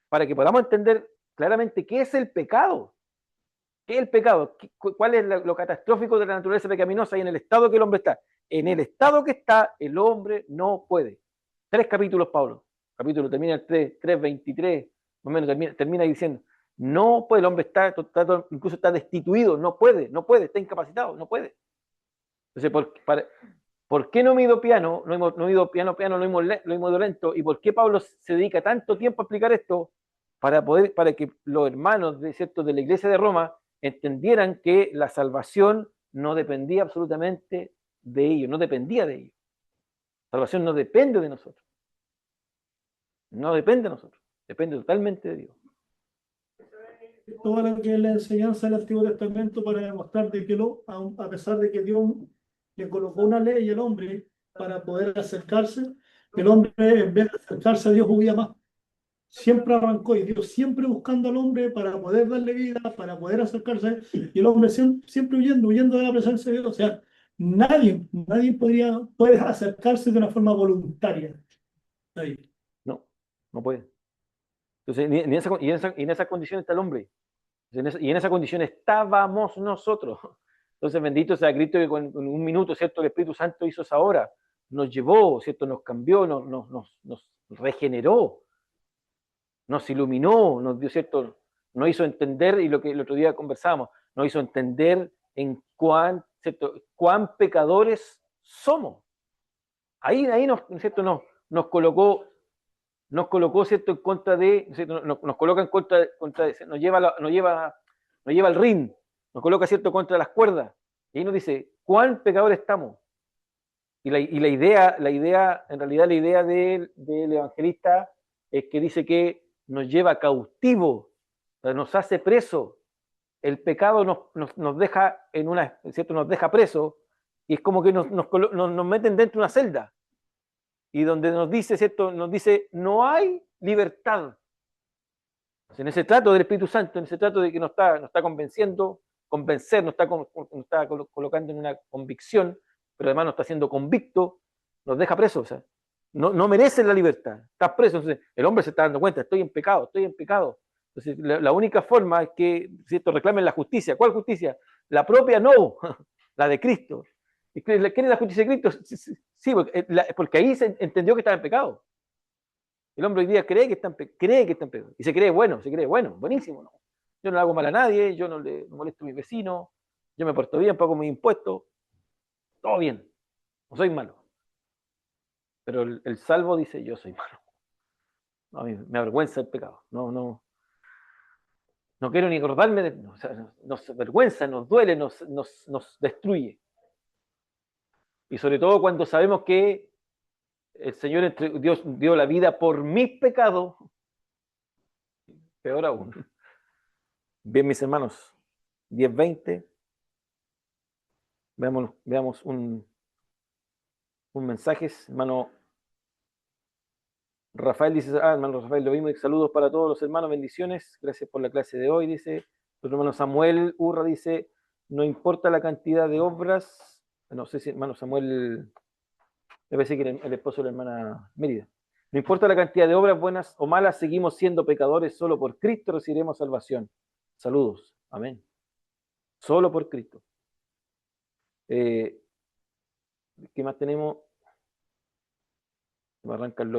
para que podamos entender claramente qué es el pecado. ¿Qué es el pecado? ¿Cuál es lo catastrófico de la naturaleza pecaminosa y en el estado que el hombre está? En el estado que está, el hombre no puede. 3 capítulos, Pablo. Capítulo termina el 3:23, más o menos termina diciendo, no puede, el hombre incluso está destituido, no puede, está incapacitado, no puede. Entonces, ¿por qué no me he ido piano? No he ido piano, lo hemos ido lento. ¿Y por qué Pablo se dedica tanto tiempo a explicar esto? Para que los hermanos de la iglesia de Roma entendieran que la salvación no dependía absolutamente de ellos, no dependía de ellos. La salvación no depende de nosotros. No depende de nosotros, depende totalmente de Dios.
Toda lo que es la enseñanza del Antiguo Testamento para demostrar de que a pesar de que Dios le colocó una ley al hombre para poder acercarse, el hombre en vez de acercarse a Dios huía más. Siempre arrancó y Dios siempre buscando al hombre para poder darle vida, para poder acercarse, y el hombre siempre huyendo de la presencia de Dios. O sea, nadie puede acercarse de una forma voluntaria. Ahí.
No puede. Entonces, en esa condición está el hombre. Y en esa condición estábamos nosotros. Entonces, bendito sea Cristo que con un minuto, ¿cierto?, el Espíritu Santo hizo esa obra. Nos llevó, ¿cierto?, nos cambió, nos regeneró, nos iluminó, nos dio, ¿cierto?, nos hizo entender, y lo que el otro día conversábamos, nos hizo entender en cuán pecadores somos. Ahí ¿cierto?, nos colocó, ¿cierto?, en contra de, ¿cierto?, nos coloca en contra de, nos lleva al ring, nos coloca, ¿cierto?, contra las cuerdas, y ahí nos dice, ¿cuán pecadores estamos? Y la idea, en realidad la idea del evangelista es que dice que nos lleva cautivo, nos hace preso. El pecado nos deja ¿cierto?, nos deja preso, y es como que nos meten dentro de una celda. Y donde nos dice, ¿cierto?, no hay libertad. En ese trato del Espíritu Santo, en ese trato de que nos está convenciendo, nos está colocando en una convicción, pero además nos está haciendo convicto, nos deja presos. O sea, no merecen la libertad, estás preso. Entonces, el hombre se está dando cuenta, estoy en pecado. Entonces, la única forma es que, ¿cierto?, reclamen la justicia. ¿Cuál justicia? La propia no, la de Cristo. ¿Y quién es la justicia de Cristo? Sí, porque ahí se entendió que estaba en pecado. El hombre hoy día cree que está en pecado. Y se cree bueno, buenísimo. ¿No? Yo no le hago mal a nadie, yo no le molesto a mis vecinos, yo me porto bien, pago mis impuestos, todo bien, no soy malo. Pero el salvo dice, yo soy malo. No, a mí me avergüenza el pecado. No quiero ni acordarme de... O sea, nos avergüenza, nos duele, nos destruye. Y sobre todo cuando sabemos que el Señor Dios dio la vida por mis pecados, peor aún. Bien, mis hermanos, 10:20. Veamos un mensaje. Hermano Rafael dice, hermano Rafael, lo mismo, saludos para todos los hermanos, bendiciones, gracias por la clase de hoy, dice. Nuestro hermano Samuel Urra dice, no importa la cantidad de obras, no sé si hermano Samuel, debe ser que el esposo de la hermana Mérida. No importa la cantidad de obras buenas o malas, seguimos siendo pecadores, solo por Cristo recibiremos salvación. Saludos, amén. Solo por Cristo. ¿Qué más tenemos? Se me arrancan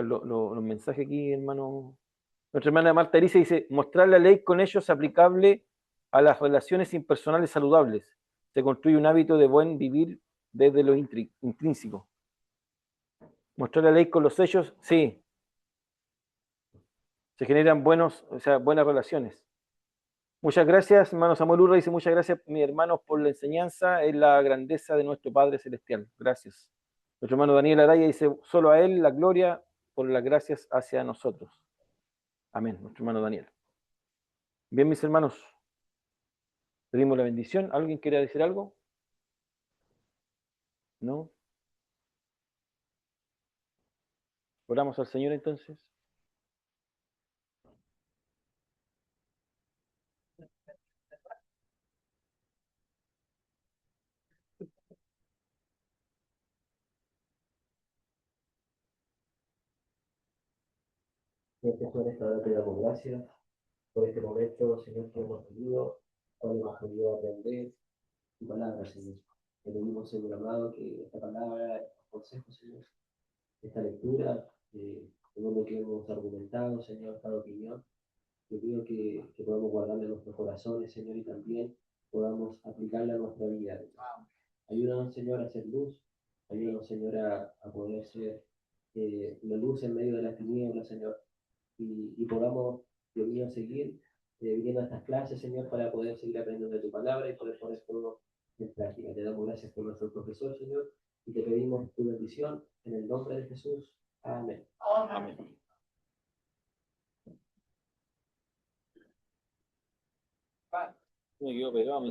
los mensajes aquí, hermano. Nuestra hermana Marta Erice dice, mostrar la ley con ellos aplicable a las relaciones impersonales saludables. Se construye un hábito de buen vivir desde lo intrínseco. Mostrar la ley con los hechos, sí. Se generan buenas relaciones. Muchas gracias, hermano Samuel Urra dice, muchas gracias, mis hermanos, por la enseñanza, es la grandeza de nuestro Padre Celestial. Gracias. Nuestro hermano Daniel Araya dice, solo a él la gloria por las gracias hacia nosotros. Amén, nuestro hermano Daniel. Bien, mis hermanos, pedimos la bendición. ¿Alguien quiere decir algo? ¿No? Oramos al Señor entonces.
Señor Jesús, en esta hora te damos gracias por este momento, Señor, que hemos tenido, ahora hemos podido aprender tu palabra, Señor. Te pedimos, Señor amado, que esta palabra, estos consejos, Señor, esta lectura, todo lo que hemos argumentado, Señor, cada opinión, te pido que podamos guardarla en nuestros corazones, Señor, y también podamos aplicarla a nuestra vida. Ayúdanos, Señor, a hacer luz, ayúdanos, Señor, a poder ser la luz en medio de las tinieblas, Señor, y podamos, Dios mío, seguir viniendo a estas clases, Señor, para poder seguir aprendiendo de tu palabra y poder poner todo en práctica. Te damos gracias por nuestro profesor, Señor, y te pedimos tu bendición en el nombre de Jesús. Amén.
Amén. Me quedo pegado,